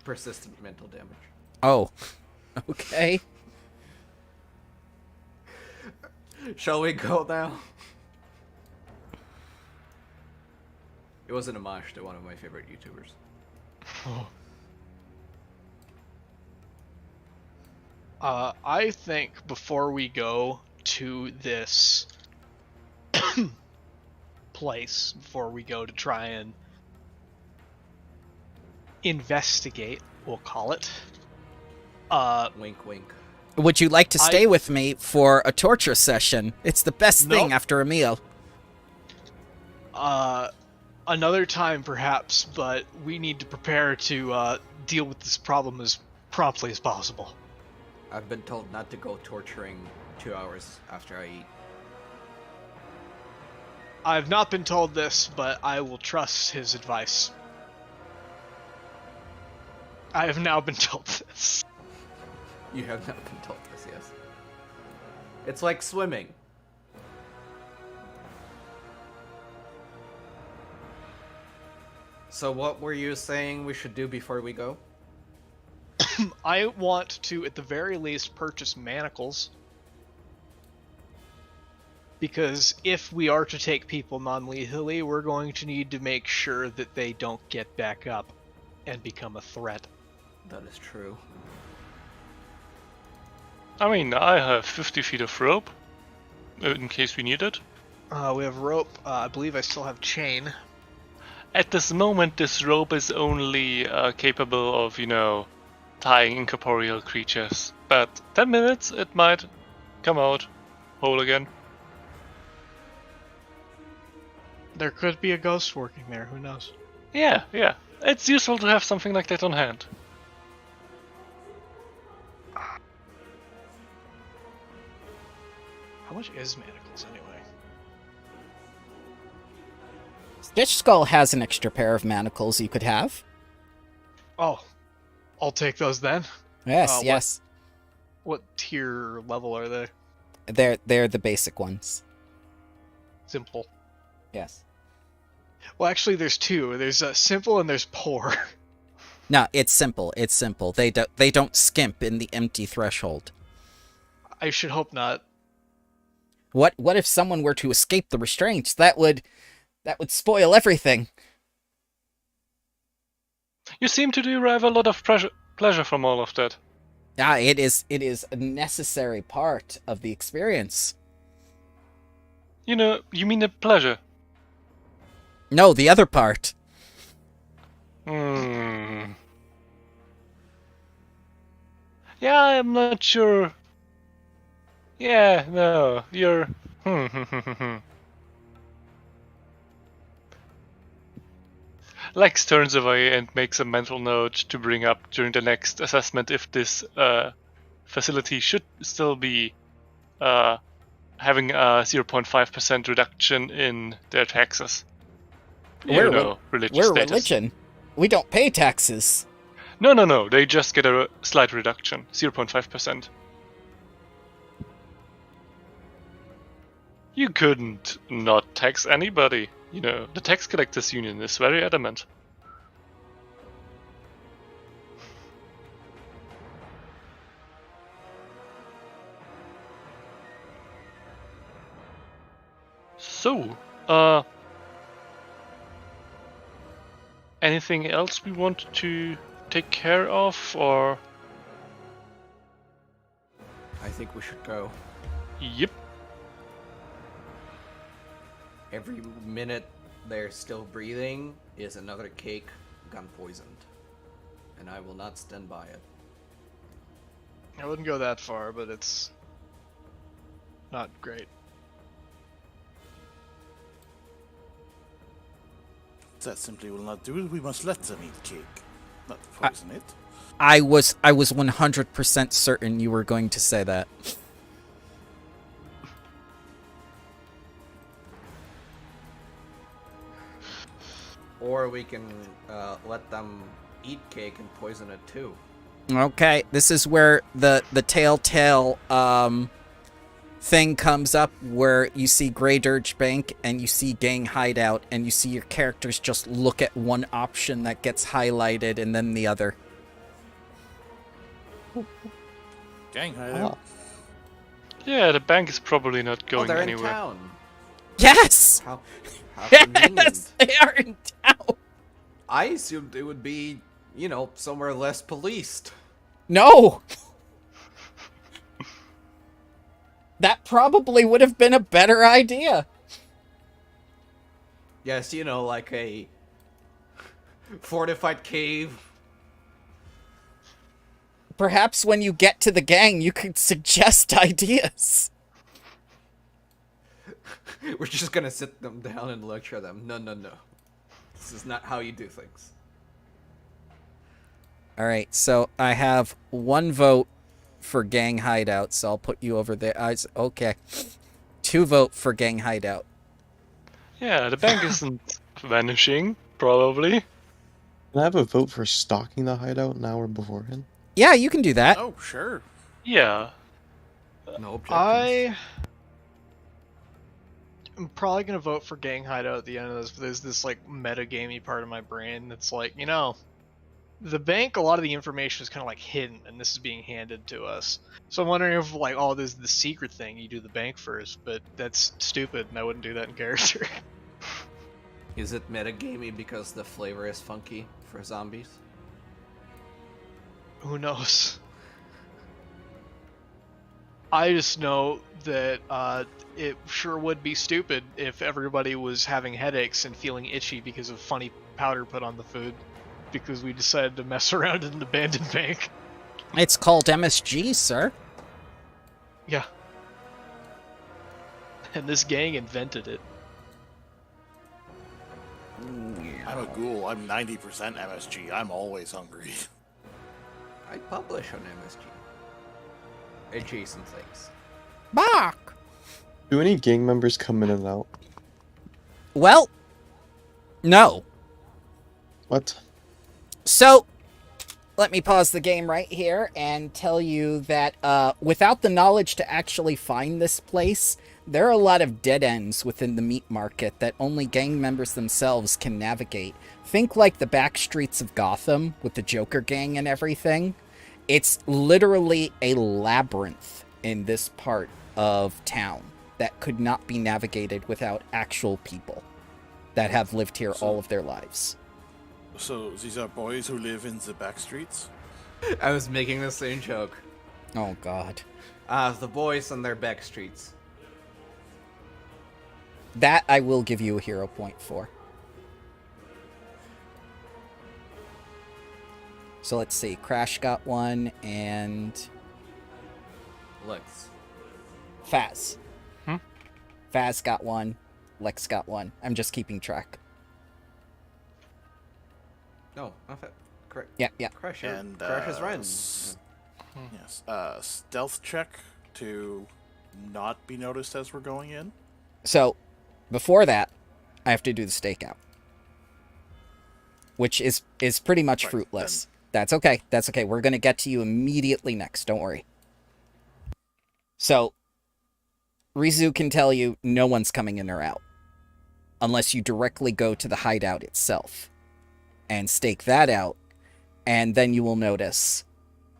Persistent mental damage. Oh. Okay. Shall we go now? It was an homage to one of my favorite YouTubers. I think before we go to this place, before we go to try and investigate, we'll call it. Wink, wink. Would you like to stay with me for a torture session? It's the best thing Nope. after a meal. Another time perhaps, but we need to prepare to deal with this problem as promptly as possible. I've been told not to go torturing 2 hours after I eat. I've not been told this, but I will trust his advice. I have now been told this. You have not been told this, yes. It's like swimming. So what were you saying we should do before we go? I want to, at the very least, purchase manacles. Because if we are to take people non-lethally, we're going to need to make sure that they don't get back up and become a threat. That is true. I mean, I have 50 feet of rope, in case we need it. We have rope. I believe I still have chain. At this moment, this rope is only capable of, tying incorporeal creatures. But 10 minutes, it might come out whole again. There could be a ghost working there. Who knows? Yeah. It's useful to have something like that on hand. How much is manacles anyway? Stitch Skull has an extra pair of manacles you could have. Oh, I'll take those then. Yes, what- yes. What tier level are they? They're the basic ones. Simple. Yes. Well, actually, there's two. There's simple and there's poor. No, it's simple. It's simple. They don't skimp in the empty threshold. I should hope not. What if someone were to escape the restraints? That would spoil everything. You seem to derive a lot of pleasure from all of that. Ah, it is a necessary part of the experience. You mean the pleasure? No, the other part. Yeah, I'm not sure. Yeah, no, you're... Lex turns away and makes a mental note to bring up during the next assessment if this facility should still be having a 0.5% reduction in their taxes. Religious We're status. religion. We don't pay taxes. No, they just get a slight reduction, 0.5%. You couldn't not tax anybody. The tax collectors union is very adamant. So, anything else we want to take care of, or? I think we should go. Yep. Every minute they're still breathing is another cake gun poisoned. And I will not stand by it. I wouldn't go that far, but it's not great. That simply will not do it. We must let them eat cake, not poison it. I was 100% certain you were going to say that. Or we can let them eat cake and poison it too. Okay, this is where the telltale thing comes up, where you see Grey Dirge Bank and you see Gang Hideout, and you see your characters just look at one option that gets highlighted and then the other. Gang hideout. Yeah, the bank is probably not going they're anywhere. in town. Yes! How convenient. Yes, they are in town! I assumed it would be, somewhere less policed. No! That probably would have been a better idea. Yes, like a fortified cave. Perhaps when you get to the gang, you could suggest ideas. We're just gonna sit them down and lecture them. No. This is not how you do things. Alright, so I have one vote for Gang Hideout, so I'll put you over there. Okay. 2 vote for Gang Hideout. Yeah, the bank isn't vanishing, probably. Can I have a vote for stalking the hideout now or beforehand? Yeah, you can do that. Oh, sure. Yeah. No objections. I'm probably gonna vote for Gang Hideout at the end of this, but there's this like meta-gamey part of my brain that's like, the bank, a lot of the information is kind of like hidden, and this is being handed to us. So I'm wondering if like, this is the secret thing, you do the bank first, but that's stupid, and I wouldn't do that in character. Is it metagamey because the flavor is funky for zombies? Who knows? I just know that it sure would be stupid if everybody was having headaches and feeling itchy because of funny powder put on the food because we decided to mess around in an abandoned bank. It's called MSG, sir. Yeah. And this gang invented it. I'm a ghoul. I'm 90% MSG. I'm always hungry. I publish on MSG. Adjacent things. Bark! Do any gang members come in and out? Well, no. What? So, let me pause the game right here and tell you that without the knowledge to actually find this place, there are a lot of dead ends within the meat market that only gang members themselves can navigate. Think like the back streets of Gotham with the Joker gang and everything. It's literally a labyrinth in this part of town that could not be navigated without actual people that have lived here all of their lives. So these are boys who live in the back streets? I was making the same joke. Oh, God. The boys on their back streets. That I will give you a hero point for. So let's see. Crash got one, and Lex. Faz. Hmm? Faz got one. Lex got one. I'm just keeping track. No, not that. Correct. Yeah. Crash. And, Crash is Ren. Yes. Stealth check to not be noticed as we're going in. So, before that, I have to do the stakeout. Which is pretty much Right, fruitless. That's okay. That's okay. We're going to get to you immediately next. Don't worry. So, Rizu can tell you no one's coming in or out. Unless you directly go to the hideout itself. And stake that out. And then you will notice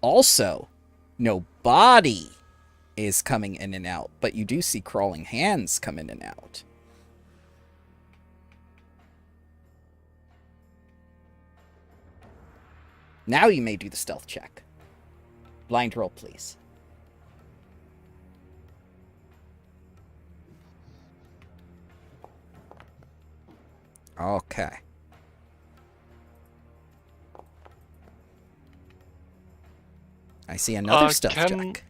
also no body is coming in and out. But you do see crawling hands come in and out. Now you may do the stealth check. Blind roll, please. Okay. I see another stealth check.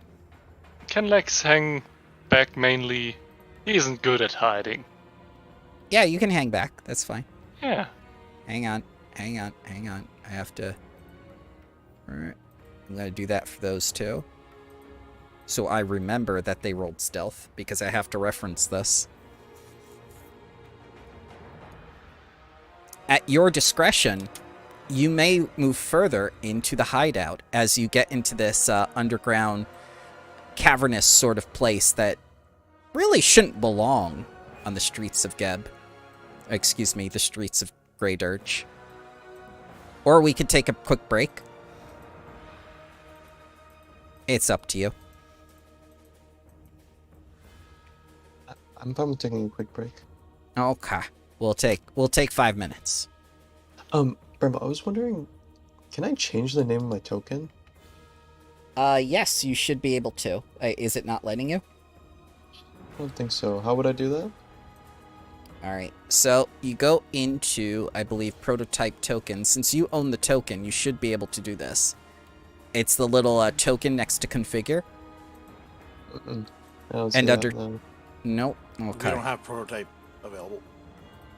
Can Lex hang back mainly? He isn't good at hiding. Yeah, you can hang back. That's fine. Yeah. Hang on. I have to... Alright. I'm going to do that for those two. So I remember that they rolled stealth, because I have to reference this. At your discretion, you may move further into the hideout as you get into this underground, cavernous sort of place that really shouldn't belong on the streets of Geb. Excuse me, the streets of Grey Dirge. Or we could take a quick break. It's up to you. I'm fine with taking a quick break. Okay. We'll take 5 minutes. Brembo, I was wondering, can I change the name of my token? Yes, you should be able to. Is it not letting you? I don't think so. How would I do that? Alright, so you go into, I believe, prototype token. Since you own the token, you should be able to do this. It's the little token next to configure. I don't see And that, under... no. Nope. We Okay. don't have prototype available.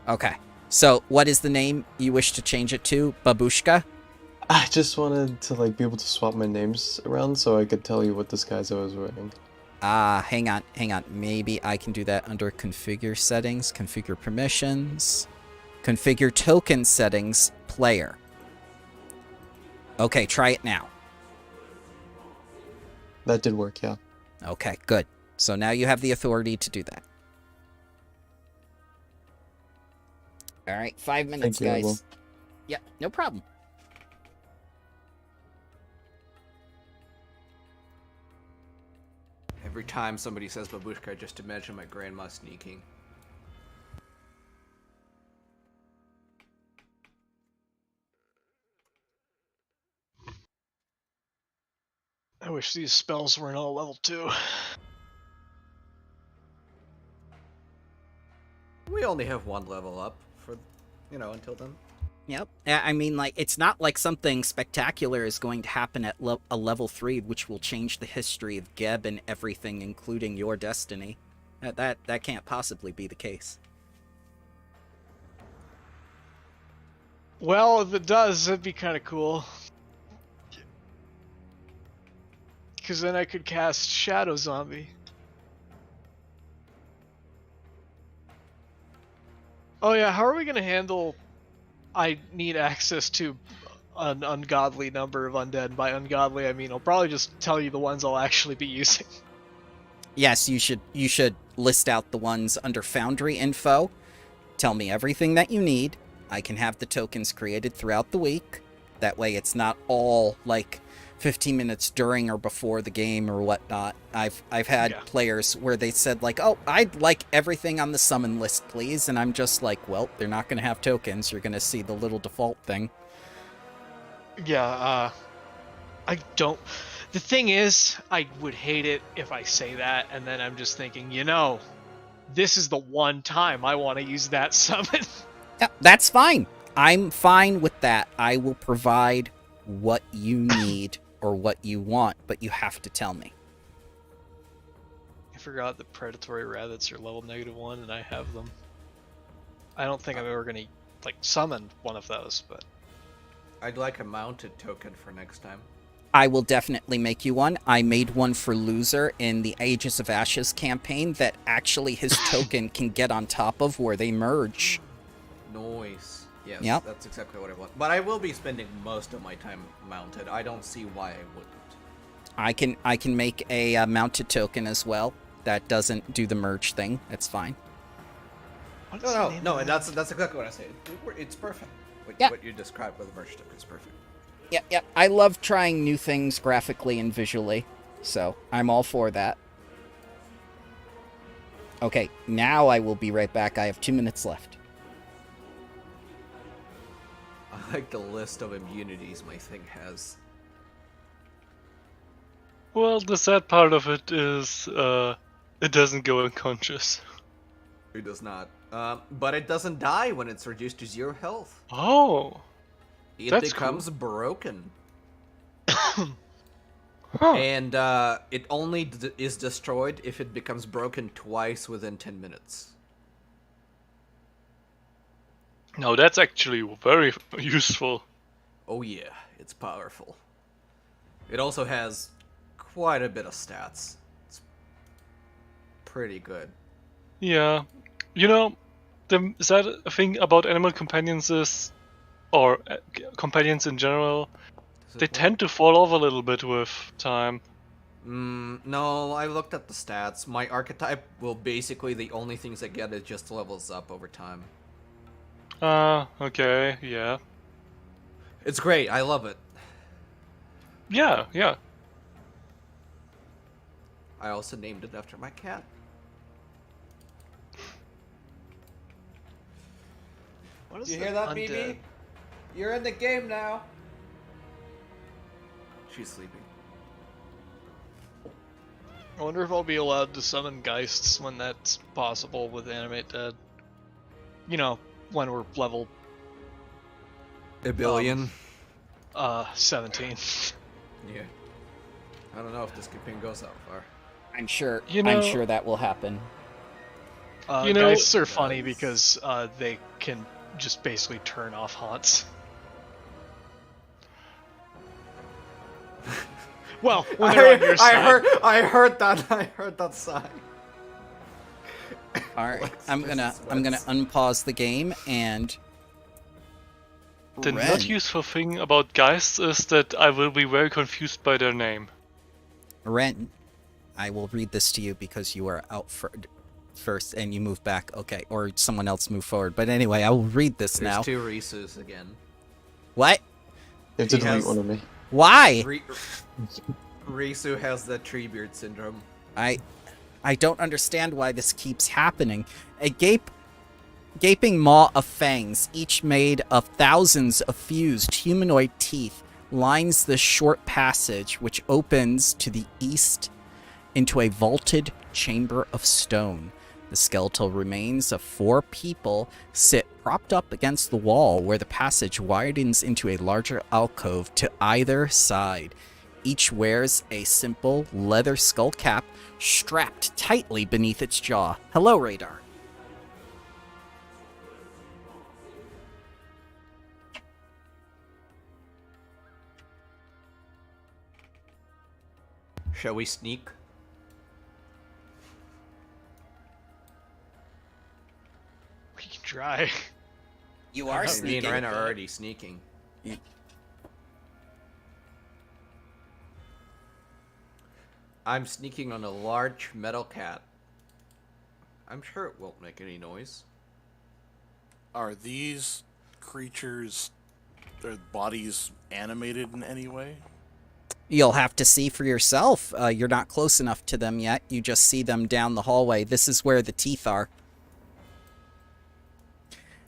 Okay. So, what is the name you wish to change it to? Babushka? I just wanted to be able to swap my names around so I could tell you what disguise I was wearing. Hang on. Maybe I can do that under configure settings, configure permissions, configure token settings, player. Okay, try it now. That did work, yeah. Okay, good. So now you have the authority to do that. Alright, 5 minutes, Thank you, I will. guys. Yeah, no problem. Every time somebody says babushka, I just imagine my grandma sneaking. wish these spells weren't all level 2. We only have one level up for, until then. Yep. I mean, like, it's not like something spectacular is going to happen at a level 3, which will change the history of Geb and everything, including your destiny. That can't possibly be the case. Well, if it does, that'd be kind of cool. Because then I could cast Shadow Zombie. Oh yeah, how are we going to handle... I need access to an ungodly number of undead. By ungodly, I mean I'll probably just tell you the ones I'll actually be using. Yes, you should list out the ones under Foundry info. Tell me everything that you need. I can have the tokens created throughout the week. That way it's not all like 15 minutes during or before the game or whatnot. I've had players where they said like, "Oh, I'd like everything on the summon list, please." And I'm just like, "Well, they're not going to have tokens. You're going to see the little default thing." Yeah, I don't... The thing is, I would hate it if I say that, and then I'm just thinking, this is the one time I want to use that summon. Yeah, that's fine. I'm fine with that. I will provide what you need or what you want, but you have to tell me. I forgot that predatory rabbits are level -1, and I have them. I don't think I'm ever going to, summon one of those, but... I'd like a mounted token for next time. I will definitely make you one. I made one for Loser in the Ages of Ashes campaign that actually his token can get on top of where they merge. Nice. Yes, Yep. That's exactly what I want. But I will be spending most of my time mounted. I don't see why I wouldn't. I can make a mounted token as well that doesn't do the merge thing. That's fine. No, that's exactly what I said. It's perfect. What you described with the merge token is perfect. Yeah. I love trying new things graphically and visually, so I'm all for that. Okay, now I will be right back. I have 2 minutes left. I like the list of immunities my thing has. Well, the sad part of it is it doesn't go unconscious. It does not. But it doesn't die when it's reduced to 0 health. Oh. It That's becomes broken. Huh. And it only is destroyed if it becomes broken twice within 10 minutes. No, that's actually very useful. Oh yeah, it's powerful. It also has quite a bit of stats. It's pretty good. Yeah. The sad thing about animal companions is, or companions in general, they tend to fall off a little bit with time. No, I looked at the stats. My archetype will basically, the only things I get is just levels up over time. Okay, yeah. It's great, I love it. Yeah. I also named it after my cat. What is You the hear that, undead? BB? You're in the game now. She's sleeping. I wonder if I'll be allowed to summon Geists when that's possible with Animate Dead. When we're level... A billion. 17. Yeah. I don't know if this campaign goes that far. I'm sure. You know- I'm sure that will happen. Geists are funny because they can just basically turn off haunts. Well, when they're on your side. I heard that sigh. All right, Alexis I'm gonna sweats. unpause the game and. The Ren. not useful thing about Geists is that I will be very confused by their name. Ren, I will read this to you because you are out first and you move back. Okay, or someone else move forward. But anyway, I will read this There's now. 2 Risus again. What? You have to He delete has- one of me. Why? Risu has the Treebeard syndrome. I don't understand why this keeps happening. A gaping maw of fangs, each made of thousands of fused humanoid teeth, lines the short passage which opens to the east into a vaulted chamber of stone. The skeletal remains of 4 people sit propped up against the wall where the passage widens into a larger alcove to either side. Each wears a simple leather skull cap strapped tightly beneath its jaw. Hello, Radar. Shall we sneak? We can try. You Me are and sneaking. Ren are already sneaking. I'm sneaking on a large metal cat. I'm sure it won't make any noise. Are these creatures, their bodies animated in any way? You'll have to see for yourself. You're not close enough to them yet. You just see them down the hallway. This is where the teeth are.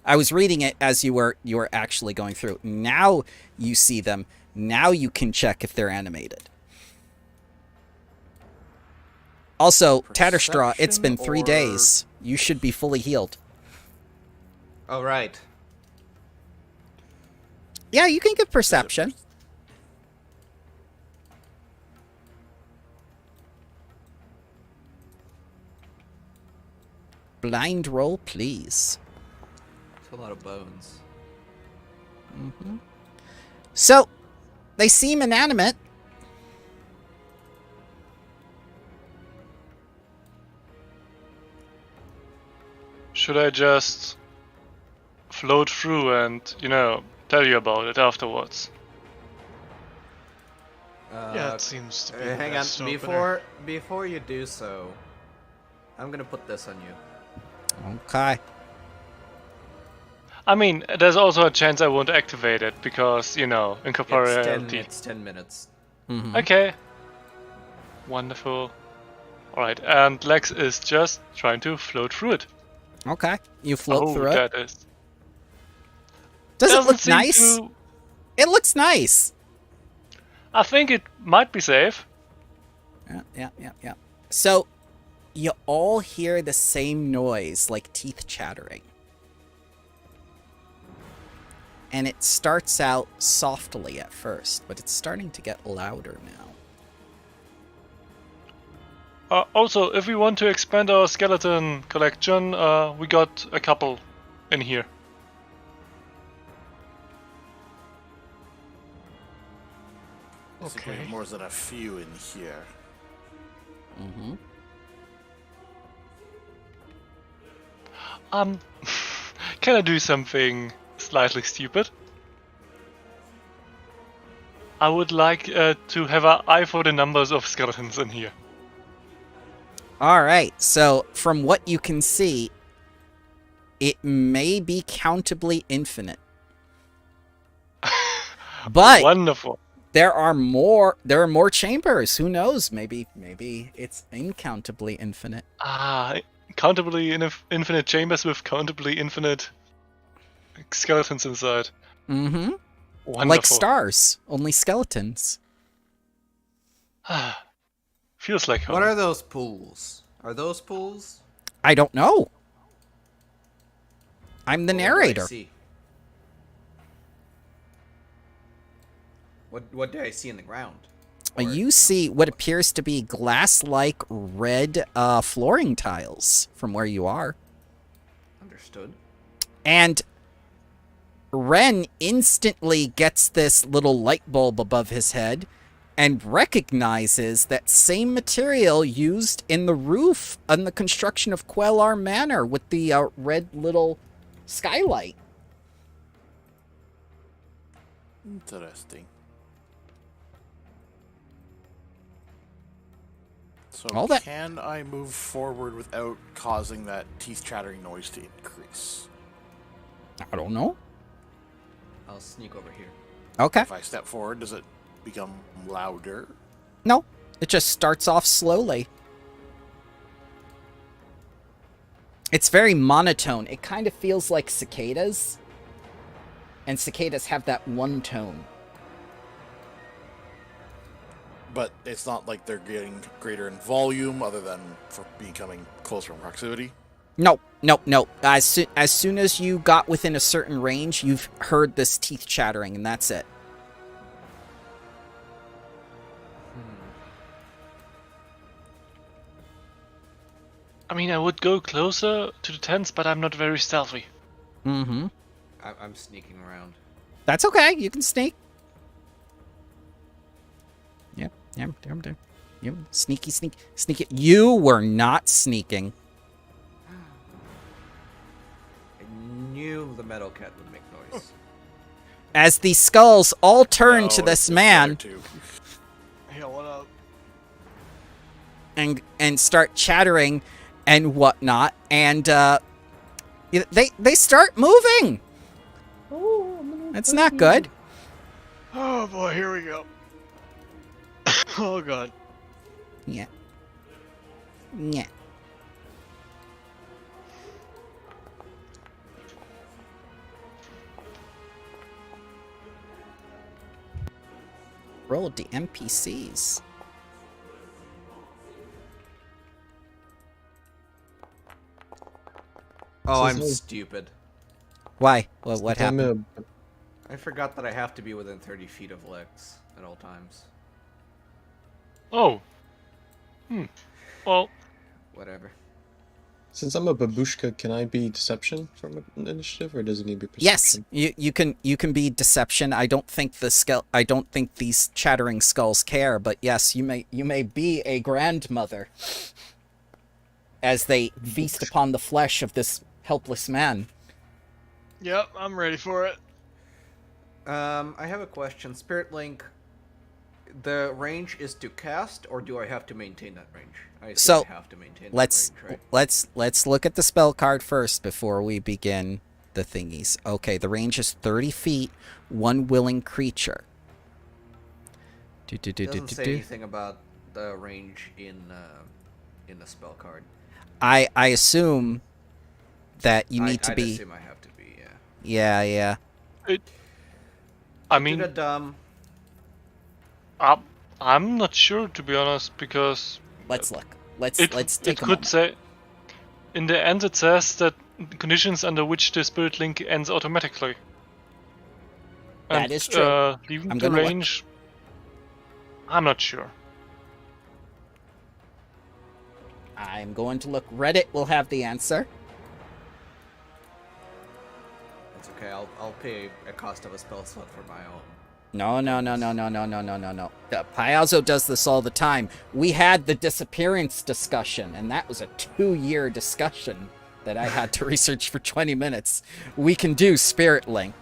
I was reading it as you were actually going through. Now you see them. Now you can check if they're animated. Also, Tatterstraw, it's been 3 days. You should be fully healed. Oh, right. Yeah, you can give perception. Blind roll, please. It's a lot of bones. So, they seem inanimate. Should I just float through and, tell you about it afterwards? Yeah, it seems to be the Hang on. best opener. Before you do so, I'm gonna put this on you. Okay. I mean, there's also a chance I won't activate it because, in comparison. It's 10 minutes. Okay. Wonderful. Alright, and Lex is just trying to float through it. Okay. You float through it. That is. Does it Doesn't look seem nice? to- It looks nice. I think it might be safe. Yeah. So, you all hear the same noise, like teeth chattering. And it starts out softly at first, but it's starting to get louder now. Also, if we want to expand our skeleton collection, we got a couple in here. Basically, more than a few in here. Can I do something slightly stupid? I would like to have an eye for the numbers of skeletons in here. Alright, so from what you can see, it may be countably infinite. But Wonderful. there are more chambers. Who knows? Maybe it's incountably infinite. Countably infinite chambers with countably infinite skeletons inside. Mm-hmm. Wonderful. Like stars, only skeletons. Feels like home. What are those pools? Are those pools? I don't know. I'm the What do I narrator. see? What do I see in the ground? You see what appears to be glass-like red flooring tiles from where you are. Understood. And Ren instantly gets this little light bulb above his head and recognizes that same material used in the roof on the construction of Quellar Manor with the red little skylight. Interesting. So All that- can I move forward without causing that teeth chattering noise to increase? I don't know. I'll sneak over here. Okay. If I step forward, does it become louder? No, it just starts off slowly. It's very monotone. It kind of feels like cicadas. And cicadas have that one tone. but it's not like they're getting greater in volume other than for becoming closer in proximity. No, no, no. As soon as you got within a certain range, you've heard this teeth chattering, and that's it. I mean, I would go closer to the tents, but I'm not very stealthy. Mm-hmm. I'm sneaking around. That's okay. You can sneak. Yep. Yep. Sneaky. You were not sneaking. I knew the metal cat would make noise. As the skulls all turn No, to it's this the man other two. Hey, what up? and start chattering and whatnot, and they start moving. That's not good. Oh boy, here we go. Oh god. Yeah. Roll the NPCs. Oh, I'm Since stupid. Why? What happened? I forgot that I have to be within 30 feet of Lex at all times. Oh. Well, Whatever. Since I'm a babushka, can I be deception from an initiative, or does it need to be Yes, perception? you can be deception. I don't think these chattering skulls care, but yes, you may be a grandmother as they feast upon the flesh of this helpless man. Yep, I'm ready for it. I have a question. Spirit Link, the range is to cast, or do I have to maintain that range? I assume So, I have to maintain Let's that range, right? let's look at the spell card first before we begin the thingies. Okay, the range is 30 feet, one willing creature. It doesn't say anything about the range in the spell card. I assume that you need to I'd be. assume I have to be, yeah. Yeah. I Did mean, a dumb. I'm not sure, to be honest, because Let's look. Let's it take a could moment. say, in the end it says that conditions under which the spirit link ends automatically. That is true. Leaving I'm the gonna look. range, I'm not sure. I'm going to look. Reddit will have the answer. It's okay. I'll pay a cost of a spell slot for my own. No. Piazzo does this all the time. We had the disappearance discussion, and that was a 2-year discussion that I had to research for 20 minutes. We can do Spirit Link.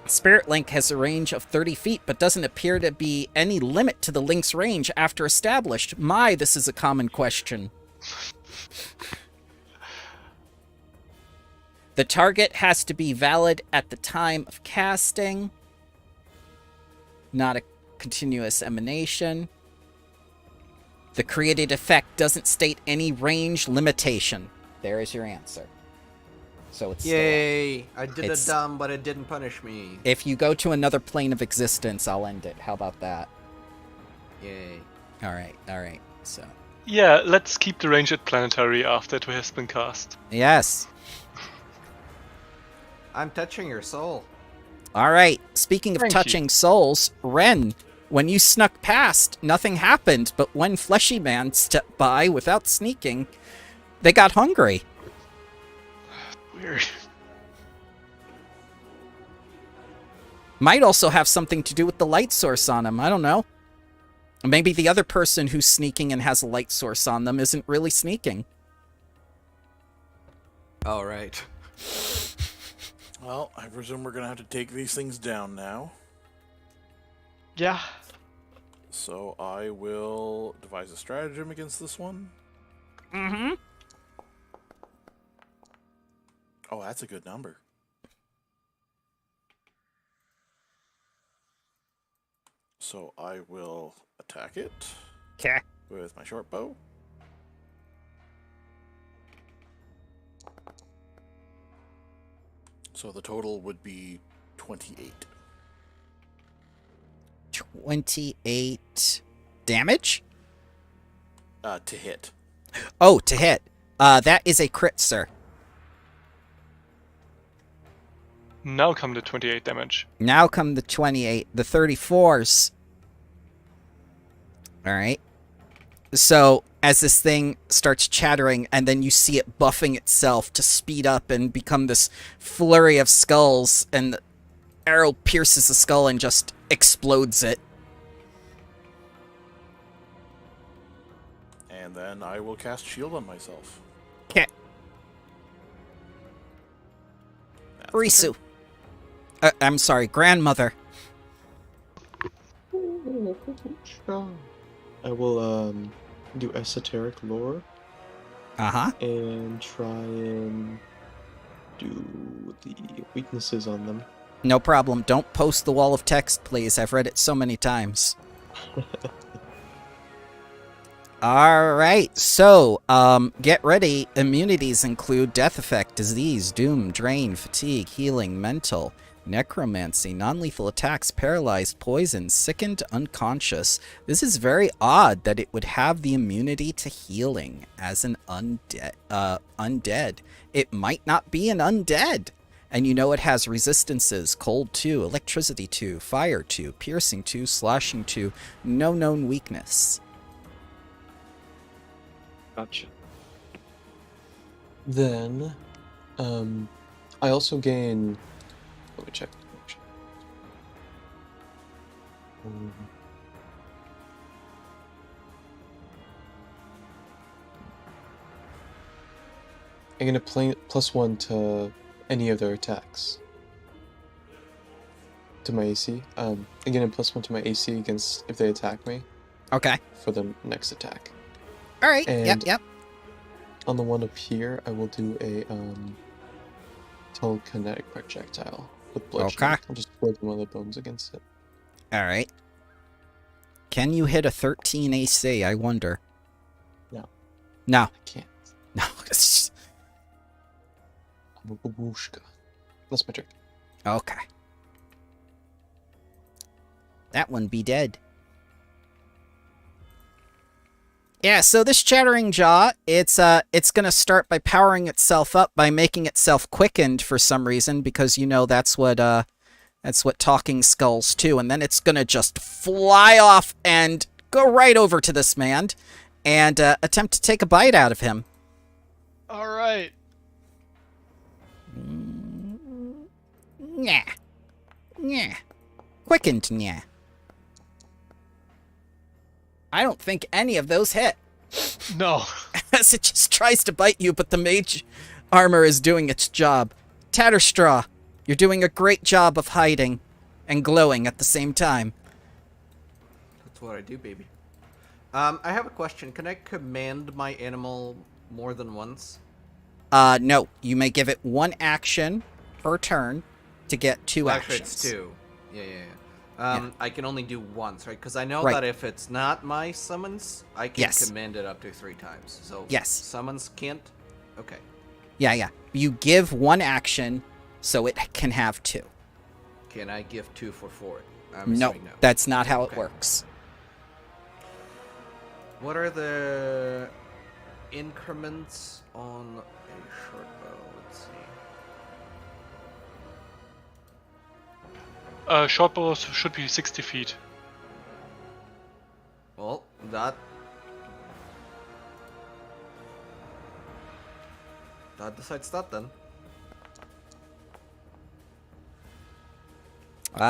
Spirit Link has a range of 30 feet, but doesn't appear to be any limit to the link's range after established. This is a common question. The target has to be valid at the time of casting. Not a continuous emanation. The created effect doesn't state any range limitation. There is your answer. So it's Yay! I did It's- a dumb, but it didn't punish me. if you go to another plane of existence, I'll end it. How about that? Yay. All right. So, Yeah, let's keep the range at planetary after it has been cast. yes. I'm touching your soul. All right. Speaking of Thank you. touching souls, Ren, when you snuck past, nothing happened, but when Fleshy Man stepped by without sneaking, they got hungry. Weird. Might also have something to do with the light source on him. I don't know. Maybe the other person who's sneaking and has a light source on them isn't really sneaking. All right. Well, I presume we're gonna have to take these things down now. Yeah. So I will devise a stratagem against this one. Mm-hmm. Oh, that's a good number. So I will attack it Okay. with my short bow. So the total would be 28. 28 damage? To hit. Oh, to hit. That is a crit, sir. Now come the 28 damage. Now come the 28, the 34s. Alright. So, as this thing starts chattering, and then you see it buffing itself to speed up and become this flurry of skulls, and the arrow pierces the skull and just explodes it. And then I will cast shield on myself. Okay. That's Risu. I'm sorry, grandmother. I will do esoteric lore Uh-huh. and try and do the weaknesses on them. No problem. Don't post the wall of text, please. I've read it so many times. Alright, so, get ready. Immunities include death effect, disease, doom, drain, fatigue, healing, mental, necromancy, non-lethal attacks, paralyzed, poison, sickened, unconscious. This is very odd that it would have the immunity to healing as an undead. It might not be an undead. And you know it has resistances, cold 2, electricity 2, fire 2, piercing 2, slashing 2, no known weakness. Gotcha. Then, I also gain. Let me check. I get a +1 to any of their attacks. To my AC. I get a +1 to my AC against if they attack me Okay. for the next attack. Alright, And yep. on the one up here, I will do a telekinetic projectile with bludgeoning. Okay. I'll just throw one of the bones against it. Alright. Can you hit a 13 AC, I wonder? No. No. I can't. No. I'm a babushka. That's my trick. Okay. That one be dead. Yeah, so this chattering jaw, it's gonna start by powering itself up by making itself quickened for some reason, because you know that's what talking skulls do, and then it's gonna just fly off and go right over to this man and attempt to take a bite out of him. All right. Nyah. Nyah. Quickened, nyah. I don't think any of those hit. No. As it just tries to bite you, but the mage armor is doing its job. Tatterstraw, you're doing a great job of hiding and glowing at the same time. That's what I do, baby. I have a question. Can I command my animal more than once? No. You may give it one action per turn to get two Well, actions. actually, it's two. Yeah. Yeah. I can only do once, right? Because I know Right. that if it's not my summons, I can Yes. command it up to 3 times. So Yes. summons can't? Okay. Yeah. You give one action so it can have two. Can I give 2 for it? I'm No, assuming no. that's not how it Okay. works. What are the increments on a short bow? Let's see. Short bows should be 60 feet. Well, that decides that then.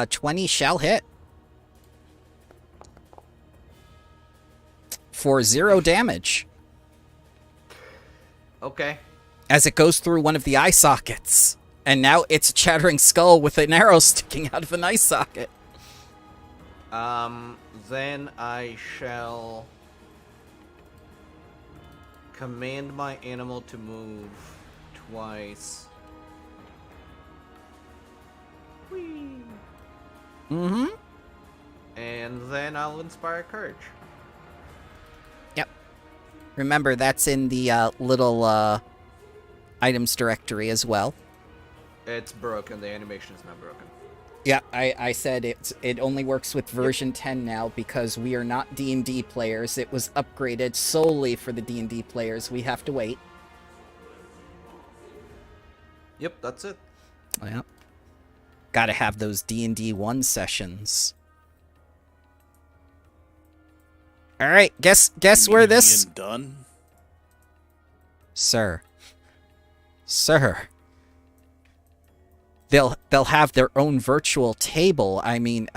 20 shall hit. For 0 damage. Okay. As it goes through one of the eye sockets. And now it's a chattering skull with an arrow sticking out of an eye socket. Then I shall command my animal to move twice. Whee! Mm-hmm. And then I'll inspire courage. Yep. Remember, that's in the little items directory as well. It's broken. The animation is not broken. Yeah, I said it only works with version 10 now because we are not D&D players. It was upgraded solely for the D&D players. We have to wait. Yep, that's it. Yeah. Gotta have those D&D 1 sessions. Alright, guess You where mean this... Ian Dunn? Sir. They'll have their own virtual table. I mean,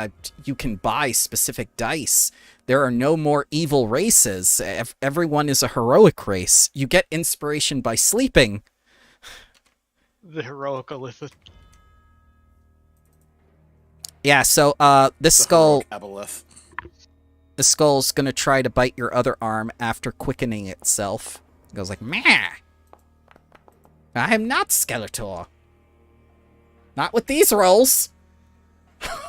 you can buy specific dice. There are no more evil races. Everyone is a heroic race. You get inspiration by sleeping. The heroic Olitha. Yeah, so this The skull, heroic Aboleth. the skull's gonna try to bite your other arm after quickening itself. It goes like, meh. I am not Skeletor. Not with these rolls.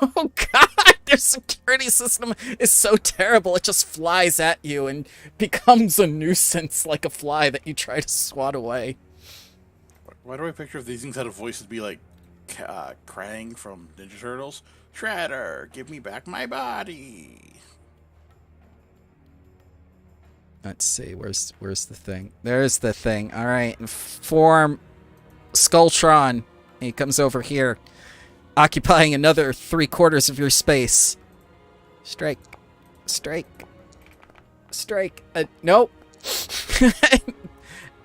Oh god, their security system is so terrible. It just flies at you and becomes a nuisance like a fly that you try to swat away. Why do I picture if these things had a voice it'd be like Krang from Ninja Turtles? Shredder, give me back my body. Let's see, where's the thing? There's the thing. Alright, and form Skulltron. He comes over here, occupying another 3/4 of your space. Strike. Nope.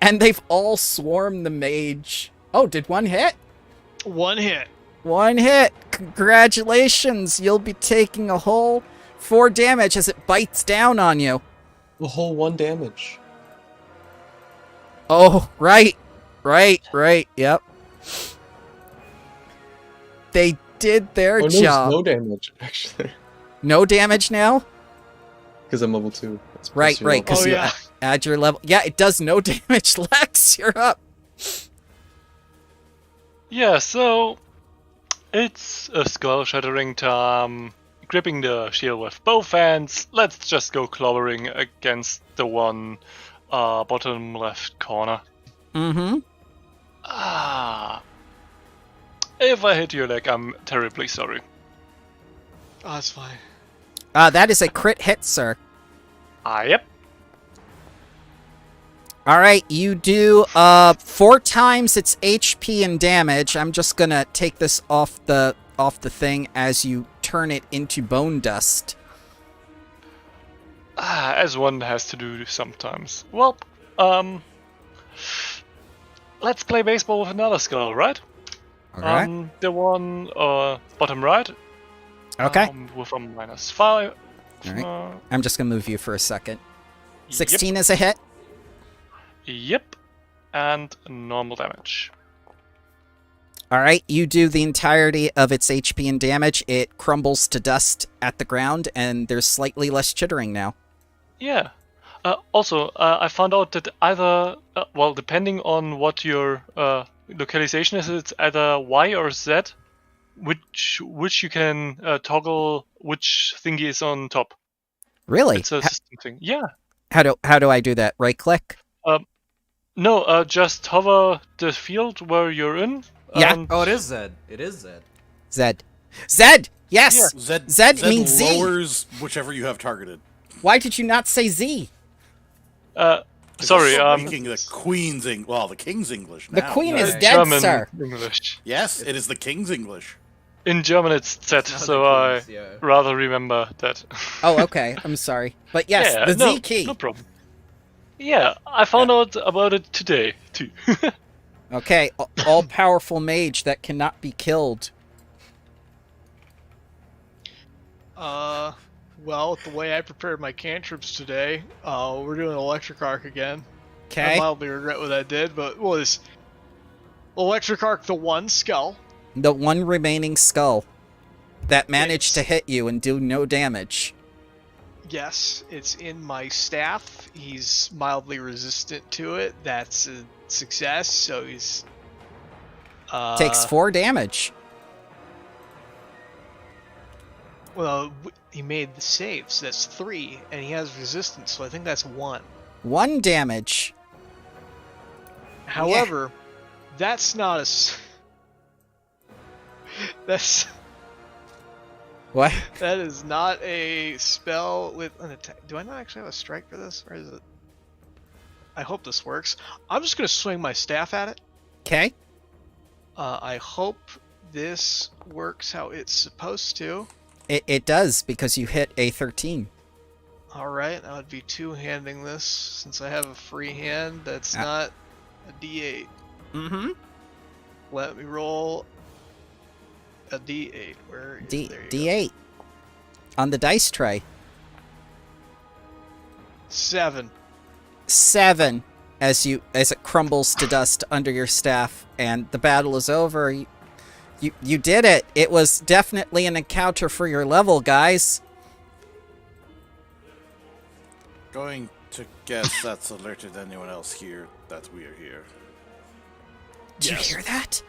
And they've all swarmed the mage. Oh, did one hit? One hit. One hit. Congratulations. You'll be taking a whole 4 damage as it bites down on you. The whole 1 damage. Oh, right. Yep. They did their Oh, no, job. no damage, actually. No damage now? Because I'm level 2. That's Right, plus your level. because Oh, you yeah. add your level. Yeah, it does no damage. Lex, you're up. Yeah, so it's a skull shattering time. Gripping the shield with both hands. Let's just go clobbering against the one bottom left corner. Mm-hmm. If I hit your leg, I'm terribly sorry. Oh, that's fine. That is a crit hit, sir. Yep. Alright, you do 4 times its HP and damage. I'm just gonna take this off the thing as you turn it into bone dust. As one has to do sometimes. Well, let's play baseball with another skull, right? Alright. The one bottom right. Okay. With a -5. Alright. I'm just gonna move you for a second. 16 is a hit. Yep. And normal damage. Alright, you do the entirety of its HP and damage. It crumbles to dust at the ground, and there's slightly less chittering now. Yeah. Also, I found out that either, well, depending on what your localization is, it's either Y or Z, which you can toggle which thingy is on top. Really? It's a system thing. Yeah. How do I do that? Right click? No, just hover the field where you're in. Yeah. and- Oh, it is Zed. It is Zed. Z. Z! Yes! Yeah. Z means Z. lowers whichever you have targeted. Why did you not say Z? Sorry, Speaking the Queen's English. Well, the King's English The now. Queen is uh, dead, German sir. English. Yes, it is the King's English. In German it's Z, Not so the I Queen's, yeah. rather remember that. Oh, okay. I'm sorry. But yes, yeah, the no, Z key. No problem. Yeah, I found out about it today, too. Okay, all-powerful mage that cannot be killed. Well, with the way I prepared my cantrips today, we're doing electric arc again. I Okay? mildly regret what I did, but it was electric arc the 1 skull. The one remaining skull that managed to hit you and do no damage. Yes, it's in my staff. He's mildly resistant to it. That's a success, so he's... Takes 4 damage. Well, he made the save, so that's 3, and he has resistance, so I think that's 1. 1 damage. However, that's not a... That's... What? That is not a spell with an attack. Do I not actually have a strike for this? Or is it? I hope this works. I'm just going to swing my staff at it. Okay. I hope this works how it's supposed to. It does, because you hit a 13. Alright, I would be two-handing this, since I have a free hand that's not a D8. Mm-hmm. Let me roll a D8. Where is there you go. D8. On the dice tray. 7. 7. As it crumbles to dust under your staff, and the battle is over. You did it. It was definitely an encounter for your level, guys. Going to guess that's alerted anyone else here that we are here. Did you hear that?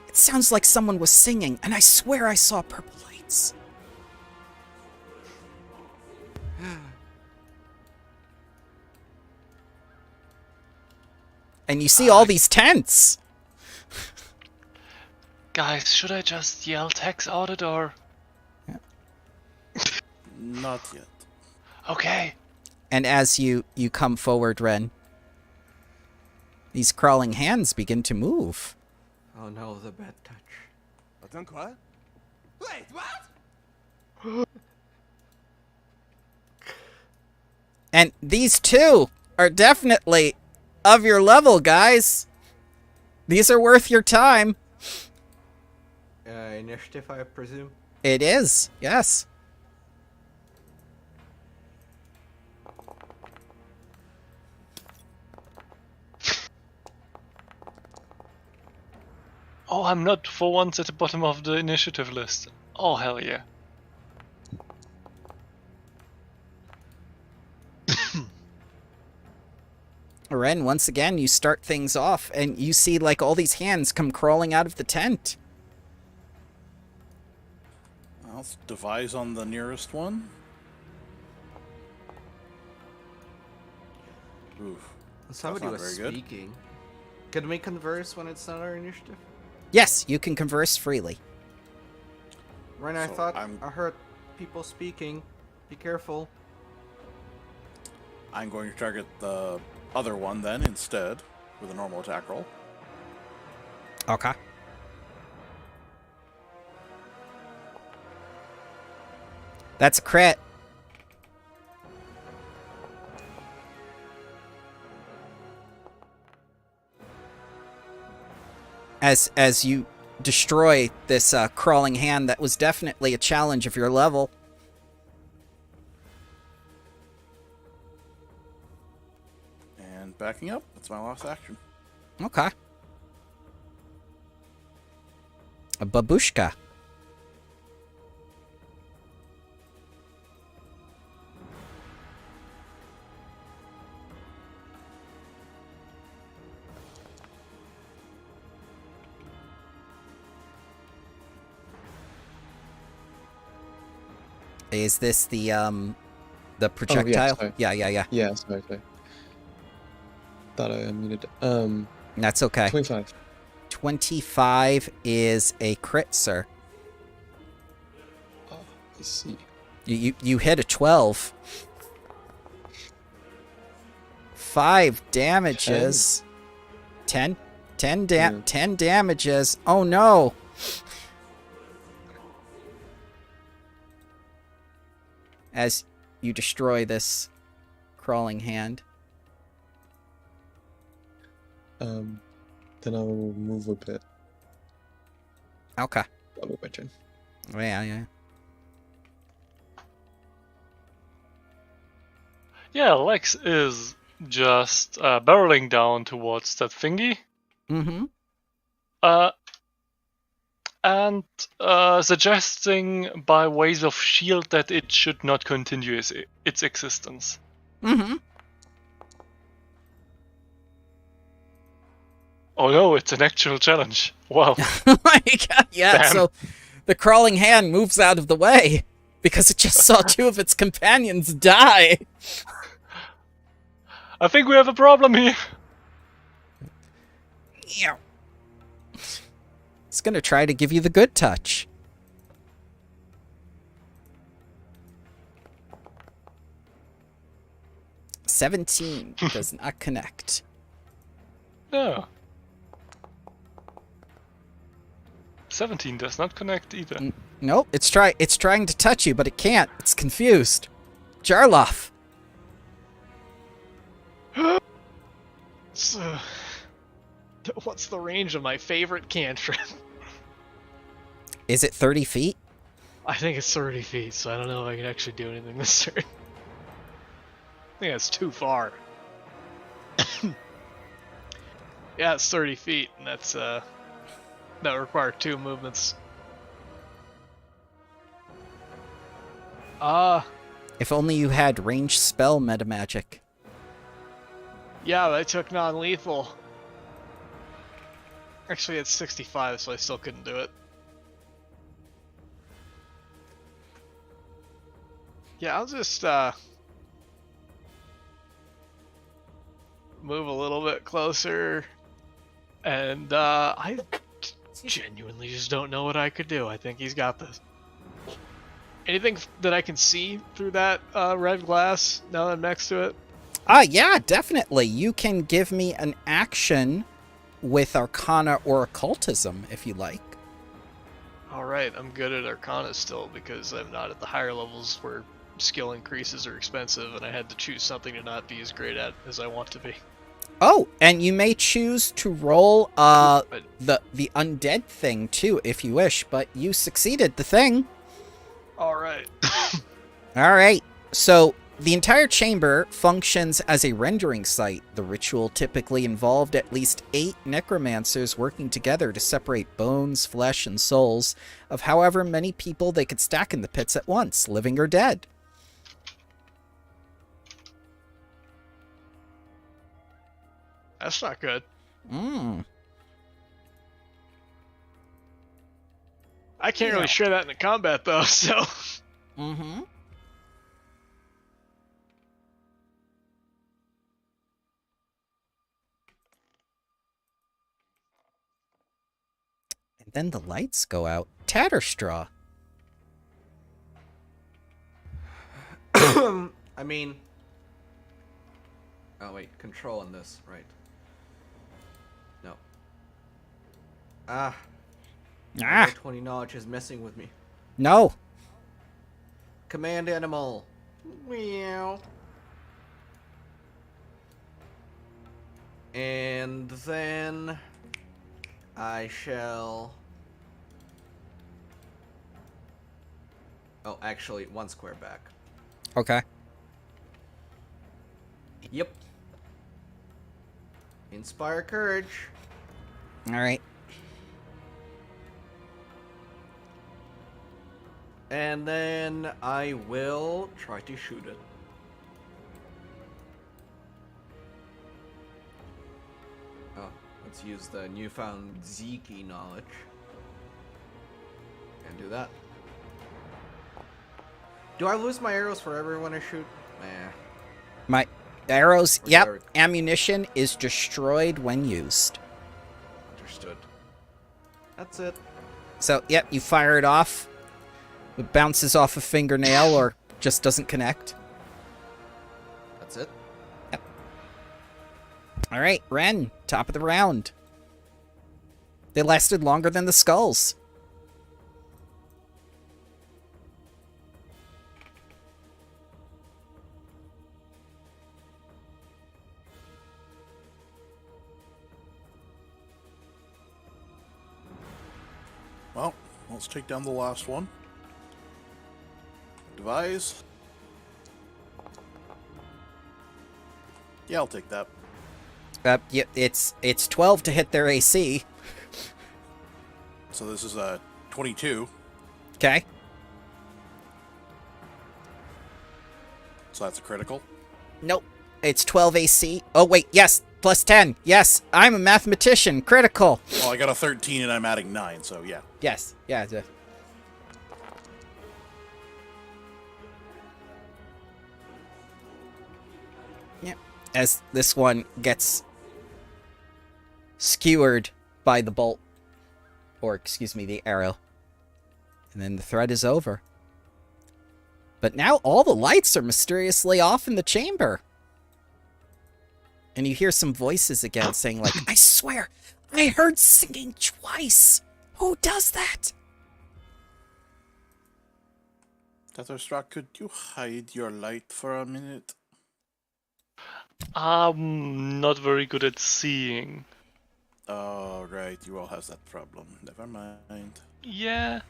It sounds like someone was singing, and I swear I saw purple lights. And you see all these tents. Guys, should I just yell tax audit or? Not yet. Okay. And as you come forward, Ren, these crawling hands begin to move. Oh no, the bad touch. Attends, quoi? Wait, what? And these two are definitely of your level, guys. These are worth your time. Initiative, I presume? It is, yes. Oh, I'm not for once at the bottom of the initiative list. Oh, hell yeah. Ren, once again, you start things off, and you see like all these hands come crawling out of the tent. I'll devise on the nearest one. Oof. Somebody not was very good. speaking. Can we converse when it's not our initiative? Yes, you can converse freely. Ren, I So thought I'm- I heard people speaking. Be careful. I'm going to target the other one then instead with a normal attack roll. Okay. That's a crit. As you destroy this crawling hand that was definitely a challenge of your level. And backing up, that's my last action. Okay. A babushka. Is this the projectile? sorry. Yeah. Yeah, sorry. Thought I unmuted. That's okay. 25. 25 is a crit, sir. Oh, I see. You hit a 12. 5 damages. 10 Yeah. 10 damages. Oh no. As you destroy this crawling hand. Then I will move a bit. Okay. I'll move my turn. Yeah. Yeah, Lex is just barreling down towards that thingy. Mm-hmm. And suggesting by ways of shield that it should not continue its existence. Mm-hmm. Oh no, it's an actual challenge. Wow. Oh my god, yeah, Damn. so the crawling hand moves out of the way because it just saw 2 of its companions die. I think we have a problem here. Yeah. It's gonna try to give you the good touch. 17 does not connect. No. 17 does not connect either. Nope, it's trying to touch you, but it can't. It's confused. Jarloff. So, what's the range of my favorite cantrip? Is it 30 feet? I think it's 30 feet, so I don't know if I can actually do anything this turn. I think that's too far. Yeah, it's 30 feet, and that's that require 2 movements. If only you had ranged spell metamagic. Yeah, but I took non-lethal. Actually, it's 65, so I still couldn't do it. Yeah, I'll just move a little bit closer, and I genuinely just don't know what I could do. I think he's got this. Anything that I can see through that red glass now that I'm next to it? Yeah, definitely. You can give me an action with Arcana or Occultism, if you like. Alright, I'm good at Arcana still, because I'm not at the higher levels where skill increases are expensive, and I had to choose something to not be as great at as I want to be. Oh, and you may choose to roll the undead thing, too, if you wish, but you succeeded the thing. Alright. Alright, so the entire chamber functions as a rendering site. The ritual typically involved at least 8 necromancers working together to separate bones, flesh, and souls of however many people they could stack in the pits at once, living or dead. That's not good. I can't really share that into combat, though, so... Mm-hmm. And then the lights go out. Tatterstraw. I mean... Oh, wait. Control on this. Right. No. Ah. 20 knowledge is messing with me. No. Command animal. Meow. And then... I shall... Oh, actually, 1 square back. Okay. Yep. Inspire courage. Alright. And then I will try to shoot it. Oh, let's use the newfound Ziki knowledge. And do that. Do I lose my arrows forever when I shoot? My arrows, Or yep. Derek. Ammunition is destroyed when used. Understood. That's it. So, yep, you fire it off. It bounces off a fingernail or just doesn't connect. That's it. Yep. Alright, Ren, top of the round. They lasted longer than the skulls. Well, let's take down the last one. Devise. Yeah, I'll take that. Yeah, it's 12 to hit their AC. So this is a 22. Okay. So that's a critical. Nope. It's 12 AC. Oh, wait, yes. Plus 10. Yes, I'm a mathematician. Critical. Well, I got a 13 and I'm adding 9, so yeah. Yes. Yeah. Yep. As this one gets skewered by the bolt. Or, excuse me, the arrow. And then the threat is over. But now all the lights are mysteriously off in the chamber. And you hear some voices again saying, like, I swear, I heard singing twice. Who does that? Tatterstra, could you hide your light for a minute? I'm not very good at seeing. Oh, right, you all have that problem. Never mind. Yeah.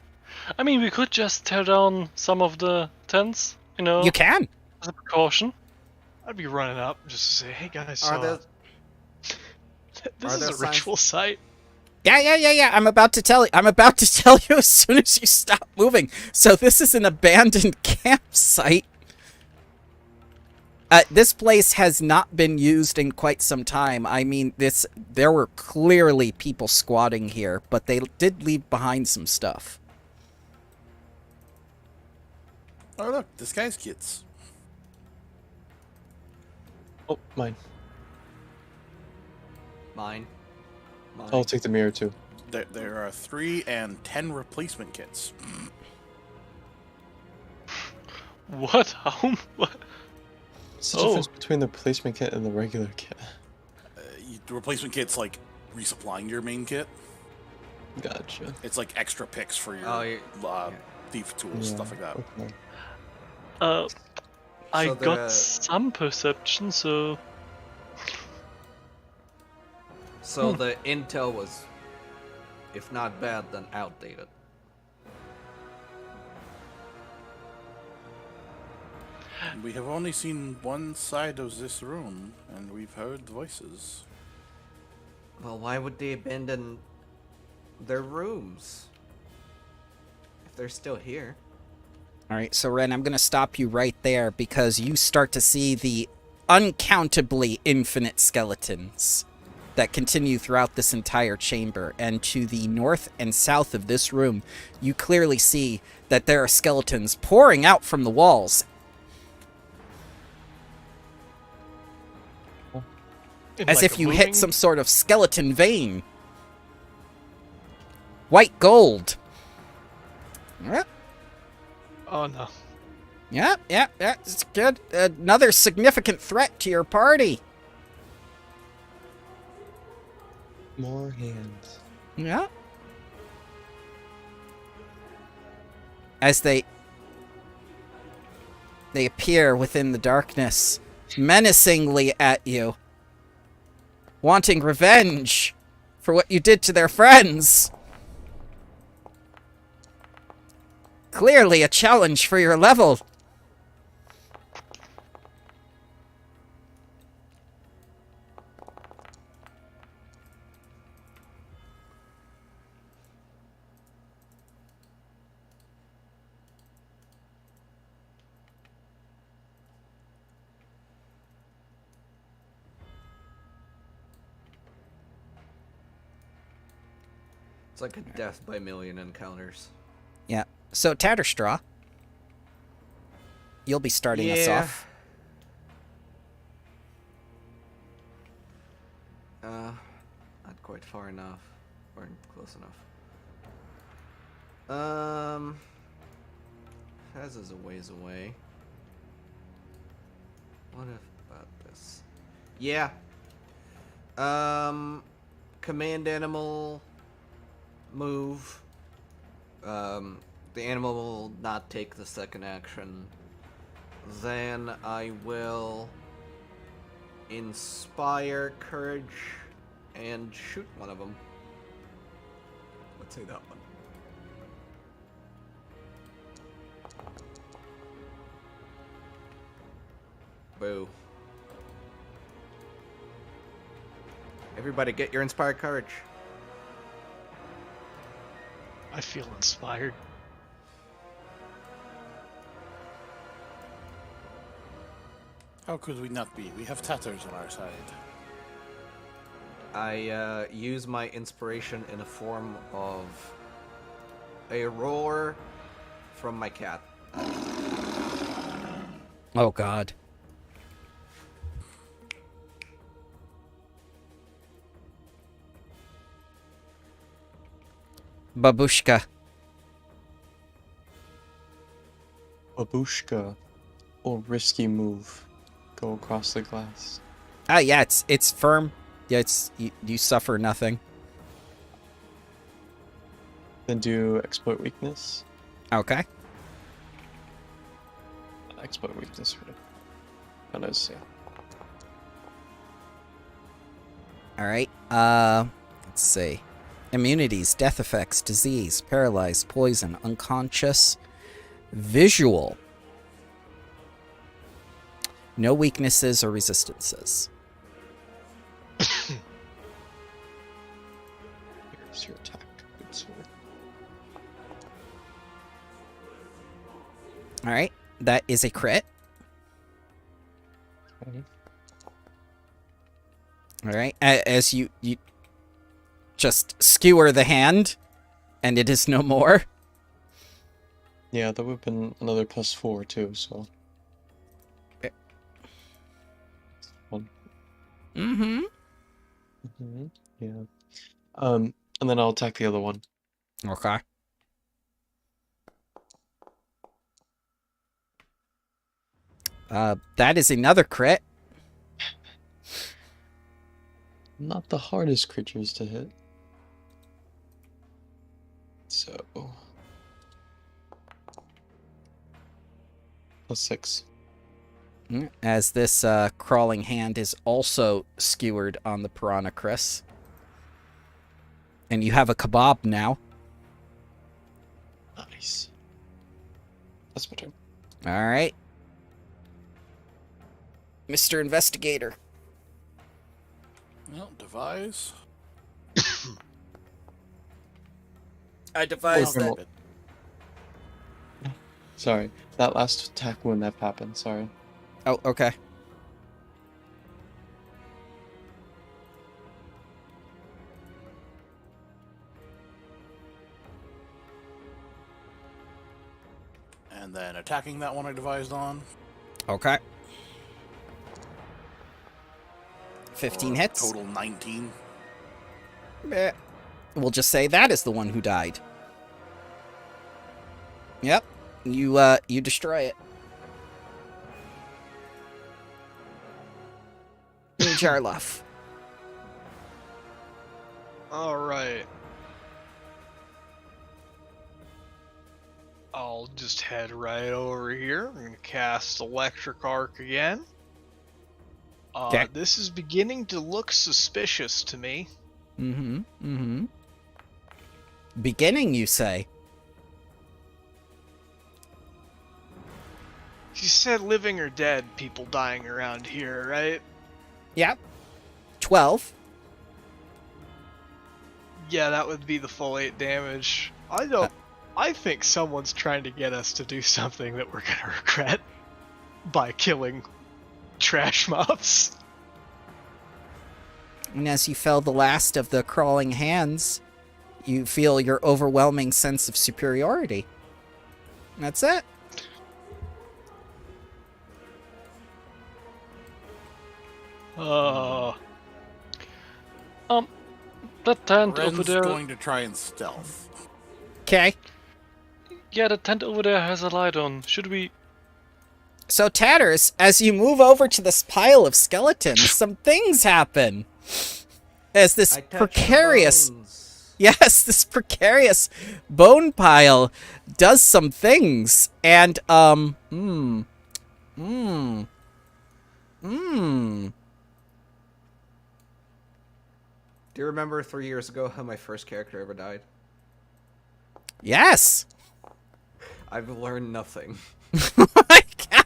I mean, we could just tear down some of the tents, you know, You can. as a precaution. I'd be running up just to say, hey guys, Are there this are is there a signs- ritual site. Yeah. I'm about to tell you as soon as you stop moving. So this is an abandoned campsite. This place has not been used in quite some time. I mean, there were clearly people squatting here, but they did leave behind some stuff. Oh, look, disguise kits. Oh, mine. mine? Mine. I'll take the mirror too. There are 3 and 10 replacement kits. What? How? What? What's the Oh. difference between the replacement kit and the regular kit? The replacement kit's like resupplying your main kit. Gotcha. It's like extra picks for your yeah. thief tools, stuff like that. Okay. I So got the- some perception, so So the intel was, if not bad, then outdated. We have only seen one side of this room, and we've heard voices. Well, why would they abandon their rooms? If they're still here. All right, so Ren, I'm going to stop you right there because you start to see the uncountably infinite skeletons that continue throughout this entire chamber. And to the north and south of this room, you clearly see that there are skeletons pouring out from the walls. As if you hit some sort of skeleton vein. White gold. Yep, Oh no. yep, it's good. Another significant threat to your party. More hands. Yeah. As they appear within the darkness, menacingly at you, wanting revenge for what you did to their friends. Clearly a challenge for your level. It's like a death by million encounters. Yeah. So, Tatterstraw, you'll be starting us off. Not quite far enough. Or close enough. Fez is a ways away. What if about this? Yeah. Command animal move. The animal will not take the second action. Then I will inspire courage and shoot one of them. Let's say that one. Boo. Everybody get your inspired courage. I feel inspired. How could we not be? We have tatters on our side. I use my inspiration in the form of a roar from my cat. Oh, God. Babushka. Babushka. Or risky move. Go across the glass. Yeah, it's firm. Yeah, it's you suffer nothing. Then do exploit weakness. Okay. Exploit weakness for it. Oh, no, yeah. All right. Let's see. Immunities, death effects, disease, paralyzed, poison, unconscious, visual. No weaknesses or resistances. Here's your attack. Good sword. All right. That is a crit. Okay. All right. As you just skewer the hand, and it is no more. Yeah, that would have been another +4 too, so. Mm-hmm. Yeah. And then I'll attack the other one. Okay. That is another crit. Not the hardest creatures to hit. So. +6. As this crawling hand is also skewered on the Piranha Chris. And you have a kebab now. Nice. That's my turn. All right. Mr. Investigator. Well, devise. I devised Okay. that. Sorry. That last attack wouldn't have happened, sorry. Oh, okay. And then attacking that one I devised on. Okay. 15 for hits. Total 19. Meh. We'll just say that is the one who died. Yep. You destroy it. Jarloff. Alright. I'll just head right over here. I'm gonna cast Electric Arc again. Okay. This is beginning to look suspicious to me. Mm-hmm. Mm-hmm. Beginning, you say? You said living or dead people dying around here, right? Yep. 12. Yeah, that would be the full 8 damage. I think someone's trying to get us to do something that we're gonna regret by killing trash mobs. And as you fell the last of the crawling hands, you feel your overwhelming sense of superiority. That's it. That tent Ren's over there. going to try and stealth. Okay. Yeah, the tent over there has a light on. Should we? So, Tatters, as you move over to this pile of skeletons, some things happen. As this I touch the precarious... bones. Yes, this precarious bone pile does some things. And, Do Do you remember 3 years ago how my first character ever died? Yes. I've learned nothing. Oh my God.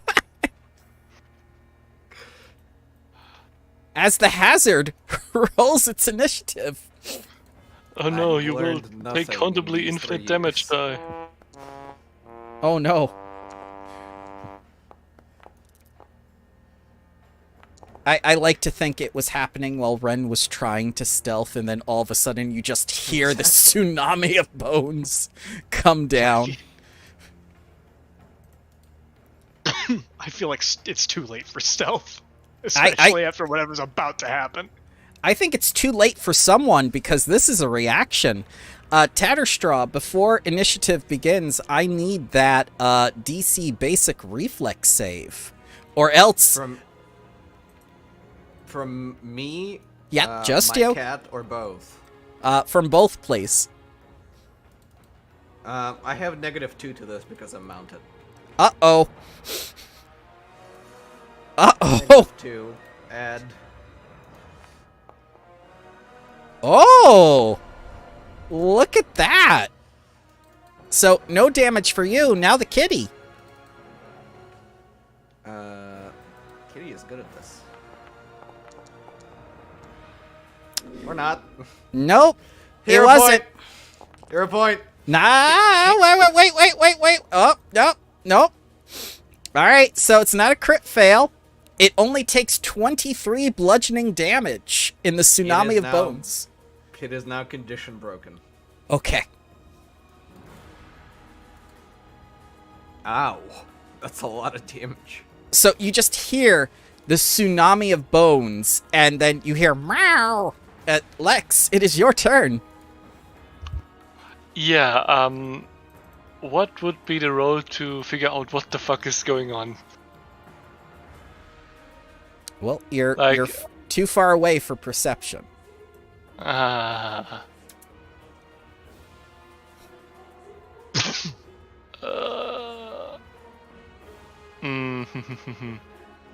As the hazard rolls its initiative. Oh no, I've you will learned take nothing countably in these infinite 3 damage years. die. Oh no. I like to think it was happening while Ren was trying to stealth, and then all of a sudden you just hear the tsunami of bones come down. I feel like it's too late for stealth. Especially after whatever's about to happen. I think it's too late for someone because this is a reaction. Tatterstraw, before initiative begins, I need that DC basic reflex save. Or else... From me, Yeah, just my you. cat, or both? From both, please. I have -2 to this because I'm mounted. Uh-oh. Uh-oh. -2, add... Oh! Look at that! So, no damage for you, now the kitty. Kitty is good at this. Or not. Nope. Hero it wasn't. point! Hero point! Nah, wait. Oh, nope. Alright, so it's not a crit fail. It only takes 23 bludgeoning damage in the Tsunami of Bones. It is now condition broken. Okay. Ow. That's a lot of damage. So you just hear the Tsunami of Bones, and then you hear meow. Lex, it is your turn. Yeah, what would be the role to figure out what the fuck is going on? Well, you're Like- too far away for perception. Ah.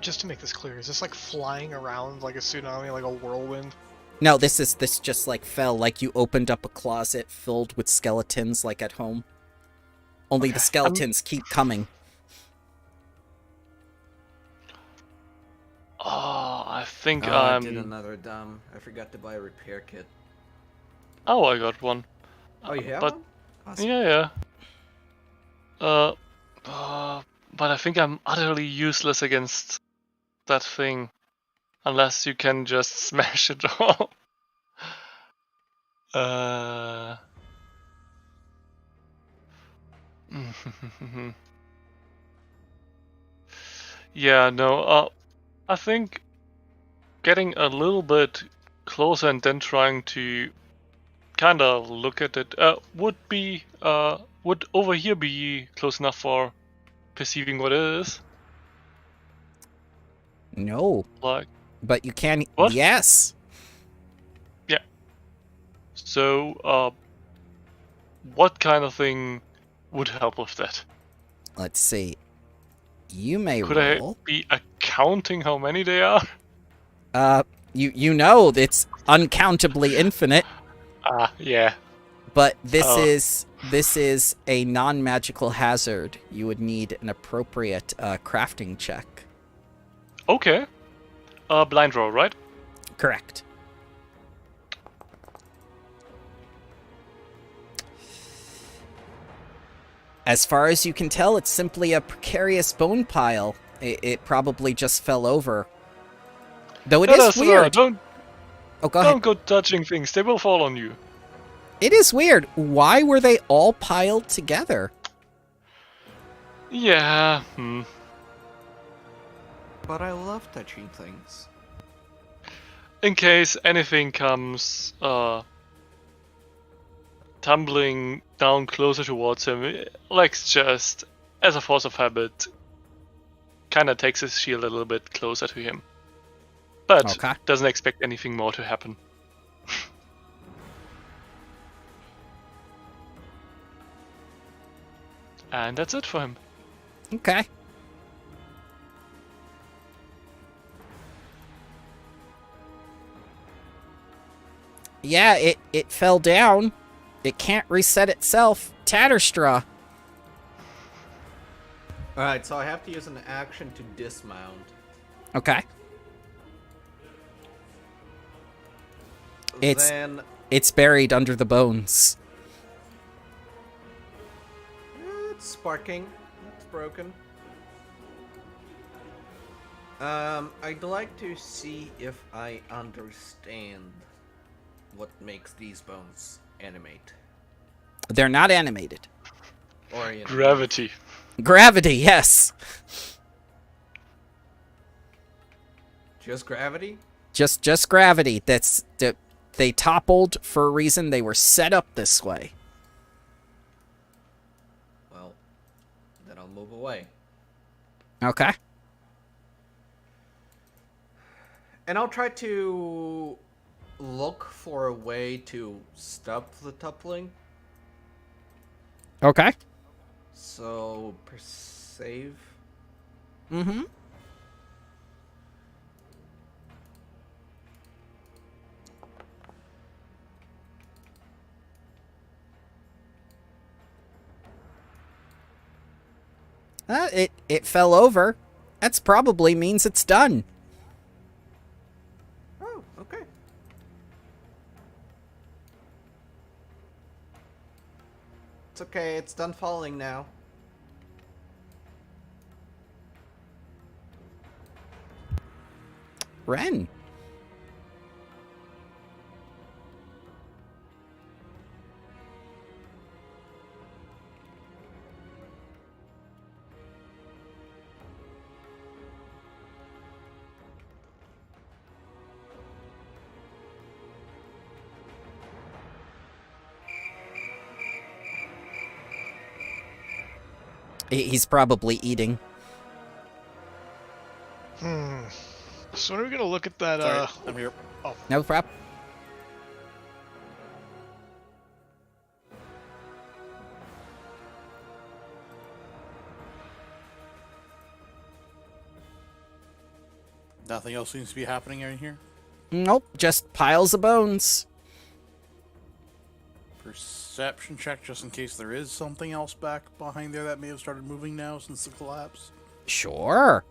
Just to make this clear, is this like flying around like a tsunami, like a whirlwind? No, this just like fell like you opened up a closet filled with skeletons like at home. Only the skeletons keep coming. Oh, I think I did another dumb. I forgot to buy a repair kit. Oh, I got one. Oh, you have but one? Awesome. yeah. But I think I'm utterly useless against that thing, unless you can just smash it all. Yeah, no. I think getting a little bit closer and then trying to kind of look at it would over here be close enough for perceiving what it is? No, Like, but you can. What? Yes. yeah. So, what kind of thing would help with that? Let's see. You may Could I roll. be accounting how many they are? You know it's uncountably infinite, Ah, yeah. but this Oh. is a non-magical hazard. You would need an appropriate crafting check. Okay. Blind roll, right? Correct. As far as you can tell, it's simply a precarious bone pile. It probably just fell over. Though it is weird. Don't Oh, go ahead. don't go touching things. They will fall on you. It is weird. Why were they all piled together? Yeah. But I love touching things. In case anything comes tumbling down closer towards him, Lex just, as a force of habit, kind of takes his shield a little bit closer to him. But Okay. doesn't expect anything more to happen. And that's it for him. Okay. Yeah, it fell down. It can't reset itself. Tatterstraw. Alright, so I have to use an action to dismount. Okay. It's- Then It's buried under the bones. it's sparking. It's broken. I'd like to see if I understand what makes these bones animate. They're not animated. Or Gravity. Gravity, yes. just gravity? Just gravity. They toppled for a reason. They were set up this way. Well, then I'll move away. Okay. And I'll try to look for a way to stop the toppling. Okay. So, save. Mm-hmm. It fell over. That's probably means it's done. Oh, okay. It's okay, it's done falling now. Ren. He's probably eating. So when are we gonna look at that? Sorry, I'm here. No problem. Nothing else seems to be happening in here. Nope, just piles of bones. Perception check, just in case there is something else back behind there that may have started moving now since the collapse. Sure.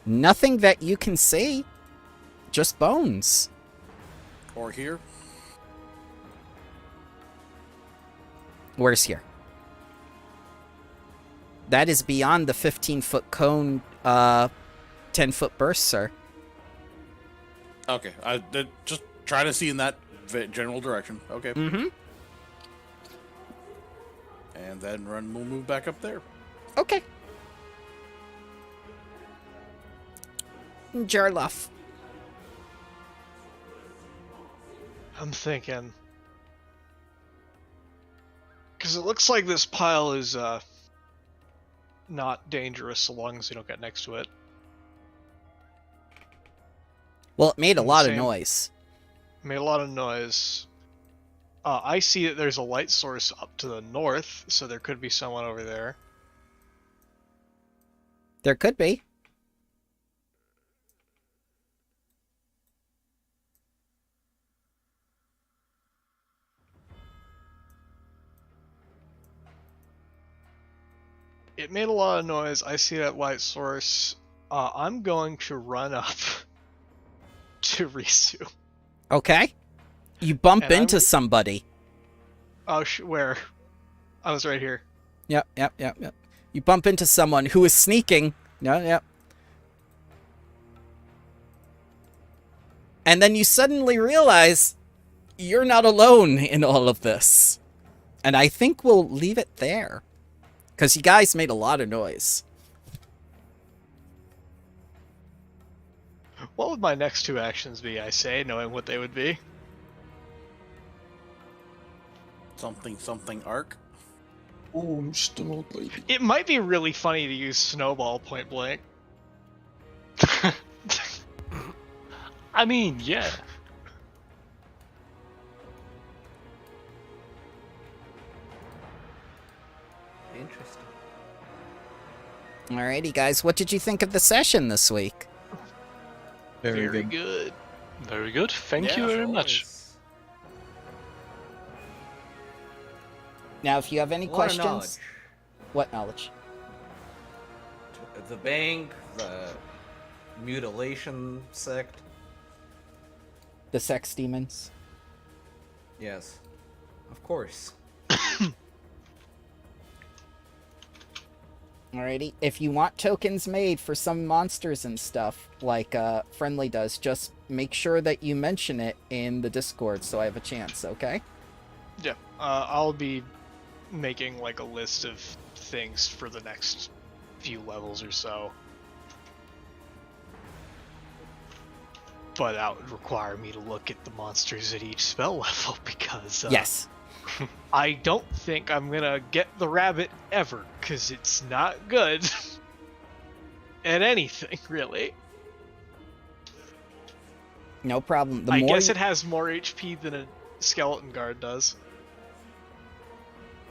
Nothing that you can see. Just bones. Or here. Where's here? That is beyond the 15-foot cone, 10-foot burst, sir. Okay, I did just try to see in that general direction. Okay. Mm-hmm. And then we'll move back up there. Okay. Jarloff. I'm thinking. Because it looks like this pile is not dangerous so long as you don't get next to it. Well, it made a lot of Same. noise. Made a lot of noise. I see that there's a light source up to the north, so there could be someone over there. There could be. It made a lot of noise. I see that light source. I'm going to run up to Risu. Okay. You bump And into somebody. Oh, where? I was right here. Yep. You bump into someone who is sneaking. Yep. And then you suddenly realize you're not alone in all of this. And I think we'll leave it there. Because you guys made a lot of noise. What would my next two actions be, I say, knowing what they would be? Something arc. Oh, I'm just an old lady. It might be really funny to use Snowball point blank. I mean, yeah. Interesting. Alrighty, guys. What did you think of the session this week? Very good. good. Very good. Thank you Yeah, very as much. always. Now, if you have any A lot of knowledge. questions... What knowledge? The bank, the mutilation sect. The sex demons? Yes, of course. Alrighty. If you want tokens made for some monsters and stuff, like Friendly does, just make sure that you mention it in the Discord so I have a chance, okay? Yeah, I'll be making like a list of things for the next few levels or so. But that would require me to look at the monsters at each spell level because Yes. I don't think I'm gonna get the rabbit ever, because it's not good at anything, really. No problem. The I more guess you- it has more HP than a skeleton guard does.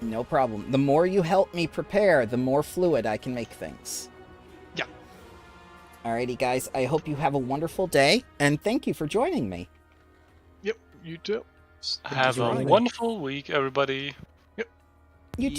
No problem. The more you help me prepare, the more fluid I can make things. Yeah. Alrighty, guys. I hope you have a wonderful day, and thank you for joining me. Yep, you too. Have a joining. wonderful week, everybody.